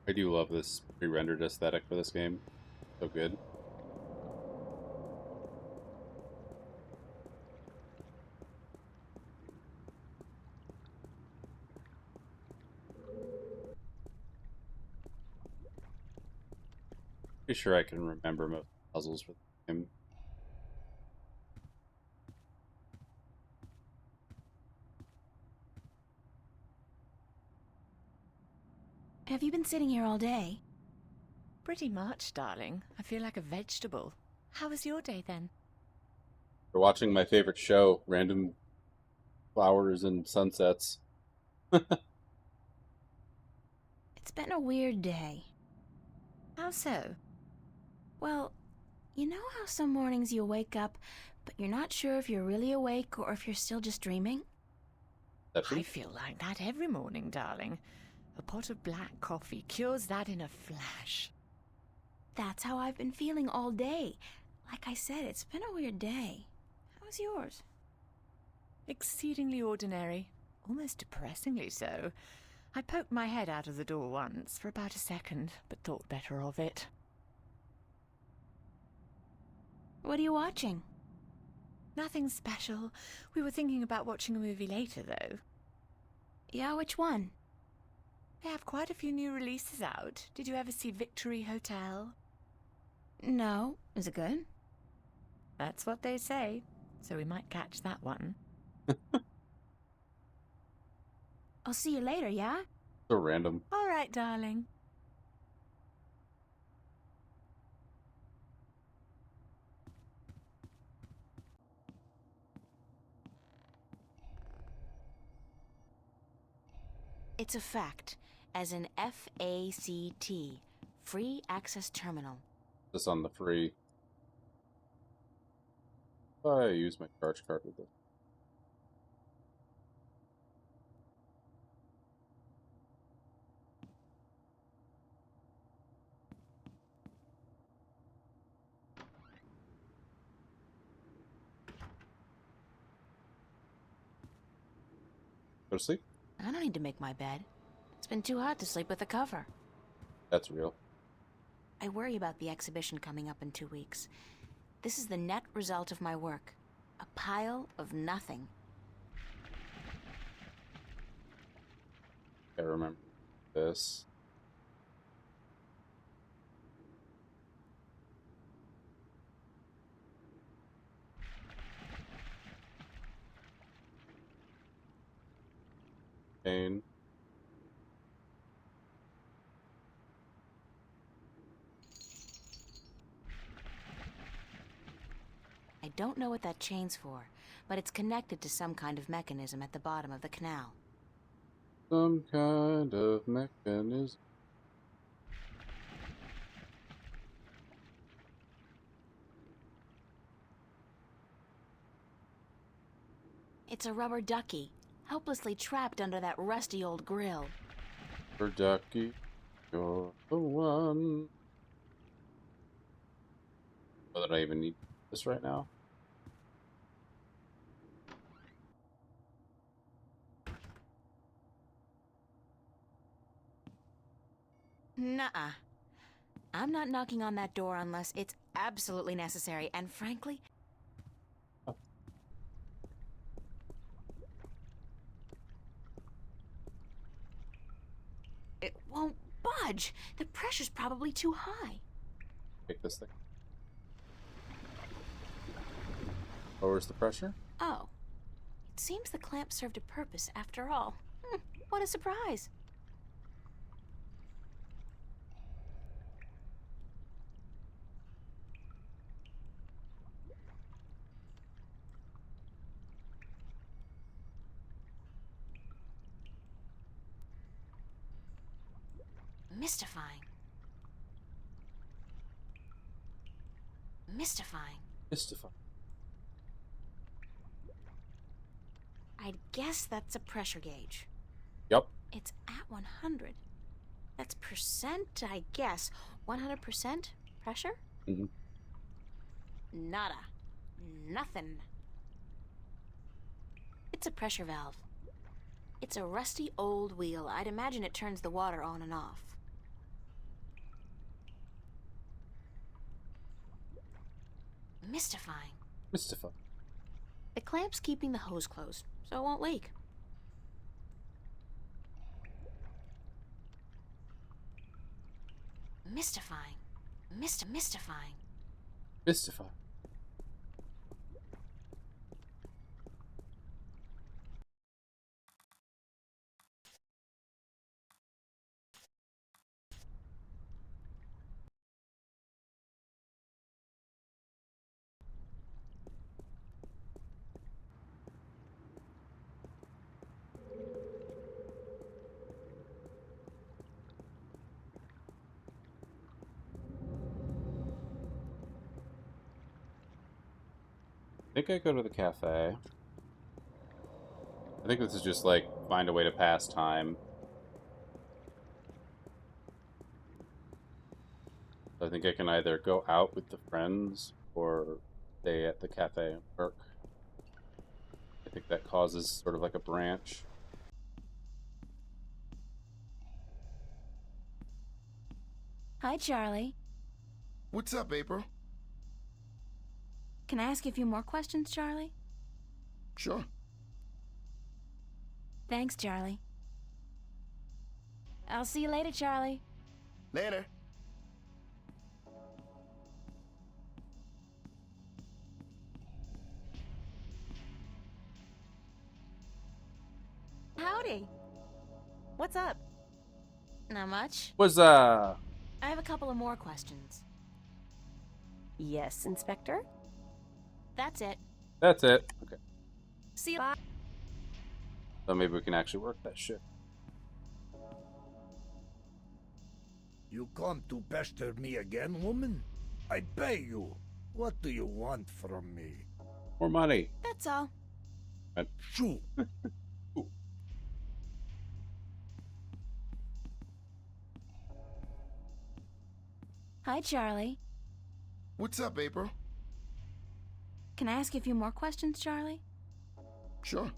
I do love this pre-rendered aesthetic for this game. So good. Pretty sure I can remember most puzzles for the game. Have you been sitting here all day? Pretty much, darling. I feel like a vegetable. How was your day then? For watching my favorite show, Random Flowers and Sunsets. It's been a weird day. How so? Well, you know how some mornings you wake up, but you're not sure if you're really awake or if you're still just dreaming? I feel like that every morning, darling. A pot of black coffee cures that in a flash. That's how I've been feeling all day. Like I said, it's been a weird day. How's yours? Exceedingly ordinary. Almost depressingly so. I poked my head out of the door once for about a second, but thought better of it. What are you watching? Nothing special. We were thinking about watching a movie later, though. Yeah, which one? They have quite a few new releases out. Did you ever see Victory Hotel? No. Is it good? That's what they say. So we might catch that one. I'll see you later, yeah? So random. All right, darling. It's a fact, as in F-A-C-T, Free Access Terminal. Just on the free. I use my charge card with it. Go to sleep? I don't need to make my bed. It's been too hot to sleep with a cover. That's real. I worry about the exhibition coming up in 2 weeks. This is the net result of my work. A pile of nothing. I remember this. Pain. I don't know what that chain's for, but it's connected to some kind of mechanism at the bottom of the canal. Some kind of mechanism. It's a rubber ducky, helplessly trapped under that rusty old grill. Rubber ducky, you're the one. Whether I even need this right now? Nuh-uh. I'm not knocking on that door unless it's absolutely necessary, and frankly... It won't budge. The pressure's probably too high. Pick this thing. Lowers the pressure? Oh. It seems the clamp served a purpose after all. What a surprise. Mystifying. Mystifying. Mystifying. I'd guess that's a pressure gauge. Yep. It's at 100. That's percent, I guess. 100% pressure? Mm-hmm. Nada. Nothing. It's a pressure valve. It's a rusty old wheel. I'd imagine it turns the water on and off. Mystifying. Mystifying. The clamp's keeping the hose closed, so it won't leak. Mystifying. Mystifying. Mystifying. I think I go to the cafe. I think this is just like find a way to pass time. I think I can either go out with the friends or stay at the cafe and work. I think that causes sort of like a branch. Hi, Charlie. What's up, April? Can I ask you a few more questions, Charlie? Sure. Thanks, Charlie. I'll see you later, Charlie. Later. Howdy. What's up? Not much. What's I have a couple of more questions. Yes, Inspector? That's it. That's it. Okay. See you. Bye. So maybe we can actually work that shit. You come to pester me again, woman? I pay you. What do you want from me? More money. That's all. Shoo. Hi, Charlie. What's up, April? Can I ask you a few more questions, Charlie? Sure.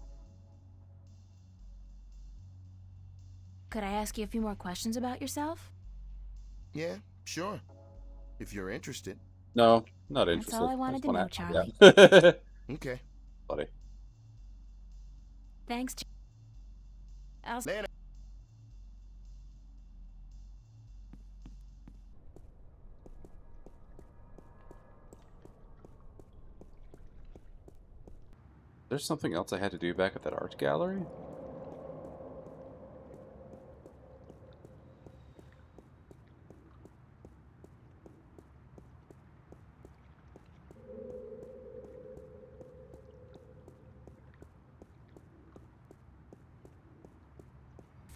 Could I ask you a few more questions about yourself? Yeah, sure. If you're interested. No, not interested. That's all I wanted to know, Charlie. Yeah. Okay. Buddy. Thanks. I'll Later. There's something else I had to do back at that art gallery?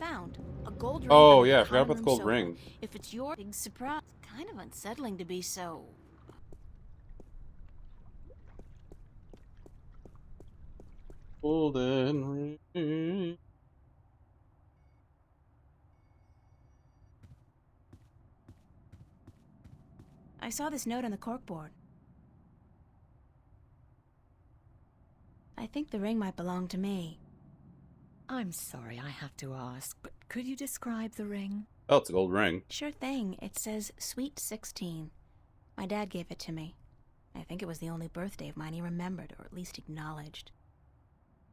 found. A gold ring. Oh, under yeah, the I forgot about common the gold sofa. ring. If it's your big surprise, kind of unsettling to be so. Golden ring. I saw this note on the corkboard. I think the ring might belong to me. I'm sorry I have to ask, but could you describe the ring? Oh, it's a gold ring. Sure thing. It says Sweet 16. My dad gave it to me. I think it was the only birthday of mine he remembered, or at least acknowledged.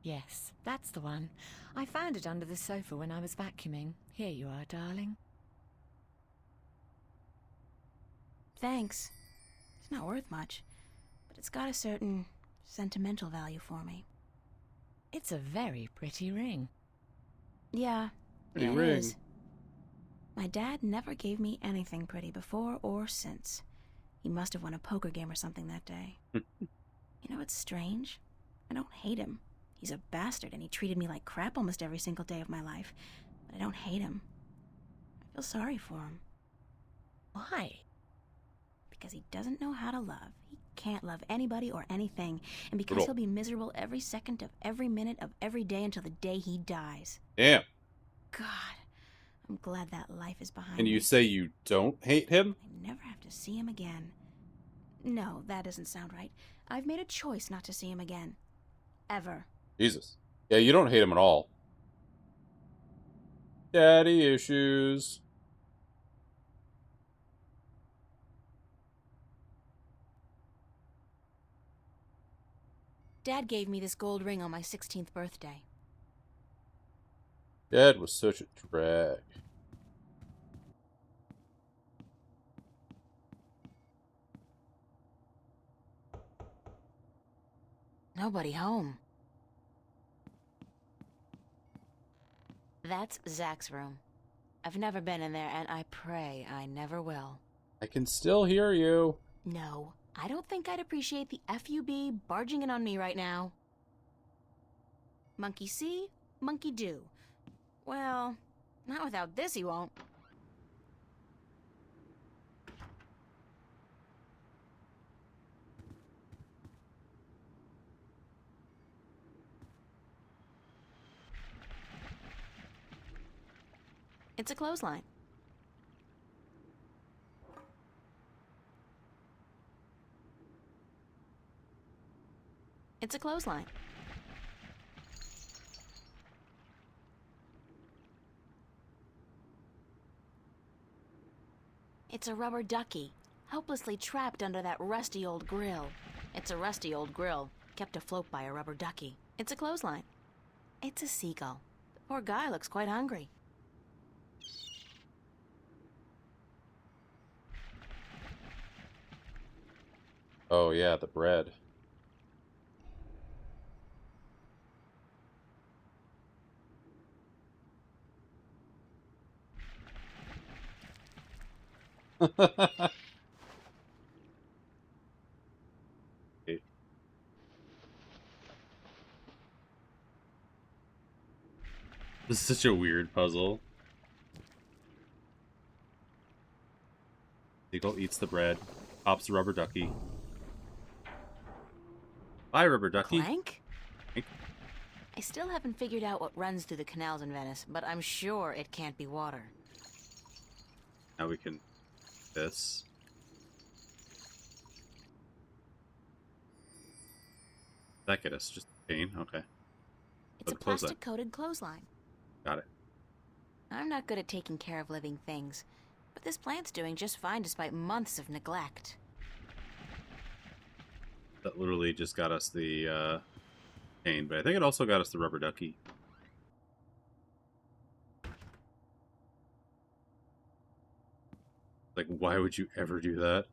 Yes, that's the one. I found it under the sofa when I was vacuuming. Here you are, darling. Thanks. It's not worth much, but it's got a certain sentimental value for me. It's a very pretty ring. Yeah, Pretty it ring. is. My dad never gave me anything pretty before or since. He must have won a poker game or something that day. You know what's strange? I don't hate him. He's a bastard and he treated me like crap almost every single day of my life. But I don't hate him. I feel sorry for him. Why? Because he doesn't know how to love. He can't love anybody or anything. And because Brutal. he'll be miserable every second of every minute of every day until the day he dies. Damn. God, I'm glad that life is behind And me. you say you don't hate him? I never have to see him again. No, that doesn't sound right. I've made a choice not to see him again. Ever. Jesus. Yeah, you don't hate him at all. Daddy issues. Dad gave me this gold ring on my 16th birthday. Dad was such a drag. Nobody home. That's Zach's room. I've never been in there, and I pray I never will. I can still hear you. No, I don't think I'd appreciate the FUB barging in on me right now. Monkey see, monkey do. Well, not without this he won't. It's a clothesline. It's a clothesline. It's a rubber ducky, helplessly trapped under that rusty old grill. It's a rusty old grill, kept afloat by a rubber ducky. It's a clothesline. It's a seagull. The poor guy looks quite hungry. Oh, yeah, the bread. This is such a weird puzzle. Eagle eats the bread, pops the rubber ducky. Bye, rubber ducky. Clank? I still haven't figured out what runs through the canals in Venice, but I'm sure it can't be water. Now we can... this. That get us just pain? Okay. It's a But clothesline. plastic-coated clothesline. Got it. I'm not good at taking care of living things, but this plant's doing just fine despite months of neglect. That literally just got us the pain, but I think it also got us the rubber ducky. Like, why would you ever do that?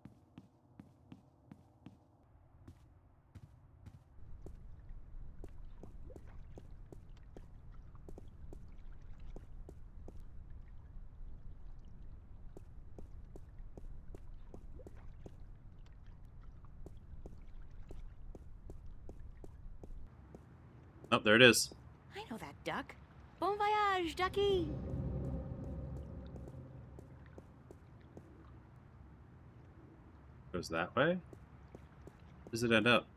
Oh, there it is. I know that duck. Bon voyage, ducky! goes that way? Where does it end up?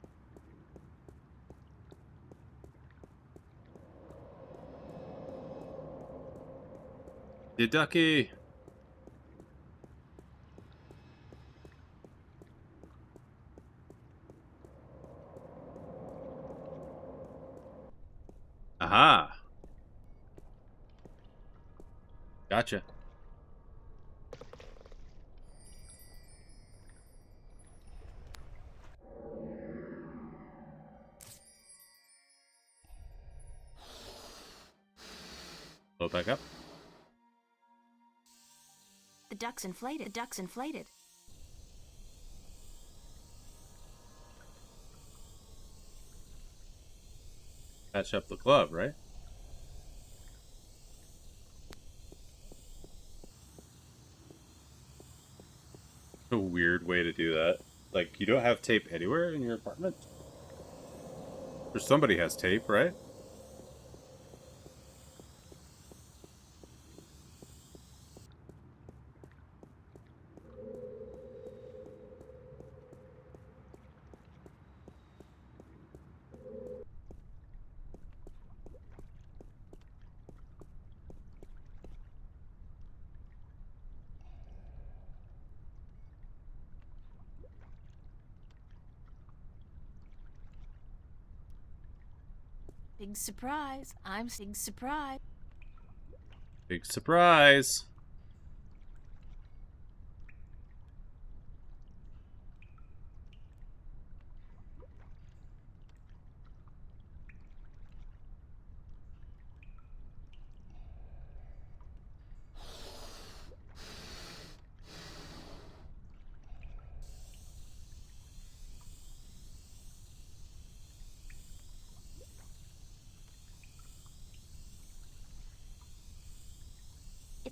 The ducky! Aha! Gotcha. Load back up. The duck's inflated. The duck's inflated. Patch up the glove, right? A weird way to do that. Like, you don't have tape anywhere in your apartment? Or somebody has tape, right? Big surprise. I'm big surprise. Big surprise!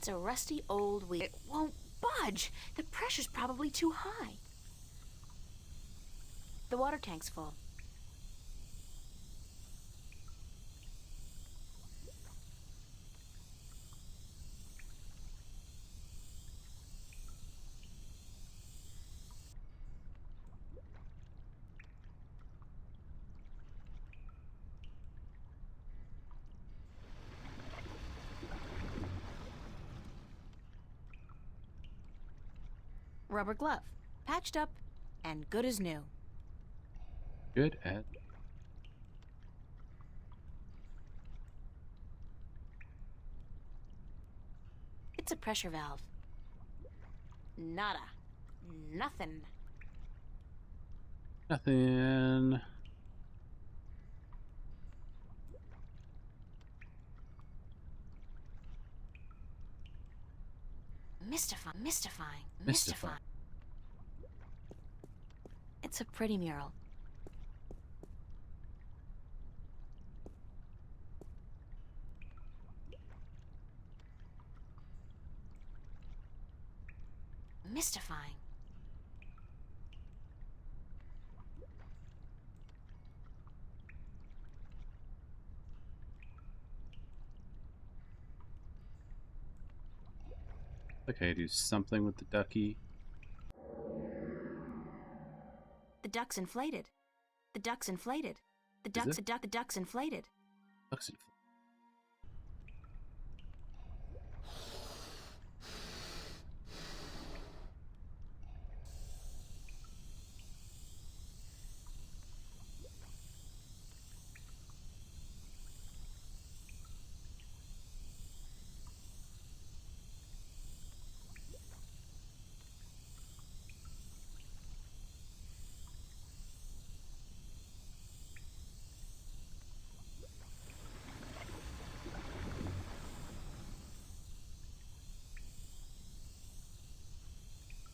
It's a rusty old wheel. It won't budge. The pressure's probably too high. The water tank's full. Rubber glove. Patched up and good as new. Good at... It's a pressure valve. Nada. Nothing. Nothing. Mystifying. It's a pretty mural. Mystifying. Okay, do something with the ducky. The duck's inflated. The duck's inflated. The Is duck's it? a duck. The duck's inflated. Duck's inflated.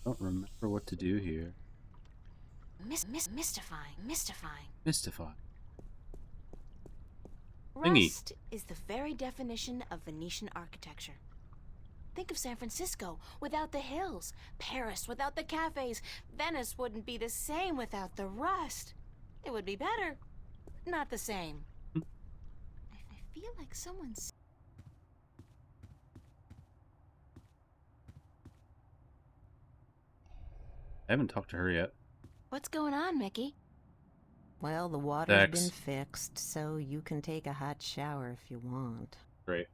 Don't remember what to do here. Mystifying. Mystify. Rust is the very definition of Venetian architecture. Think of San Francisco without the hills, Paris without the cafes. Venice wouldn't be the same without the rust. It would be better, not the same. I feel like someone's... I haven't talked to her yet. What's going on, Mickey? Well, the water's been fixed, so you can take a hot shower if you want. Great.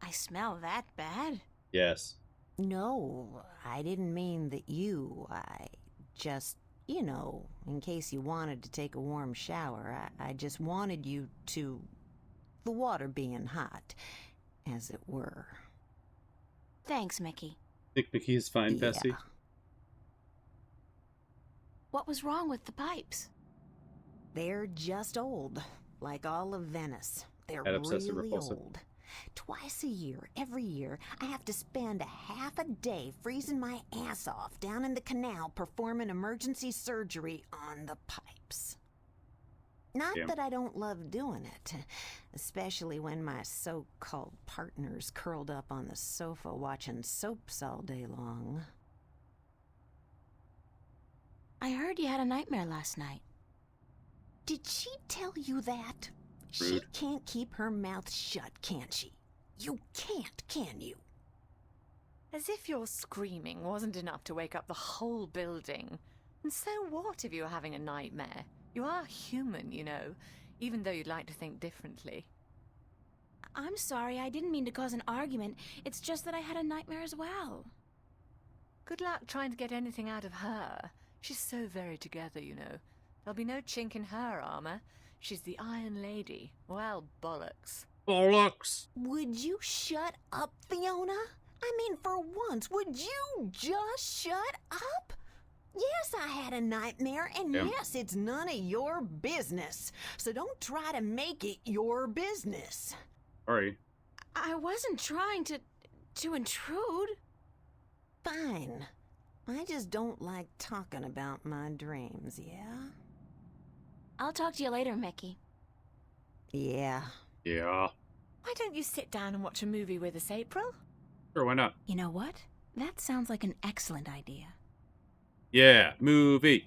I smell that bad? Yes. No, I didn't mean that you. I just, you know, in case you wanted to take a warm shower, I just wanted you to. The water being hot, as it were. Thanks, Mickey. Think Mickey is fine, Yeah. Bessie? What was wrong with the pipes? They're just old, like all of Venice. They're really old. Twice a year, every year, I have to spend a half a day freezing my ass off down in the canal performing emergency surgery on the pipes. Not that I don't love doing it, especially when my so-called partner's curled up on the sofa watching soaps all day long. I heard you had a nightmare last night. Did she tell you that? Rude. She can't keep her mouth shut, can't she? You can't, can you? As if your screaming wasn't enough to wake up the whole building. And so what if you're having a nightmare? You are human, you know, even though you'd like to think differently. I'm sorry, I didn't mean to cause an argument. It's just that I had a nightmare as well. Good luck trying to get anything out of her. She's so very together, you know. There'll be no chink in her armor. She's the Iron Lady. Well, bollocks. Bollocks! Would you shut up, Fiona? I mean, for once, would you just shut up? Yes, I had a nightmare, and yes, it's none of your business. So don't try to make it your business. Sorry. I wasn't trying to intrude. Fine. I just don't like talking about my dreams, yeah? I'll talk to you later, Mickey. Yeah. Yeah. Why don't you sit down and watch a movie with us, April? Sure, why not? You know what? That sounds like an excellent idea. Yeah, movie.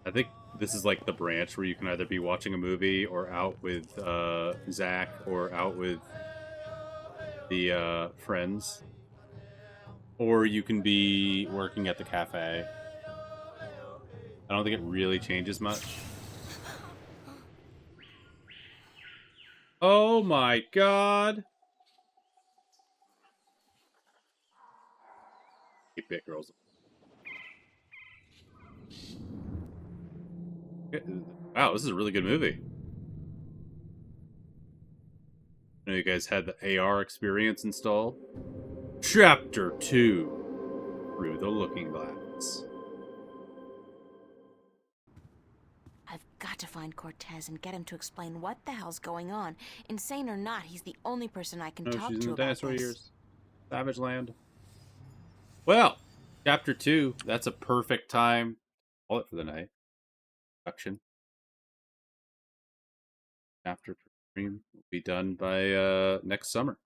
I think this is like the branch where you can either be watching a movie or out with Zach or out with the friends. Or you can be working at the cafe. I don't think it really changes much. Oh my god! Keep it, girls. Wow, this is a really good movie. I know you guys had the AR experience installed. Chapter 2. Through the Looking Glass. I've got to find Cortez and get him to explain what the hell's going on. Insane or not, he's the only person I can talk to about this. Years. Savage Land. Well, Chapter 2. That's a perfect time. Call it for the night. Production. Chapter 3 will be done by next summer.